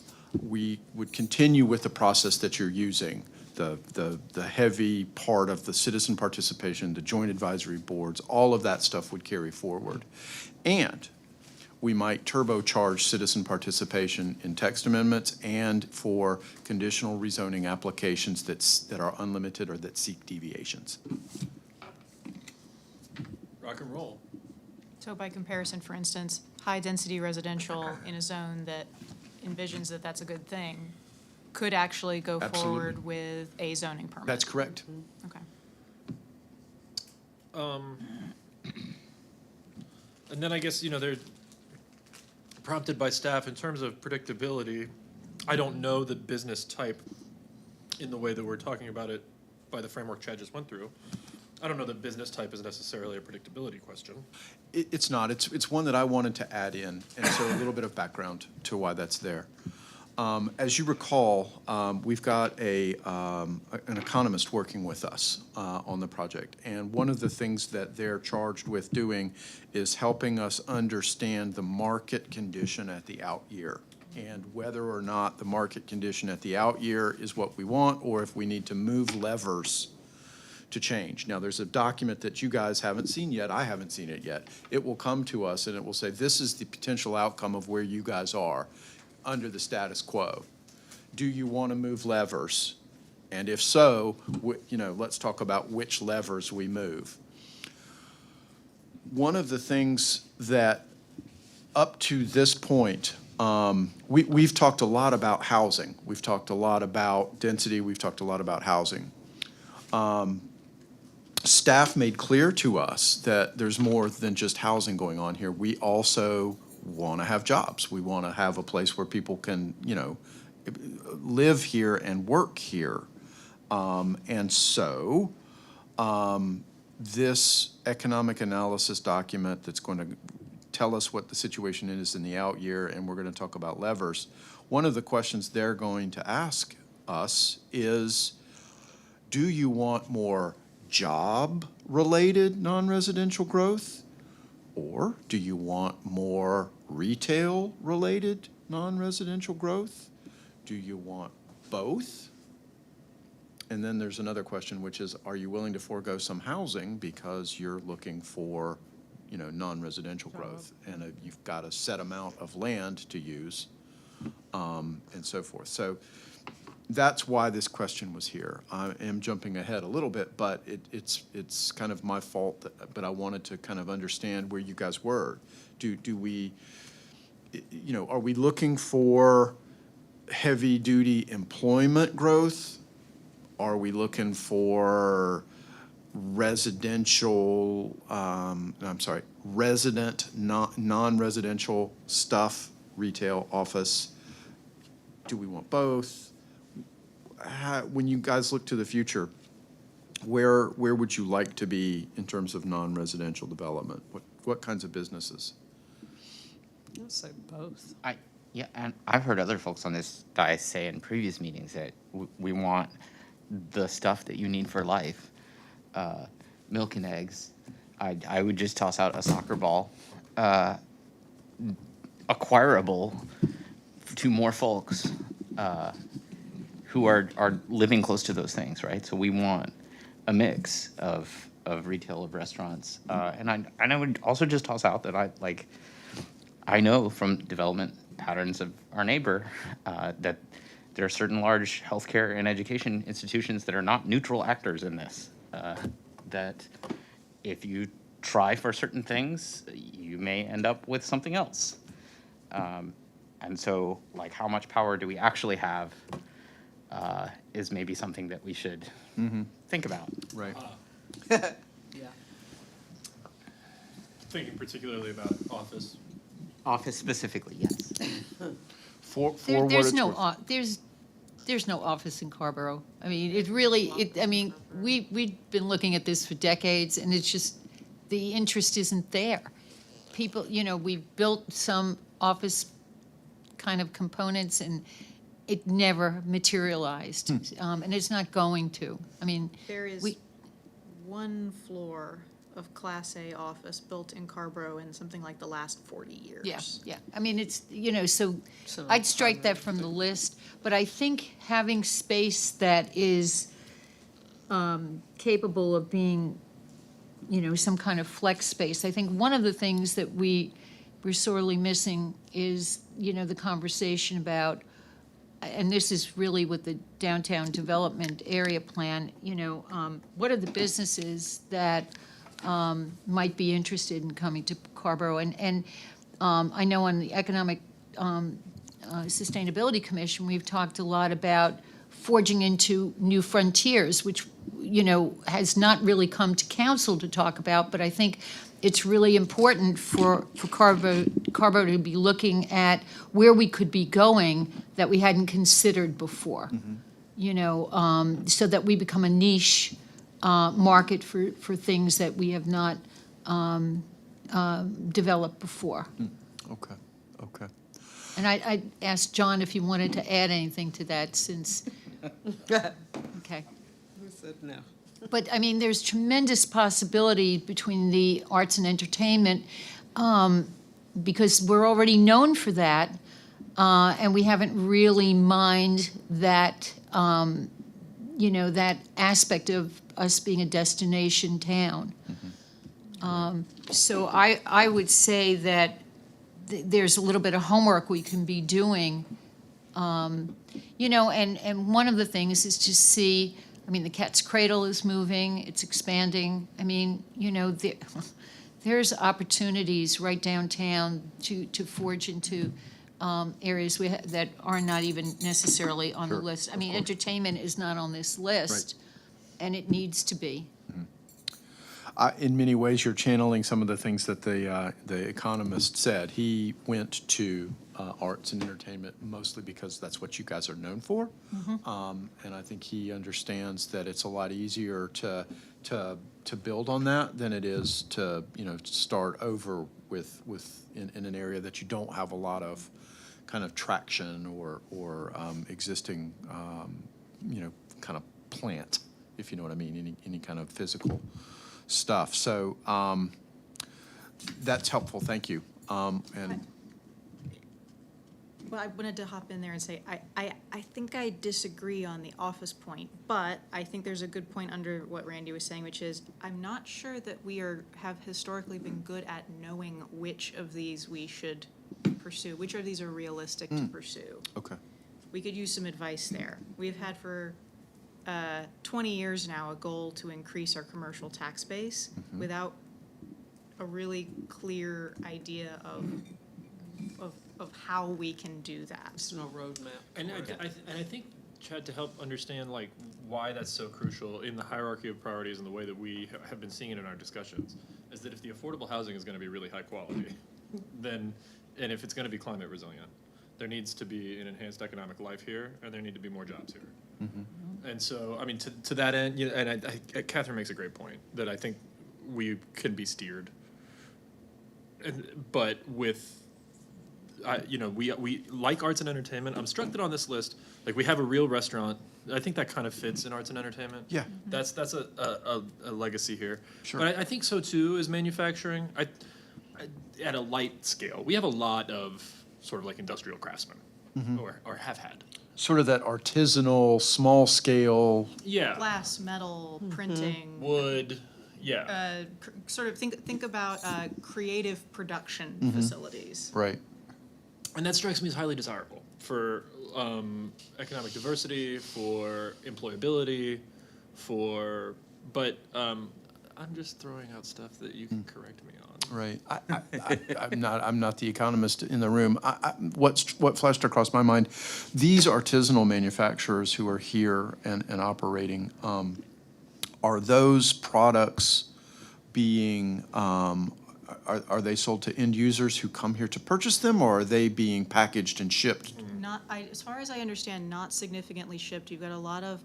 we would continue with the process that you're using. The heavy part of the citizen participation, the joint advisory boards, all of that stuff would carry forward. And we might turbocharge citizen participation in text amendments and for conditional rezoning applications that are unlimited or that seek deviations. Rock and roll. So by comparison, for instance, high-density residential in a zone that envisions that that's a good thing could actually go Absolutely. forward with a zoning permit. That's correct. Okay. And then I guess, they're prompted by staff in terms of predictability. I don't know the business type in the way that we're talking about it by the framework Chad just went through. I don't know that business type is necessarily a predictability question. It's not. It's one that I wanted to add in, and so a little bit of background to why that's there. As you recall, we've got an economist working with us on the project, and one of the things that they're charged with doing is helping us understand the market condition at the out year, and whether or not the market condition at the out year is what we want, or if we need to move levers to change. Now, there's a document that you guys haven't seen yet. I haven't seen it yet. It will come to us, and it will say, this is the potential outcome of where you guys are under the status quo. Do you want to move levers? And if so, let's talk about which levers we move. One of the things that up to this point, we've talked a lot about housing. We've talked a lot about density. We've talked a lot about housing. Staff made clear to us that there's more than just housing going on here. We also want to have jobs. We want to have a place where people can, live here and work here. And so this economic analysis document that's going to tell us what the situation is in the out year, and we're going to talk about levers. One of the questions they're going to ask us is, do you want more job-related non-residential growth? Or do you want more retail-related non-residential growth? Do you want both? And then there's another question, which is, are you willing to forego some housing because you're looking for, non-residential growth? And you've got a set amount of land to use, and so forth. So that's why this question was here. I am jumping ahead a little bit, but it's kind of my fault, but I wanted to kind of understand where you guys were. Do we, are we looking for heavy-duty employment growth? Are we looking for residential, non-residential stuff, retail, office? Do we want both? When you guys look to the future, where would you like to be in terms of non-residential development? What kinds of businesses? I'll say both. Yeah, and I've heard other folks on this dais say in previous meetings that we want the stuff that you need for life, milk and eggs. I would just toss out a soccer ball, acquirable to more folks who are living close to those things, right? So we want a mix of retail, of restaurants, and I would also just toss out that I know from development patterns of our neighbor that there are certain large healthcare and education institutions that are not neutral actors in this. That if you try for certain things, you may end up with something else. And so, how much power do we actually have is maybe something that we should think about. Right. Yeah. Thinking particularly about office. Office specifically, yes. For There- what There's it's no, worth. there's no office in Carrboro. I mean, we've been looking at this for decades, and it's just, the interest isn't there. People, we've built some office kind of components, and it never materialized. And it's not going to. I mean, There is we- one floor of Class A office built in Carrboro in something like the last 40 years. yeah. I mean, it's, so So I'd strike that from the list. But I think having space that is capable of being, some kind of flex space. I think one of the things that we we're sorely missing is, the conversation about, and this is really with the downtown development area plan, what are the businesses that might be interested in coming to Carrboro? And I know on the Economic Sustainability Commission, we've talked a lot about forging into new frontiers, which, has not really come to council to talk about, but I think it's really important for Carrboro to be looking at where we could be going that we hadn't considered before. So that we become a niche market for things that we have not developed before. Okay, okay. And I asked John if he wanted to add anything to that since, okay. Who said no? But, I mean, there's tremendous possibility between the arts and entertainment, because we're already known for that, and we haven't really mined that, that aspect of us being a destination town. So I would say that there's a little bit of homework we can be doing, and one of the things is to see, I mean, the Cat's Cradle is moving, it's expanding. I mean, there's opportunities right downtown to forge into areas that are not even necessarily on the Sure, list. I of mean, course. entertainment is not on this list, and it needs to be. In many ways, you're channeling some of the things that the economist said. He went to arts and entertainment mostly because that's what you guys are known for. And I think he understands that it's a lot easier to build on that than it is to start over with in an area that you don't have a lot of kind of traction or existing kind of plant, if you know what I mean, any kind of physical stuff. So that's helpful. Thank you. And Well, I wanted to hop in there and say, I think I disagree on the office point, but I think there's a good point under what Randy was saying, which is, I'm not sure that we have historically been good at knowing which of these we should pursue, which of these are realistic to pursue. okay. We could use some advice there. We've had for 20 years now a goal to increase our commercial tax base without a really clear idea of how we can do that. There's no roadmap. And I think, Chad, to help understand like why that's so crucial in the hierarchy of priorities and the way that we have been seeing it in our discussions, is that if the affordable housing is going to be really high quality, then, and if it's going to be climate resilient, there needs to be an enhanced economic life here, and there need to be more jobs here. And so, I mean, to that end, and Catherine makes a great point that I think we can be steered, but with. We like arts and entertainment. I'm struck that on this list, like we have a real restaurant. I think that kind of fits in arts and entertainment. Yeah. That's a legacy here. Sure. But I think so too is manufacturing. I at a light scale, we have a lot of sort of like industrial craftsmen, or have had. Sort of that artisanal, small scale. Yeah. Glass, metal, printing. Wood. Yeah. Sort of think about creative production facilities. Right. And that strikes me as highly desirable for economic diversity, for employability, but I'm just throwing out stuff that you can correct me on. Right. I'm not the economist in the room. What flashed across my mind, these artisanal manufacturers who are here and operating, are those products being, are they sold to end users who come here to purchase them, or are they being packaged and shipped? As far as I understand, not significantly shipped. You've got a lot of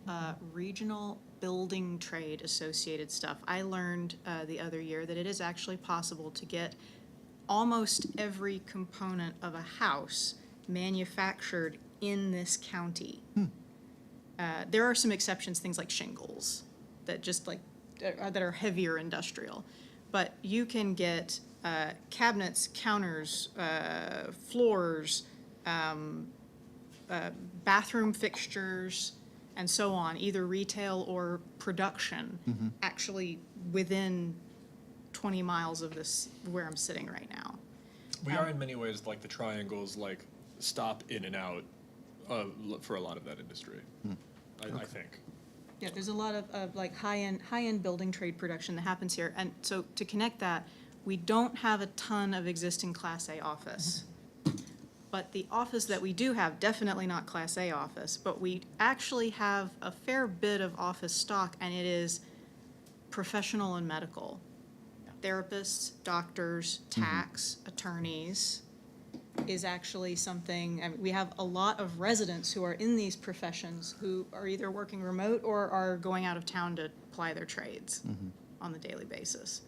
regional building trade associated stuff. I learned the other year that it is actually possible to get almost every component of a house manufactured in this county. There are some exceptions, things like shingles, that just like that are heavier industrial. But you can get cabinets, counters, floors, bathroom fixtures, and so on, either retail or production, actually within 20 miles of this, where I'm sitting right now. We are in many ways like the triangles, like stop in and out for a lot of that industry. I think. Yeah, there's a lot of like high-end building trade production that happens here. And so to connect that, we don't have a ton of existing Class A office. But the office that we do have, definitely not Class A office, but we actually have a fair bit of office stock, and it is professional and medical. Therapists, doctors, tax, attorneys is actually something, I mean, we have a lot of residents who are in these professions who are either working remote or are going out of town to ply their trades on the daily basis.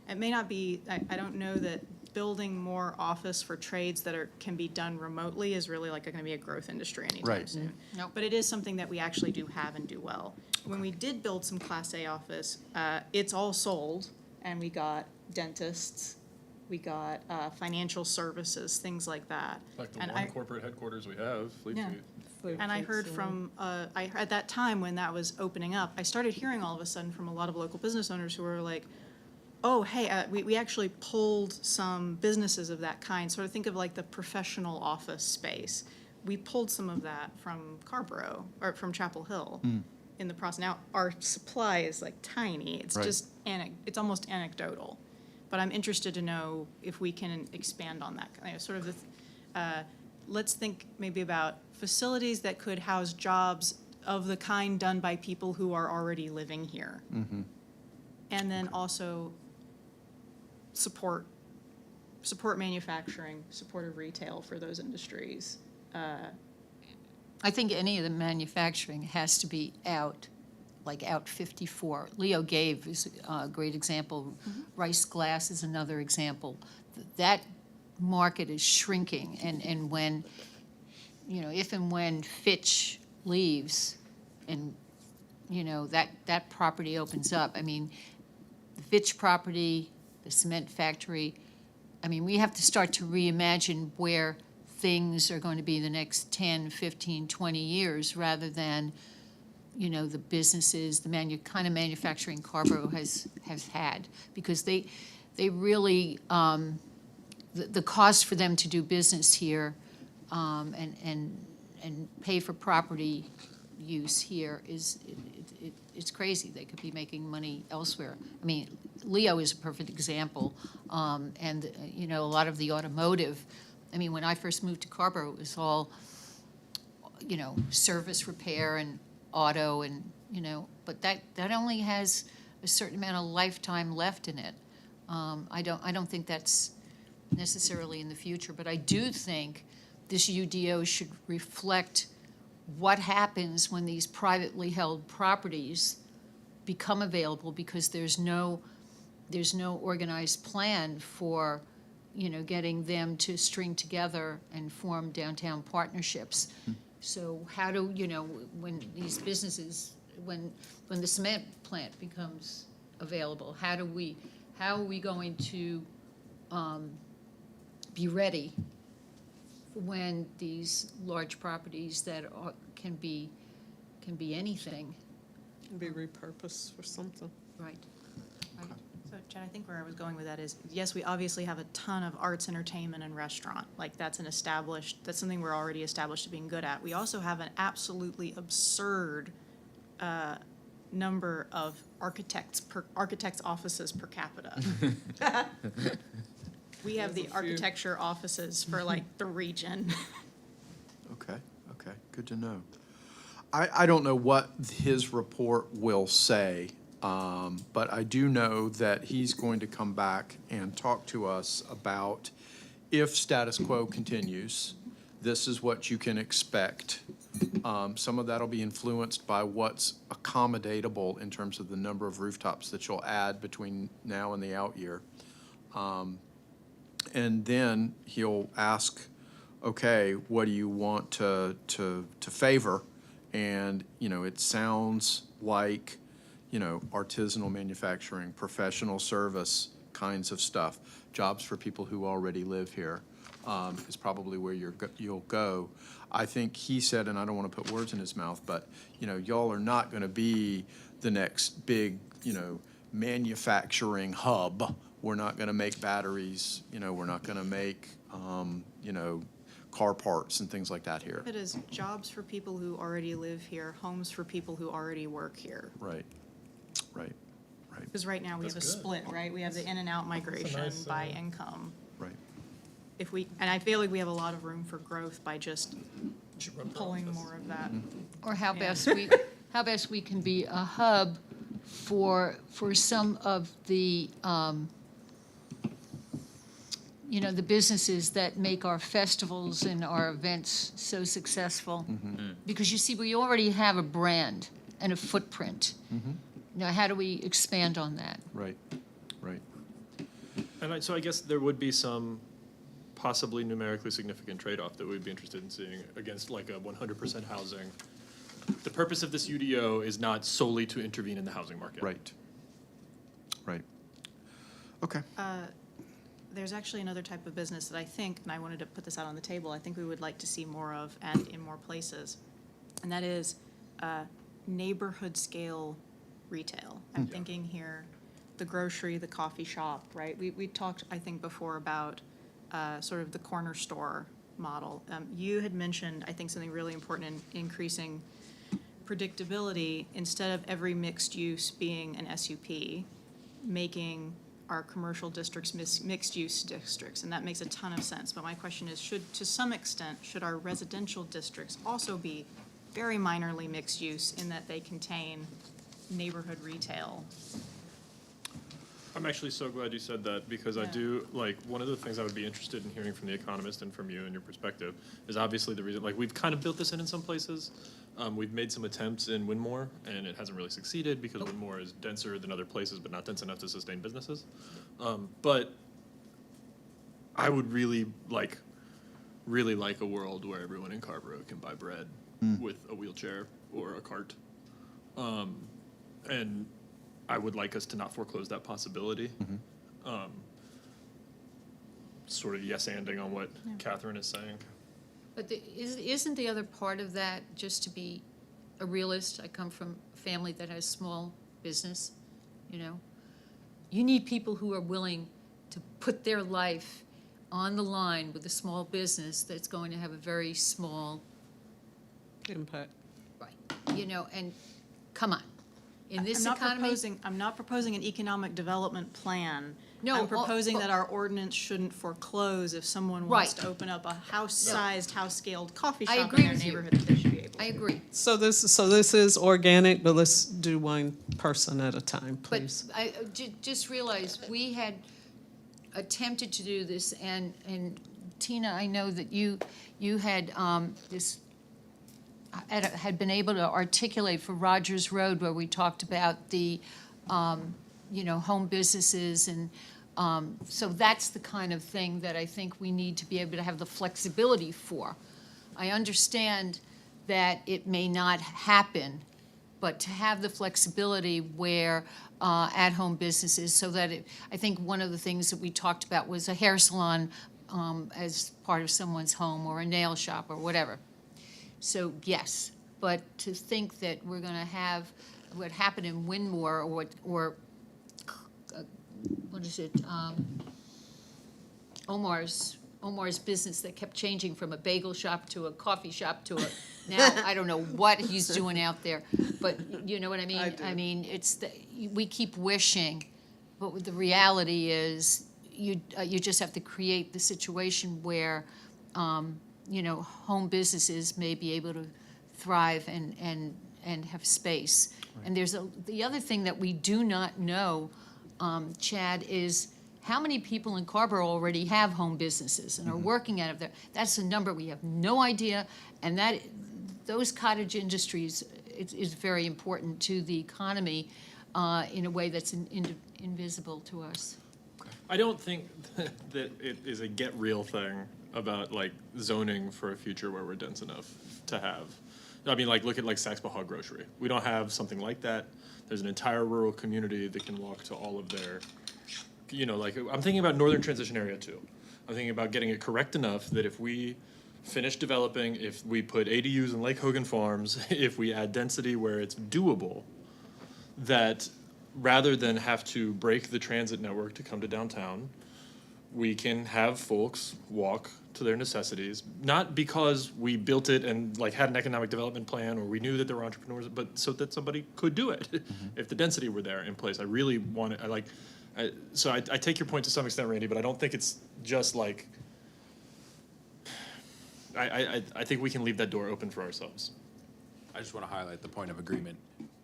It may not be, I don't know that building more office for trades that can be done remotely is really like gonna be a growth industry anytime Right. soon. Nope. But it is something that we actually do have and do well. When we did build some Class A office, it's all sold, and we got dentists, we got financial services, things like that. Like the And one I- corporate headquarters we have, Fleet Yeah. Feet. And I heard from, at that time when that was opening up, I started hearing all of a sudden from a lot of local business owners who were like, oh, hey, we actually pulled some businesses of that kind, sort of think of like the professional office space. We pulled some of that from Carrboro, or from Chapel Hill in the process. Now, our supply is like tiny, it's Right. just, it's almost anecdotal. But I'm interested to know if we can expand on that, sort of let's think maybe about facilities that could house jobs of the kind done by people who are already living here. And then also support manufacturing, support of retail for those industries. I think any of the manufacturing has to be out, like out 54. Leo gave is a great example. Rice Glass is another example. That market is shrinking, and when, if and when Fitch leaves, and, that property opens up, I mean, the Fitch property, the cement factory, I mean, we have to start to reimagine where things are going to be the next 10, 15, 20 years, rather than, the businesses, the kind of manufacturing Carrboro has had. Because they really, the cost for them to do business here and pay for property use here it's crazy. They could be making money elsewhere. I mean, Leo is a perfect example. And, a lot of the automotive, I mean, when I first moved to Carrboro, it was all, service repair and auto and, but that only has a certain amount of lifetime left in it. I don't think that's necessarily in the future, but I do think this UDO should reflect what happens when these privately held properties become available, because there's no organized plan for, getting them to string together and form downtown partnerships. So how do, when these businesses, when the cement plant becomes available, how are we going to be ready when these large properties that can be anything? Be repurposed for something. Right. So, Jen, I think where I was going with that is, yes, we obviously have a ton of arts, entertainment, and restaurant. Like, that's something we're already established to being good at. We also have an absolutely absurd number of architects offices per capita. We have the architecture offices for like the region. Okay, good to know. I don't know what his report will say, but I do know that he's going to come back and talk to us about if status quo continues, this is what you can expect. Some of that'll be influenced by what's accommodatable in terms of the number of rooftops that you'll add between now and the out year. And then he'll ask, okay, what do you want to favor? And, it sounds like, artisanal manufacturing, professional service kinds of stuff, jobs for people who already live here, is probably where you'll go. I think he said, and I don't want to put words in his mouth, but, y'all are not going to be the next big, manufacturing hub we're not going to make batteries, we're not going to make, car parts and things like that here. It is jobs for people who already live here, homes for people who already work here. Right, right, right, Because right now we have a split, right? We have the in and out migration by income. right. And I feel like we have a lot of room for growth by just pulling more of that. Or how Yeah. best we can be a hub for some of the, the businesses that make our festivals and our events so successful. Because you see, we already have a brand and a footprint. Now, how do we expand on that? Right, right. And so I guess there would be some possibly numerically significant trade-off that we'd be interested in seeing against like a 100% housing. The purpose of this UDO is not solely to intervene in the housing market. Right, right. Okay. There's actually another type of business that I think, and I wanted to put this out on the table, I think we would like to see more of and in more places. And that is neighborhood scale retail. I'm thinking here, the grocery, the coffee shop, right? We talked, I think, before about sort of the corner store model. You had mentioned, I think, something really important in increasing predictability. Instead of every mixed use being an SUP, making our commercial districts mixed use districts, and that makes a ton of sense. But my question is, to some extent, should our residential districts also be very minorly mixed use in that they contain neighborhood retail? I'm actually so glad you said that, because I do, one of the things I would be interested in hearing from The Economist and from you and your perspective is obviously the reason, we've kind of built this in some places. We've made some attempts in Winmore, and it hasn't really succeeded because Winmore is denser than other places, but not dense enough to sustain businesses. But I would really like a world where everyone in Carrboro can buy bread with a wheelchair or a cart. And I would like us to not foreclose that possibility. Sort of yes-anding on what Catherine is saying. But isn't the other part of that, just to be a realist, I come from a family that has small business, You need people who are willing to put their life on the line with a small business that's going to have a very small, Impact. right, and come on. In this economy. I'm not proposing an economic development plan. No, I'm proposing that our ordinance shouldn't foreclose if someone wants to open up a house-sized, house-scaled coffee I shop agree in their with you. neighborhood, that they should be able to. I agree. So this is organic, but let's do one person at a time, please. But I just realized we had attempted to do this, and Tina, I know that you had had been able to articulate for Rogers Road, where we talked about the home businesses, and so that's the kind of thing that I think we need to be able to have the flexibility for. I understand that it may not happen, but to have the flexibility where at-home businesses, so that I think one of the things that we talked about was a hair salon as part of someone's home, or a nail shop, or whatever. So yes, but to think that we're going to have what happened in Winmore, or what is it, Omar's business that kept changing from a bagel shop to a coffee shop to a, now I don't know what he's doing out there, but you know what I mean? I do. I mean, we keep wishing, but the reality is you just have to create the situation where, home businesses may be able to thrive and have space. Right. And there's the other thing that we do not know, Chad, is how many people in Carrboro already have home businesses and are working out of there. That's a number we have no idea, and those cottage industries is very important to the economy in a way that's invisible to us. I don't think that it is a get real thing about zoning for a future where we're dense enough to have. I mean, look at Saxbahaw Grocery. We don't have something like that. There's an entire rural community that can walk to all of their, I'm thinking about Northern Transition Area too. I'm thinking about getting it correct enough that if we finish developing, if we put ADUs in Lake Hogan Farms, if we add density where it's doable, that rather than have to break the transit network to come to downtown, we can have folks walk to their necessities, not because we built it and like had an economic development plan or we knew that there were entrepreneurs, but so that somebody could do it if the density were there in place. I really want it. I take your point to some extent, Randy, but I don't think it's just like, I think we can leave that door open for ourselves. I just want to highlight the point of agreement.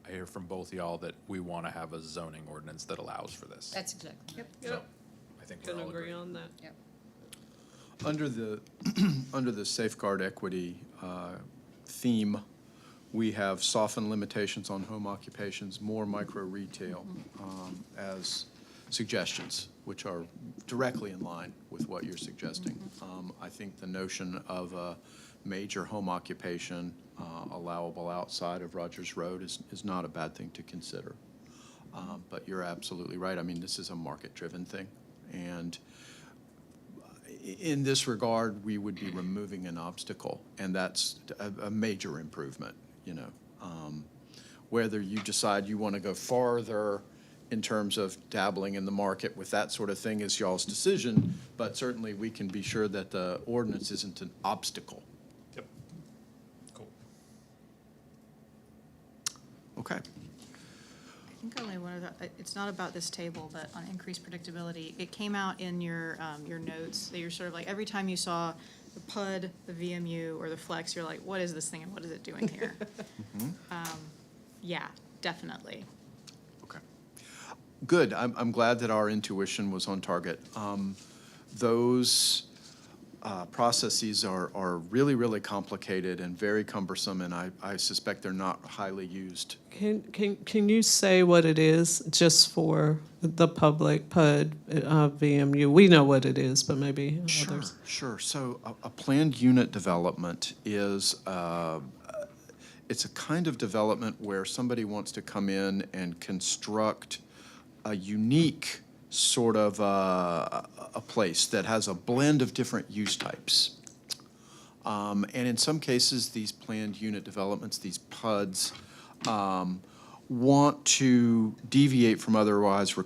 I hear from both y'all that we want to have a zoning ordinance that allows for this. That's exactly. So I think we're Can all agree agreed. on that. Yep. Under the, under the safeguard equity theme, we have softened limitations on home occupations, more micro retail as suggestions, which are directly in line with what you're suggesting. I think the notion of a major home occupation allowable outside of Rogers Road is not a bad thing to consider. But you're absolutely right. I mean, this is a market-driven thing. And in this regard, we would be removing an obstacle, and that's a major improvement, you know. Whether you decide you want to go farther in terms of dabbling in the market with that sort of thing is y'all's decision, but certainly we can be sure that the ordinance isn't an obstacle. Yep. Cool. Okay. I think only one of the, it's not about this table, but on increased predictability, it came out in your notes that you're sort of like, every time you saw the PUD, the VMU, or the Flex, you're like, what is this thing and what is it doing here? Yeah, definitely. Okay. Good. I'm glad that our intuition was on target. Those processes are really, really complicated and very cumbersome, and I suspect they're not highly used. Can you say what it is, just for the public, PUD, VMU? We know what it is, but maybe others. Sure. So a planned unit development is, it's a kind of development where somebody wants to come in and construct a unique sort of a place that has a blend of different use types. And in some cases, these planned unit developments, these PUDs, want to deviate from otherwise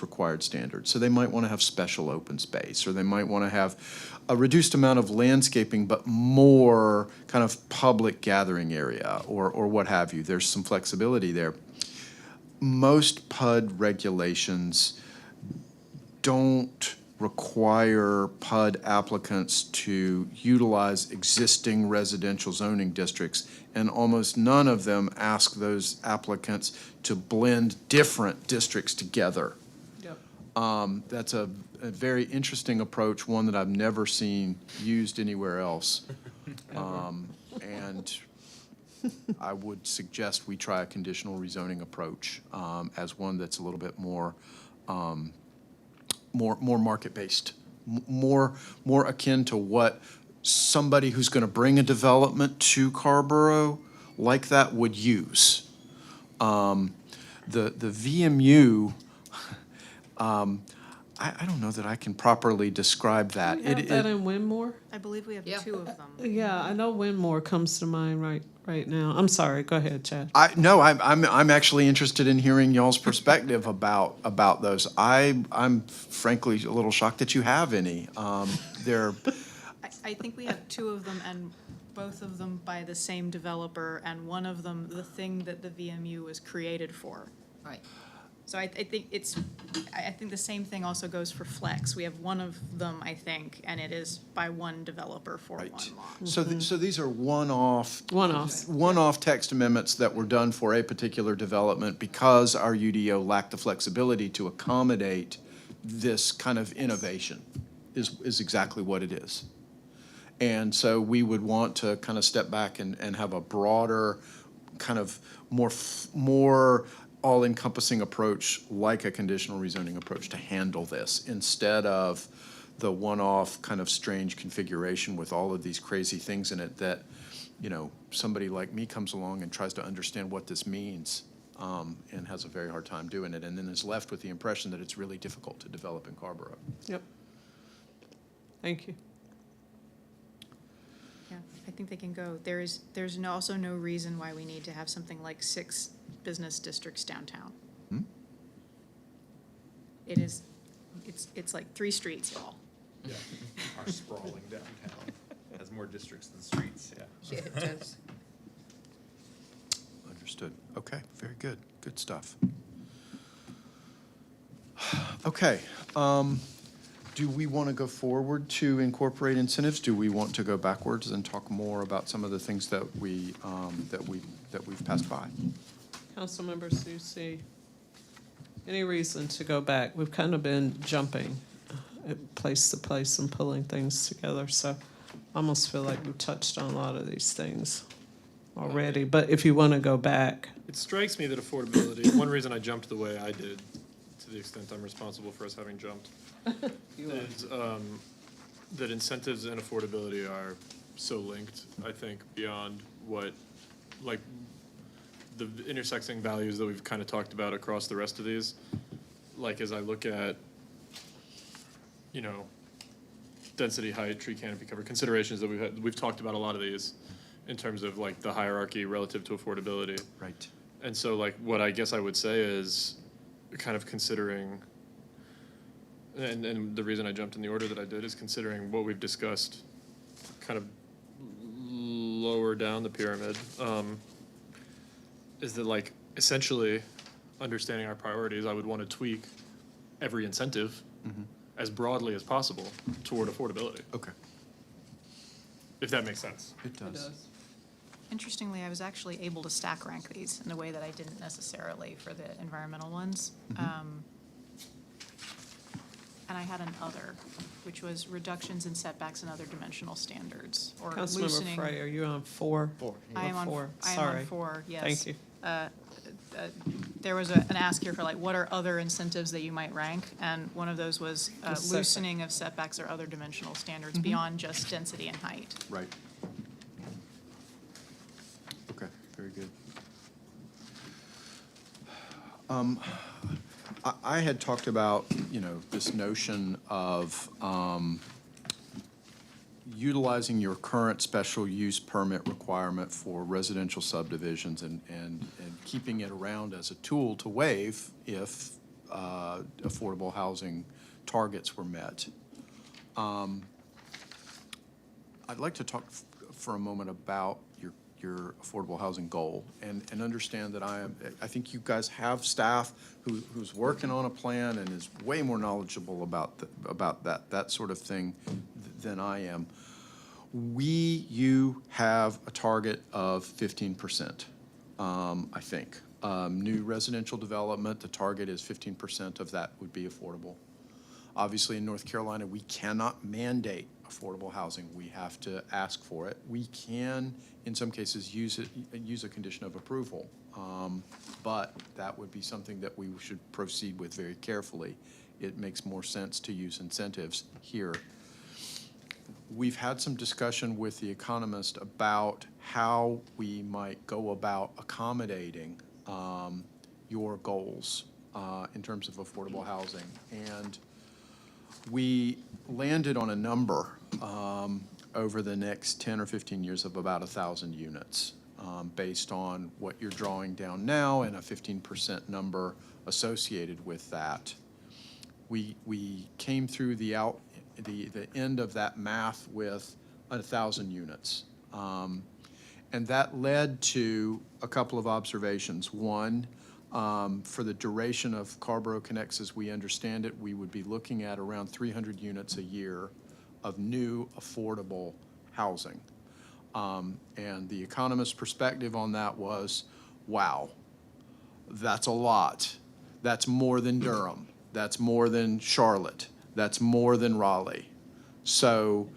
required standards. So they might want to have special open space, or they might want to have a reduced amount of landscaping, but more kind of public gathering area, or what have you. There's some flexibility there. Most PUD regulations don't require PUD applicants to utilize existing residential zoning districts, and almost none of them ask those applicants to blend different districts together. Yep. That's a very interesting approach, one that I've never seen used anywhere else. And I would suggest we try a conditional rezoning approach as one that's a little bit more market-based, more akin to what somebody who's going to bring a development to Carrboro like that would use. The VMU, I don't know that I can properly describe that. Do we have that in Winmore? I believe we have Yeah. 2 of them. Yeah, I know Winmore comes to mind right now. I'm sorry, go ahead, Chad. I'm actually interested in hearing y'all's perspective about those. I'm frankly a little shocked that you have any. They're I think we have 2 of them, and both of them by the same developer, and one of them, the thing that the VMU was created for. Right. So I think I think the same thing also goes for Flex. We have one of them, I think, and it is by one developer for one right. lot. So these are one-off One-offs. text amendments that were done for a particular development because our UDO lacked the flexibility to accommodate this kind of innovation, is exactly what it is. And so we would want to kind of step back and have a broader, kind of more all-encompassing approach, like a conditional rezoning approach, to handle this, instead of the one-off kind of strange configuration with all of these crazy things in it that, you know, somebody like me comes along and tries to understand what this means, and has a very hard time doing it, and then is left with the impression that it's really difficult to develop in Carrboro. Yep. Thank you. Yeah, I think they can go. There's also no reason why we need to have something like 6 business districts downtown. it's like 3 streets, y'all. Yeah, our sprawling downtown has more districts than streets, yeah. Yeah, it does. Understood. Okay, very good. Good stuff. Okay, do we want to go forward to incorporate incentives? Do we want to go backwards and talk more about some of the things that we've passed by? Councilmember Susie, any reason to go back? We've kind of been jumping place to place and pulling things together, so I almost feel like we've touched on a lot of these things already. But if you want to go back, It strikes me that affordability, one reason I jumped the way I did, to the extent I'm responsible for us having jumped, is that incentives and affordability are so linked, I think, beyond what, like, the intersecting values that we've kind of talked about across the rest of these. Like, as I look at, you know, density, height, tree canopy cover, considerations that we've talked about a lot of these in terms of like the hierarchy relative to affordability. Right. And so like what I guess I would say is kind of considering, and the reason I jumped in the order that I did is considering what we've discussed kind of lower down the pyramid, is that like essentially understanding our priorities, I would want to tweak every incentive as broadly as possible toward affordability, Okay, if that makes sense. it does. Interestingly, I was actually able to stack rank these in a way that I didn't necessarily for the environmental ones. And I had an other, which was reductions in setbacks and other dimensional standards, or Councilmember loosening. Frey, are you on 4? I am on, Four. I am Sorry. on 4, yes. Thank you. There was an ask here for like, what are other incentives that you might rank? And one of those was The setback. loosening of setbacks or other dimensional standards beyond just density and height. Right. Okay, very good. I had talked about, you know, this notion of utilizing your current special use permit requirement for residential subdivisions and keeping it around as a tool to waive if affordable housing targets were met. I'd like to talk for a moment about your affordable housing goal and understand that I think you guys have staff who's working on a plan and is way more knowledgeable about that sort of thing than I am. You have a target of 15%, I think. New residential development, the target is 15% of that would be affordable. Obviously, in North Carolina, we cannot mandate affordable housing. We have to ask for it. We can, in some cases, use a condition of approval, but that would be something that we should proceed with very carefully. It makes more sense to use incentives here. We've had some discussion with the economist about how we might go about accommodating your goals in terms of affordable housing. And we landed on a number over the next 10 or 15 years of about 1,000 units based on what you're drawing down now and a 15% number associated with that. We came through the end of that math with 1,000 units. And that led to a couple of observations. One, for the duration of Carrboro Connects, as we understand it, we would be looking at around 300 units a year of new affordable housing. And the economist's perspective on that was, wow, that's a lot. That's more than Durham. That's more than Charlotte. That's more than Raleigh. So,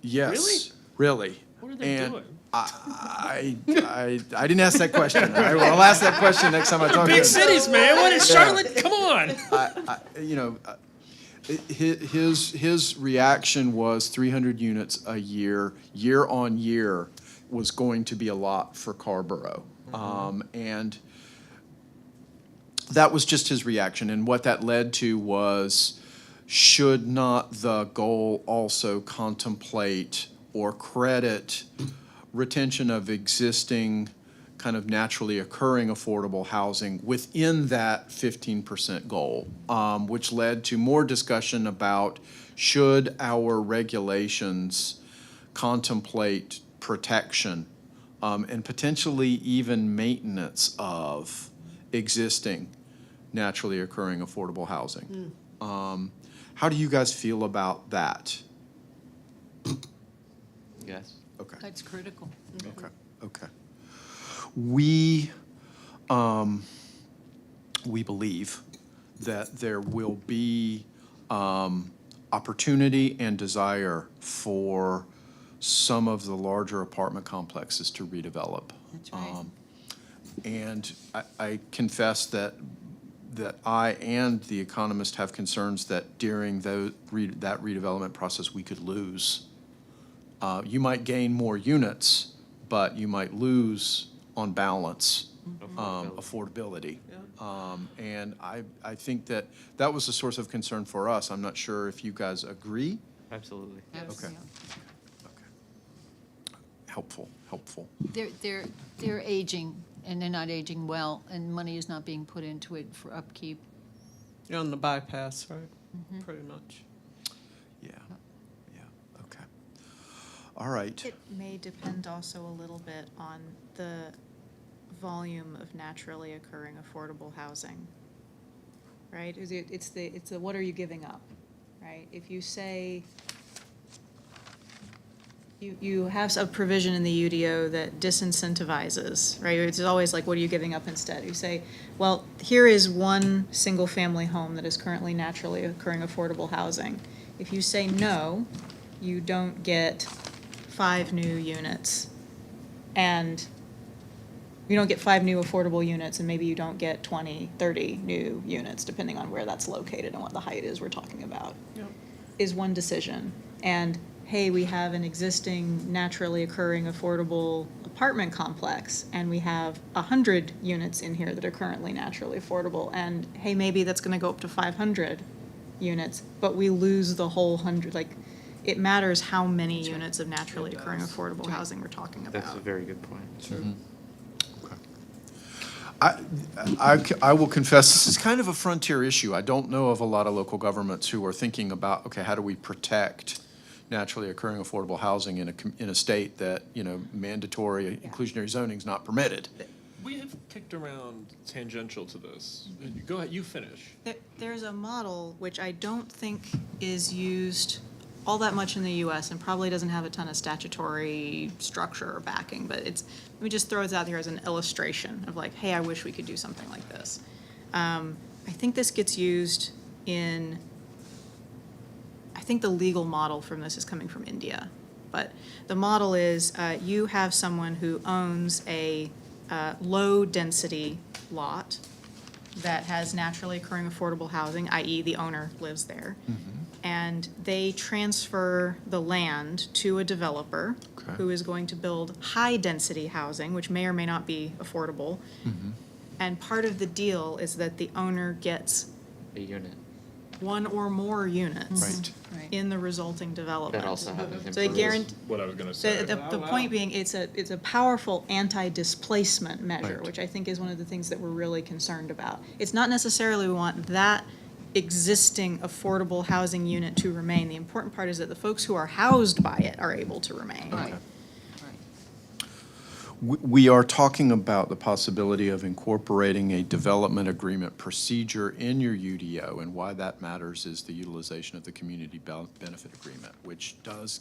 yes, really. What are they doing? I didn't ask that question. I'll ask that question next time I talk to him. Big cities, man. What is Charlotte? Come on. His reaction was 300 units a year on year, was going to be a lot for Carrboro. And that was just his reaction. And what that led to was, should not the goal also contemplate or credit retention of existing kind of naturally occurring affordable housing within that 15% goal, which led to more discussion about should our regulations contemplate protection and potentially even maintenance of existing naturally occurring affordable housing. How do you guys feel about that? Yes. Okay. That's critical. Okay, okay. We believe that there will be opportunity and desire for some of the larger apartment complexes to redevelop. That's right. And I confess that I and the economist have concerns that during that redevelopment process, we could lose. You might gain more units, but you might lose, on balance, affordability. And I think that was a source of concern for us. I'm not sure if you guys agree. Absolutely. Absolutely. Helpful. They're aging, and they're not aging well, and money is not being put into it for upkeep. You're on the bypass, right? Pretty much. Yeah, okay. All right. It may depend also a little bit on the volume of naturally occurring affordable housing, right? It's the what are you giving up, right? If you say you have a provision in the UDO that disincentivizes, right? It's always like, what are you giving up instead? You say, well, here is one single-family home that is currently naturally occurring affordable housing. If you say no, you don't get 5 new units, and you don't get 5 new affordable units, and maybe you don't get 20, 30 new units, depending on where that's located and what the height is we're talking about, is one decision. And, hey, we have an existing naturally occurring affordable apartment complex, and we have 100 units in here that are currently naturally affordable, and, hey, maybe that's gonna go up to 500 units, but we lose the whole 100, like, it matters how many units of naturally occurring affordable housing we're talking about. That's a very good point. Sure. I will confess, this is kind of a frontier issue. I don't know of a lot of local governments who are thinking about, okay, how do we protect naturally occurring affordable housing in a state that, mandatory inclusionary zoning is not permitted? We have kicked around tangential to this. Go ahead, you finish. There's a model which I don't think is used all that much in the US and probably doesn't have a ton of statutory structure or backing, but let me just throw it out there as an illustration of like, hey, I wish we could do something like this. I think this gets used I think the legal model from this is coming from India, but the model is you have someone who owns a low-density lot that has naturally occurring affordable housing, i.e. the owner lives there. And they transfer the land to a developer who is going to build high-density housing, which may or may not be affordable. And part of the deal is that the owner gets A unit. one or more units Right. Right. in the resulting development. That also happens in So they Peru. guarantee, What I was gonna say. the point being, it's a powerful anti-displacement measure, Right. which I think is one of the things that we're really concerned about. It's not necessarily we want that existing affordable housing unit to remain. The important part is that the folks who are housed by it are able to remain. Right. We are talking about the possibility of incorporating a development agreement procedure in your UDO, and why that matters is the utilization of the community benefit agreement, which does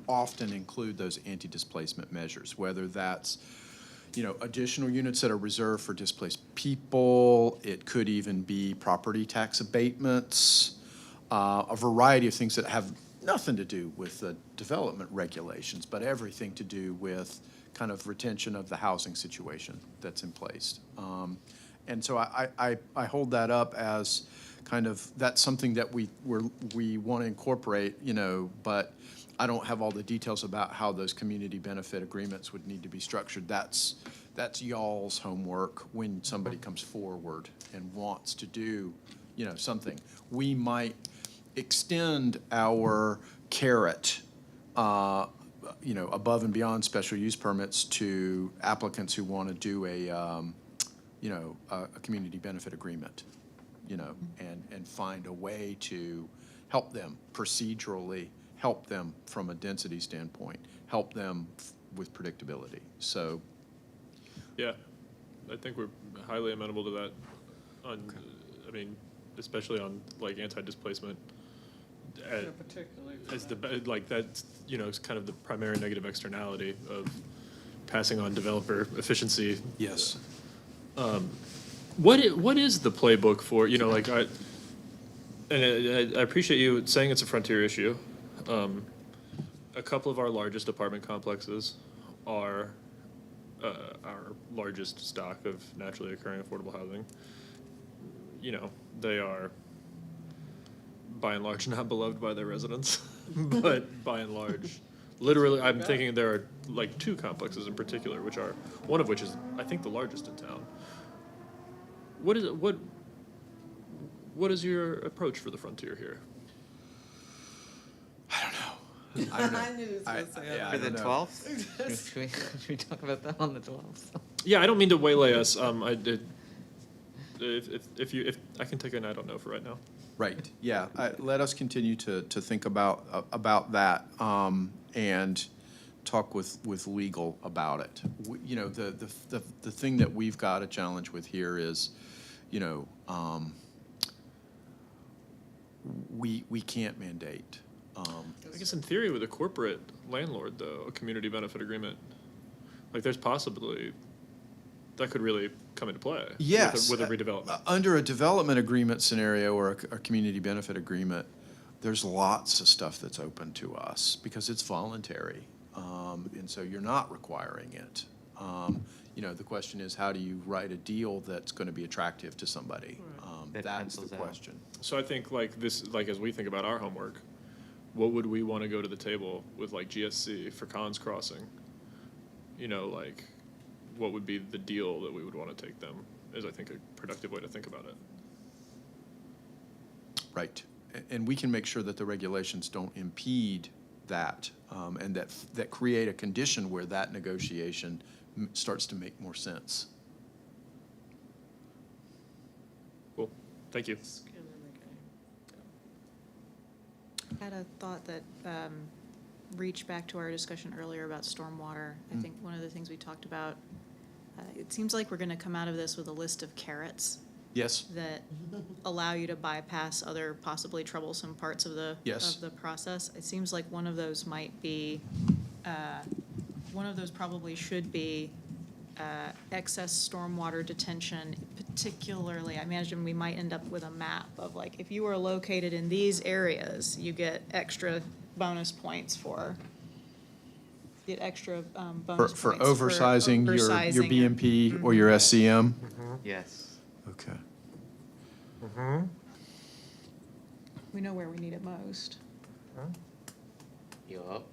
often include those anti-displacement measures, whether that's, additional units that are reserved for displaced people. It could even be property tax abatements, a variety of things that have nothing to do with the development regulations, but everything to do with kind of retention of the housing situation that's in place. And so I hold that up as kind of, that's something that we want to incorporate, but I don't have all the details about how those community benefit agreements would need to be structured. That's y'all's homework when somebody comes forward and wants to do, something. We might extend our carrot above and beyond special use permits to applicants who want to do a community benefit agreement, and find a way to help them procedurally, help them from a density standpoint, help them with predictability. So, Yeah, I think we're highly amenable to that I mean, especially on like anti-displacement. Particularly. As that's, it's kind of the primary negative externality of passing on developer efficiency. yes. What is the playbook for, I appreciate you saying it's a frontier issue. A couple of our largest apartment complexes are our largest stock of naturally occurring affordable housing. They are by and large not beloved by their residents, but by and large, literally, I'm thinking there are like two complexes in particular, one of which is, I think, the largest in town. What is your approach for the frontier here? I don't know. I knew he was gonna say yeah, it. I For the don't know. 12th? Should we talk about that on the 12th? Yeah, I don't mean to waylay us. If I can take an I don't know for right now. Right, yeah. Let us continue to think about that, and talk with legal about it. The thing that we've got a challenge with here is, we can't mandate. I guess in theory, with a corporate landlord, though, a community benefit agreement, like there's possibly that could really come into play. Yes. With a redevelopment. Under a development agreement scenario or a community benefit agreement, there's lots of stuff that's open to us because it's voluntary. And so you're not requiring it. The question is, how do you write a deal that's going to be attractive to somebody? That That's the pencils out. question. So I think as we think about our homework, what would we want to go to the table with like GSC for Collins Crossing? What would be the deal that we would want to take them is, I think, a productive way to think about it. Right. And we can make sure that the regulations don't impede that, and that create a condition where that negotiation starts to make more sense. Cool. Thank you. I had a thought that reached back to our discussion earlier about stormwater. I think one of the things we talked about, it seems like we're going to come out of this with a list of carrots Yes? that allow you to bypass other possibly troublesome parts of the Yes. of the process. It seems like one of those might be, one of those probably should be excess stormwater detention, particularly, I imagine we might end up with a map of like, if you are located in these areas, you get extra bonus points for, get extra bonus For points oversizing your oversizing it. BMP or your SCM? Yes. Okay. We know where we need it most. Yup.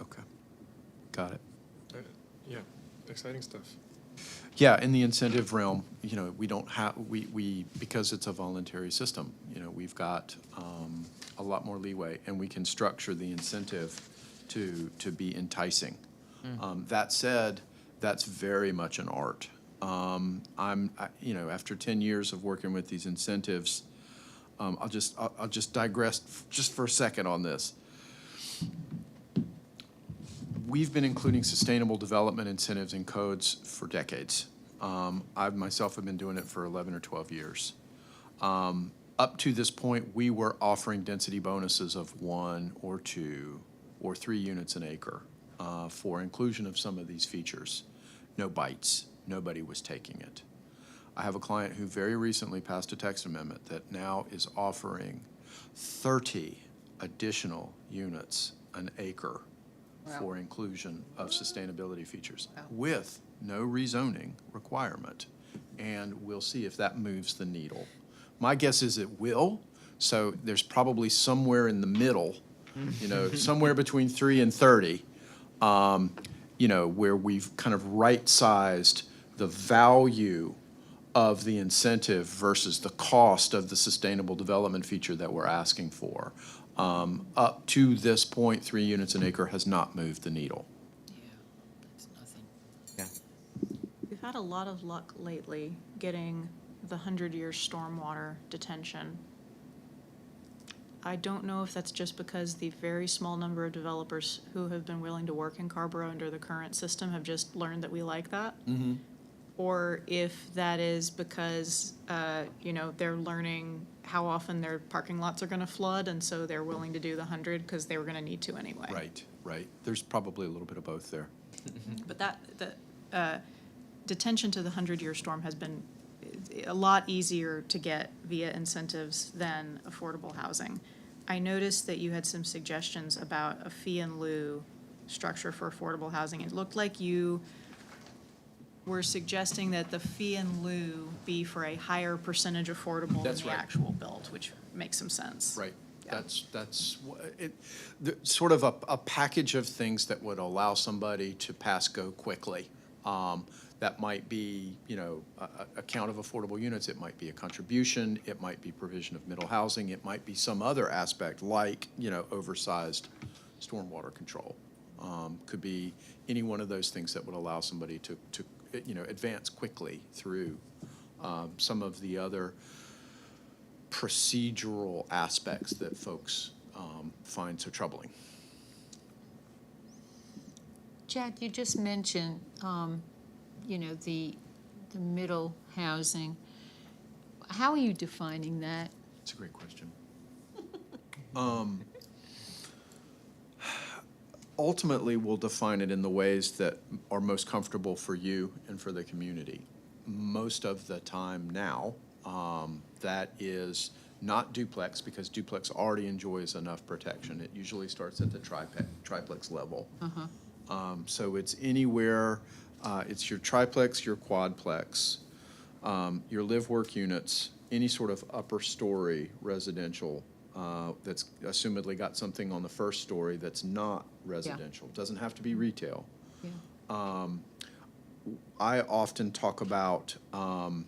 Okay. Got it. Yeah, exciting stuff. Yeah, in the incentive realm, we don't have, we because it's a voluntary system, we've got a lot more leeway, and we can structure the incentive to be enticing. That said, that's very much an art. After 10 years of working with these incentives, I'll just digress just for a second on this. We've been including sustainable development incentives in codes for decades. I myself have been doing it for 11 or 12 years. Up to this point, we were offering density bonuses of 1 or 2 or 3 units an acre for inclusion of some of these features. No bites. Nobody was taking it. I have a client who very recently passed a text amendment that now is offering 30 additional units an acre for inclusion of sustainability features with no rezoning requirement. And we'll see if that moves the needle. My guess is it will. So there's probably somewhere in the middle, somewhere between 3 and 30, where we've kind of right-sized the value of the incentive versus the cost of the sustainable development feature that we're asking for. Up to this point, 3 units an acre has not moved the needle. Yeah. We've had a lot of luck lately getting the 100-year stormwater detention. I don't know if that's just because the very small number of developers who have been willing to work in Carrboro under the current system have just learned that we like that. Or if that is because, they're learning how often their parking lots are gonna flood, and so they're willing to do the 100 because they were gonna need to anyway. Right. There's probably a little bit of both there. But the detention to the 100-year storm has been a lot easier to get via incentives than affordable housing. I noticed that you had some suggestions about a fee in lieu structure for affordable housing. It looked like you were suggesting that the fee in lieu be for a higher percentage affordable than That's the right. actual build, which makes some sense. Right. Yeah. That's sort of a package of things that would allow somebody to pass go quickly. That might be, a count of affordable units, it might be a contribution, it might be provision of middle housing, it might be some other aspect like, oversized stormwater control. Could be any one of those things that would allow somebody to advance quickly through some of the other procedural aspects that folks find so troubling. Jack, you just mentioned, the middle housing. How are you defining that? It's a great question. Ultimately, we'll define it in the ways that are most comfortable for you and for the community. Most of the time now, that is not duplex, because duplex already enjoys enough protection. It usually starts at the triplex level. So it's anywhere, it's your triplex, your quadplex, your live-work units, any sort of upper story residential that's assumedly got something on the first story that's not residential. Doesn't have to be retail. Yeah. I often talk about, and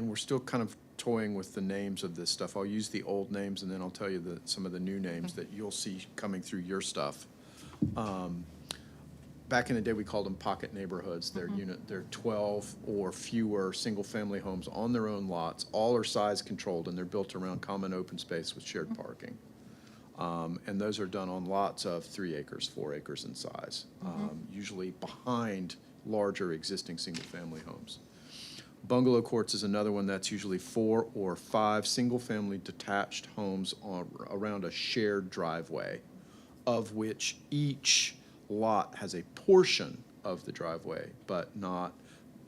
we're still kind of toying with the names of this stuff. I'll use the old names, and then I'll tell you some of the new names that you'll see coming through your stuff. Back in the day, we called them pocket neighborhoods. They're 12 or fewer single-family homes on their own lots. All are size controlled, and they're built around common open space with shared parking. And those are done on lots of 3 acres, 4 acres in size, usually behind larger existing single-family homes. Bungalow courts is another one that's usually 4 or 5 single-family detached homes around a shared driveway, of which each lot has a portion of the driveway, but not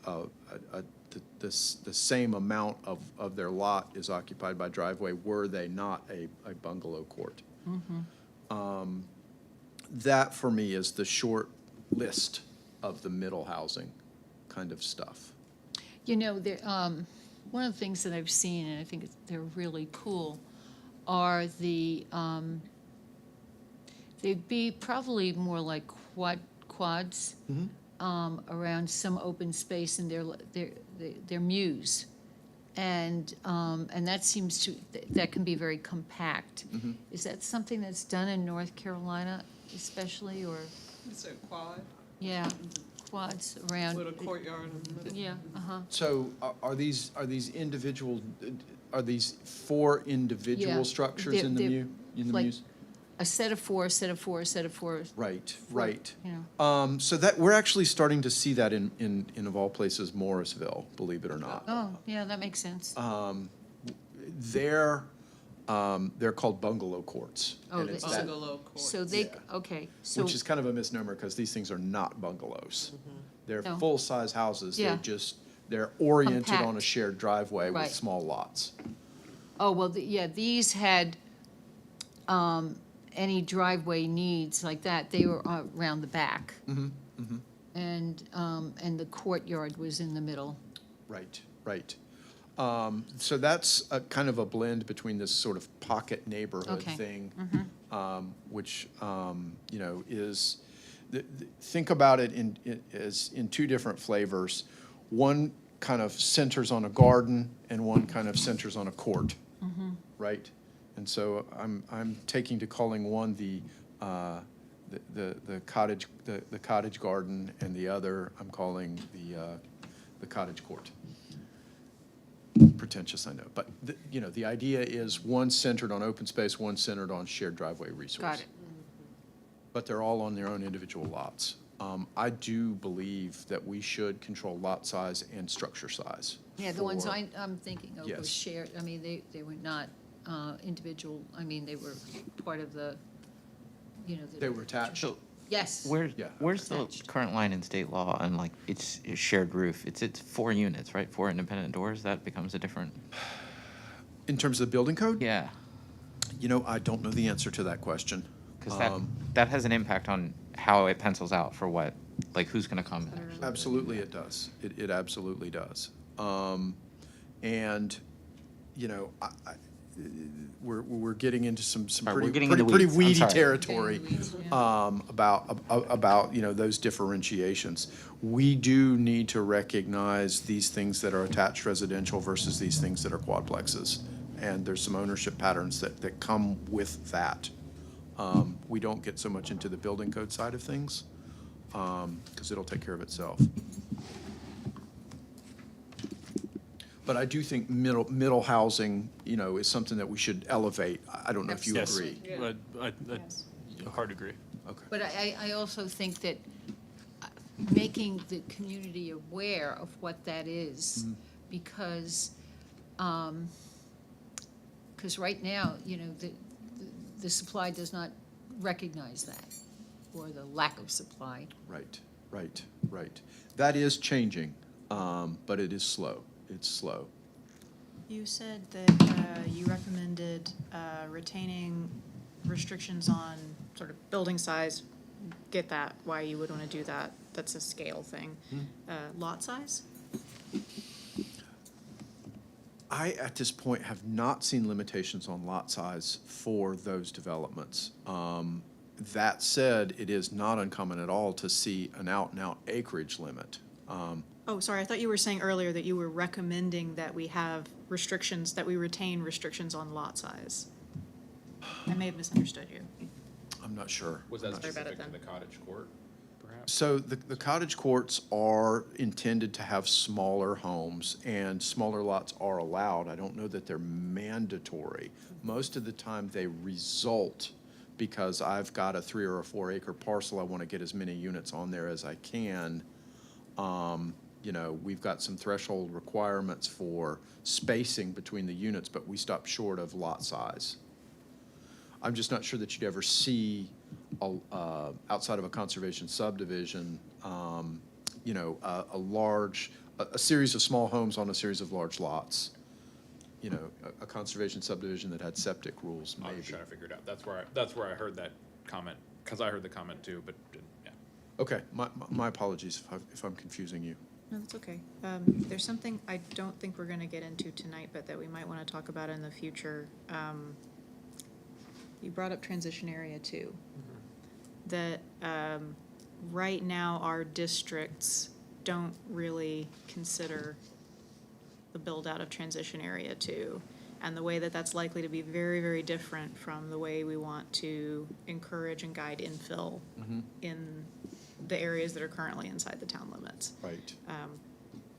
the same amount of their lot is occupied by driveway were they not a bungalow court. That, for me, is the short list of the middle housing kind of stuff. One of the things that I've seen, and I think they're really cool, are they'd be probably more like quads around some open space, and they're mews, and that seems that can be very compact. Is that something that's done in North Carolina, especially, or Is it quad yeah, quads around? with a courtyard in the middle? Yeah. So are these individual, are these 4 individual Yeah. structures in the like muse? a set of 4, a set of 4, a set of 4. Right. You know. So that, we're actually starting to see that in of all places, Morrisville, believe it or not. Oh, yeah, that makes sense. They're called bungalow courts. Oh, and it's they- that- Bungalow courts. So they, Yeah. okay, so, Which is kind of a misnomer, because these things are not bungalows. They're No. full-size houses. Yeah. They're oriented on a Compact. shared driveway with Right. small lots. oh, well, these had, any driveway needs like that, they were around the back. And the courtyard was in the middle. Right. So that's a kind of a blend between this sort of pocket neighborhood Okay. thing, which, is, think about it as in 2 different flavors. One kind of centers on a garden, and one kind of centers on a court, right? And so I'm taking to calling one the cottage, the cottage garden, and the other I'm calling the cottage court. Pretentious, I know, but the idea is one centered on open space, one centered on shared driveway resource. Got it. But they're all on their own individual lots. I do believe that we should control lot size and structure size. Yeah, the ones for- I'm thinking of Yes. were shared, I mean, they were not individual, I mean, they were part of the, They were attached. Yes. Yeah. Where's the Attached. current line in state law on like it's shared roof? It's 4 units, right? 4 independent doors. That becomes a different. In terms of the building code? Yeah, I don't know the answer to that question. because that has an impact on how it pencils out for what, like who's going to come. Absolutely, it does. It absolutely does. And, we're getting into some All right, we're pretty, getting into pretty weeds. I'm weedy sorry. territory Getting into weeds, yeah. about, those differentiations. We do need to recognize these things that are attached residential versus these things that are quadplexes. And there's some ownership patterns that come with that. We don't get so much into the building code side of things, because it'll take care of itself. But I do think middle housing, is something that we should elevate. I don't know if you Yes. agree. I hard agree. Okay. But I also think that making the community aware of what that is, because right now, the supply does not recognize that, or the lack of supply. Right. That is changing, but it is slow. It's slow. You said that you recommended retaining restrictions on sort of building size. Get that, why you would want to do that. That's a scale thing. Lot size? I, at this point, have not seen limitations on lot size for those developments. That said, it is not uncommon at all to see an out-and-out acreage limit. Oh, sorry, I thought you were saying earlier that you were recommending that we have restrictions, that we retain restrictions on lot size. I may have misunderstood you. I'm not sure. Was I'm that not sure. specific to the cottage court, perhaps? So the cottage courts are intended to have smaller homes, and smaller lots are allowed. I don't know that they're mandatory. Most of the time, they result because I've got a 3 or a 4 acre parcel. I want to get as many units on there as I can. We've got some threshold requirements for spacing between the units, but we stop short of lot size. I'm just not sure that you'd ever see, outside of a conservation subdivision, a series of small homes on a series of large lots. A conservation subdivision that had septic rules, I was maybe. trying to figure it out. That's where I heard that comment, because I heard the comment too, but, yeah. Okay, my apologies if I'm confusing you. No, that's okay. There's something I don't think we're going to get into tonight, but that we might want to talk about in the future. You brought up transition area too. That right now our districts don't really consider the build-out of transition area two, and the way that that's likely to be very, very different from the way we want to encourage and guide infill in the areas that are currently inside the town limits. Right.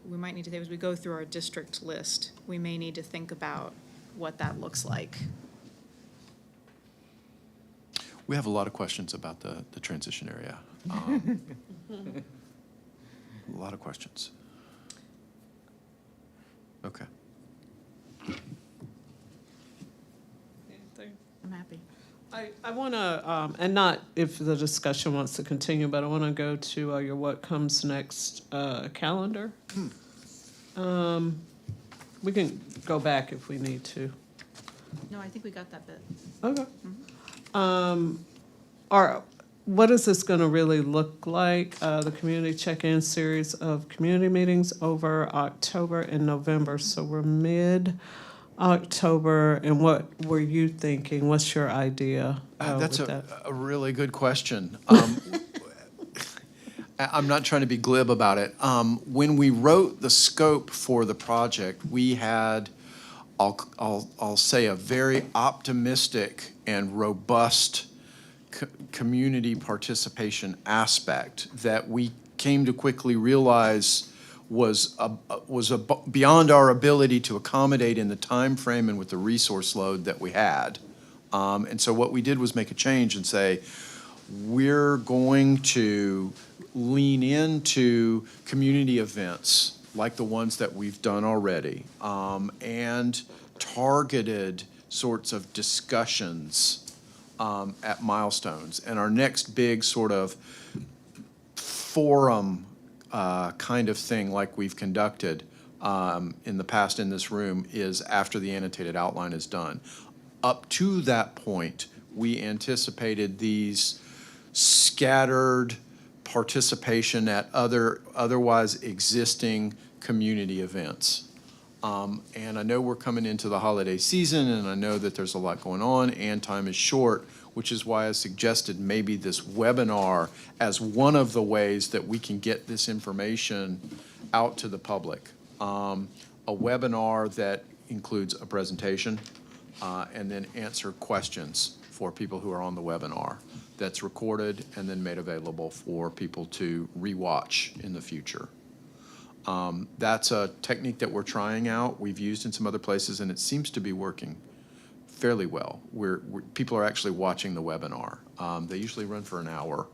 We might need to, as we go through our district list, we may need to think about what that looks like. We have a lot of questions about the transition area. A lot of questions. Okay. I'm happy. I want to, and not if the discussion wants to continue, but I want to go to your what comes next calendar. We can go back if we need to. No, I think we got that bit. Okay. What is this going to really look like? The community check-in series of community meetings over October and November. So we're mid-October, and what were you thinking? What's your idea? That's with that? a really good question. I'm not trying to be glib about it. When we wrote the scope for the project, we had I'll say a very optimistic and robust community participation aspect that we came to quickly realize was beyond our ability to accommodate in the time frame and with the resource load that we had. And so what we did was make a change and say, we're going to lean into community events like the ones that we've done already, and targeted sorts of discussions at milestones. And our next big sort of forum kind of thing like we've conducted in the past in this room is after the annotated outline is done. Up to that point, we anticipated these scattered participation at otherwise existing community events. And I know we're coming into the holiday season, and I know that there's a lot going on, and time is short, which is why I suggested maybe this webinar as one of the ways that we can get this information out to the public. A webinar that includes a presentation, and then answer questions for people who are on the webinar. That's recorded and then made available for people to rewatch in the future. That's a technique that we're trying out. We've used in some other places, and it seems to be working fairly well. People are actually watching the webinar. They usually run for an hour.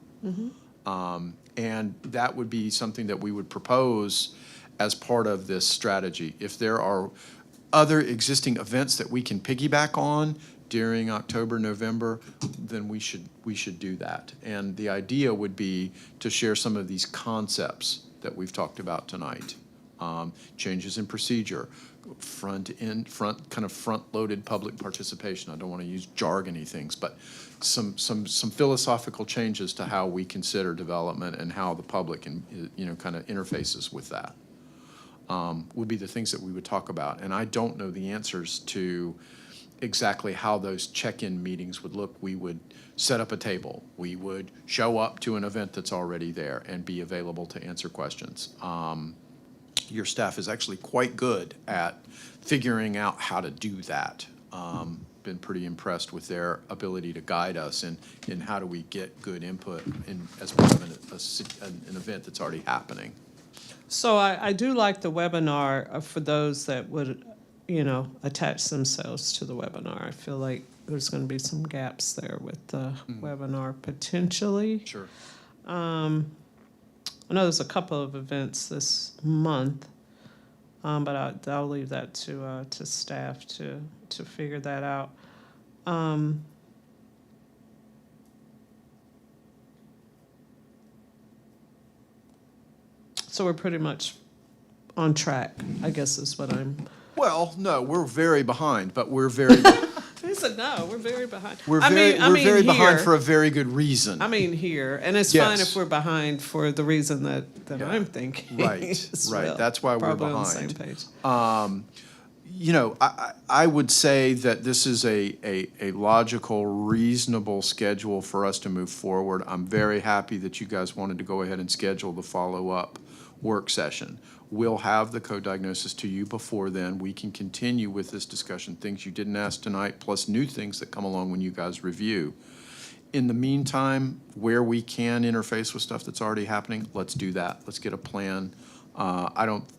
And that would be something that we would propose as part of this strategy. If there are other existing events that we can piggyback on during October, November, then we should do that. And the idea would be to share some of these concepts that we've talked about tonight. Changes in procedure, front-loaded public participation. I don't want to use jargony things, but some philosophical changes to how we consider development and how the public kind of interfaces with that. Would be the things that we would talk about. And I don't know the answers to exactly how those check-in meetings would look. We would set up a table. We would show up to an event that's already there and be available to answer questions. Your staff is actually quite good at figuring out how to do that. Been pretty impressed with their ability to guide us in how do we get good input as part of an event that's already happening. So I do like the webinar for those that would, attach themselves to the webinar. I feel like there's going to be some gaps there with the webinar potentially. Sure. I know there's a couple of events this month, but I'll leave that to staff to figure that out. So we're pretty much on track, I guess is what I'm. Well, no, we're very behind, but we're very He said, no, we're very behind. we're I very mean, behind here. for a very good reason. I mean, here, and it's fine Yes. if we're behind for the reason that Yeah. I'm thinking. Right, as right. well. That's why we're Probably on the same behind. page. I would say that this is a logical, reasonable schedule for us to move forward. I'm very happy that you guys wanted to go ahead and schedule the follow-up work session. We'll have the code diagnosis to you before then. We can continue with this discussion, things you didn't ask tonight, plus new things that come along when you guys review. In the meantime, where we can interface with stuff that's already happening, let's do that. Let's get a plan.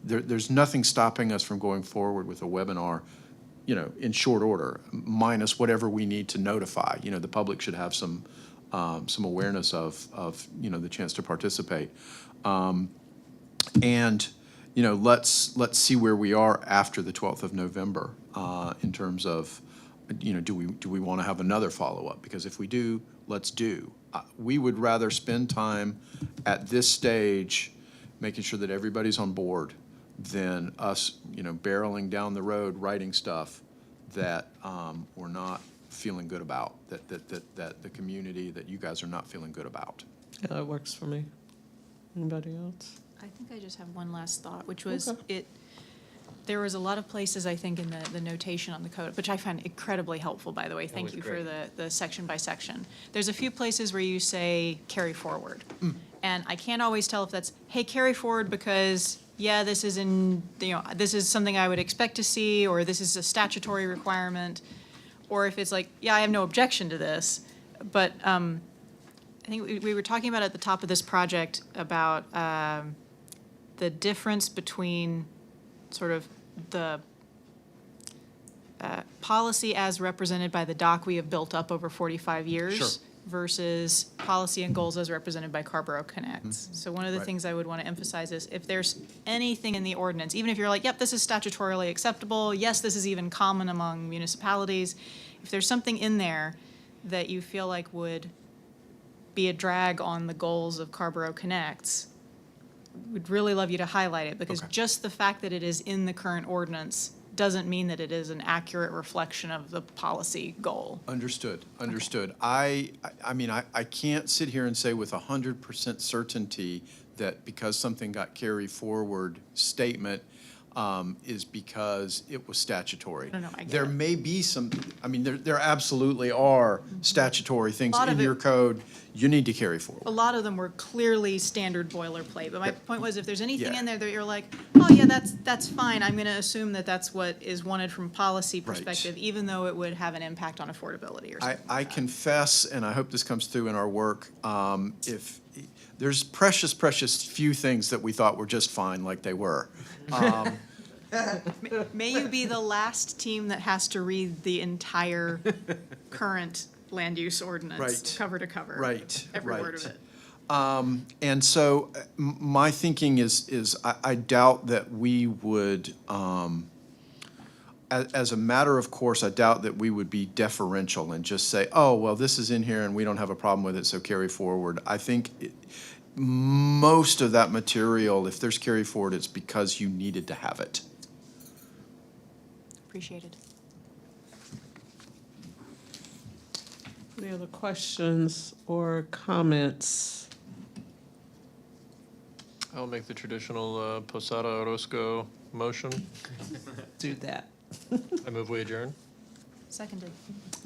There's nothing stopping us from going forward with a webinar, in short order, minus whatever we need to notify. The public should have some awareness of the chance to participate. And let's see where we are after the 12th of November in terms of, do we want to have another follow-up? Because if we do, let's do. We would rather spend time at this stage making sure that everybody's on board than us, barreling down the road writing stuff that we're not feeling good about, that the community, that you guys are not feeling good about. Yeah, that works for me. Anybody else? I think I just have one last thought, which was Okay. there was a lot of places, I think, in the notation on the code, which I find incredibly helpful, by the way. Thank was you great. for the section by section. There's a few places where you say carry forward. And I can't always tell if that's, hey, carry forward because yeah, this is in, this is something I would expect to see, or this is a statutory requirement, or if it's like, yeah, I have no objection to this, but I think we were talking about at the top of this project about the difference between sort of the policy as represented by the doc we have built up over 45 years. Sure. Versus policy and goals as represented by Carrboro Connects. So one of the Right. things I would want to emphasize is if there's anything in the ordinance, even if you're like, yep, this is statutorily acceptable, yes, this is even common among municipalities, if there's something in there that you feel like would be a drag on the goals of Carrboro Connects, we'd really love you to highlight it, because Okay. just the fact that it is in the current ordinance doesn't mean that it is an accurate reflection of the policy goal. Understood, understood. I mean, I can't sit here and say with 100% certainty that because something got carried forward statement is because it was statutory. No, I get There it. may be some, I mean, there absolutely are statutory things lot of in it- your code you need to carry forward. A lot of them were clearly standard boilerplate, but my point was, if there's anything Yeah. in there that you're like, oh, yeah, that's fine, I'm gonna assume that that's what is wanted from policy Right. perspective, even though it would have an impact on affordability or something. I confess, and I hope this comes through in our work, if, there's precious few things that we thought were just fine like they were. May you be the last team that has to read the entire current land use ordinance, Right. cover to cover. Right, Every word right. of it. And so my thinking is I doubt that we would, as a matter of course, I doubt that we would be deferential and just say, oh, well, this is in here and we don't have a problem with it, so carry forward. I think most of that material, if there's carry forward, it's because you needed to have it. Appreciated. Any other questions or comments? I'll make the traditional Posada Orozco motion. Do that. I move we adjourn. Seconded.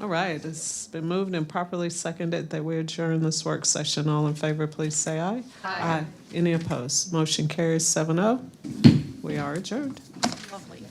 All right, it's been moved and properly seconded that we adjourn this work session. All in favor, please say aye. Aye. Any opposed? Motion carries 7-0. We are adjourned. Lovely.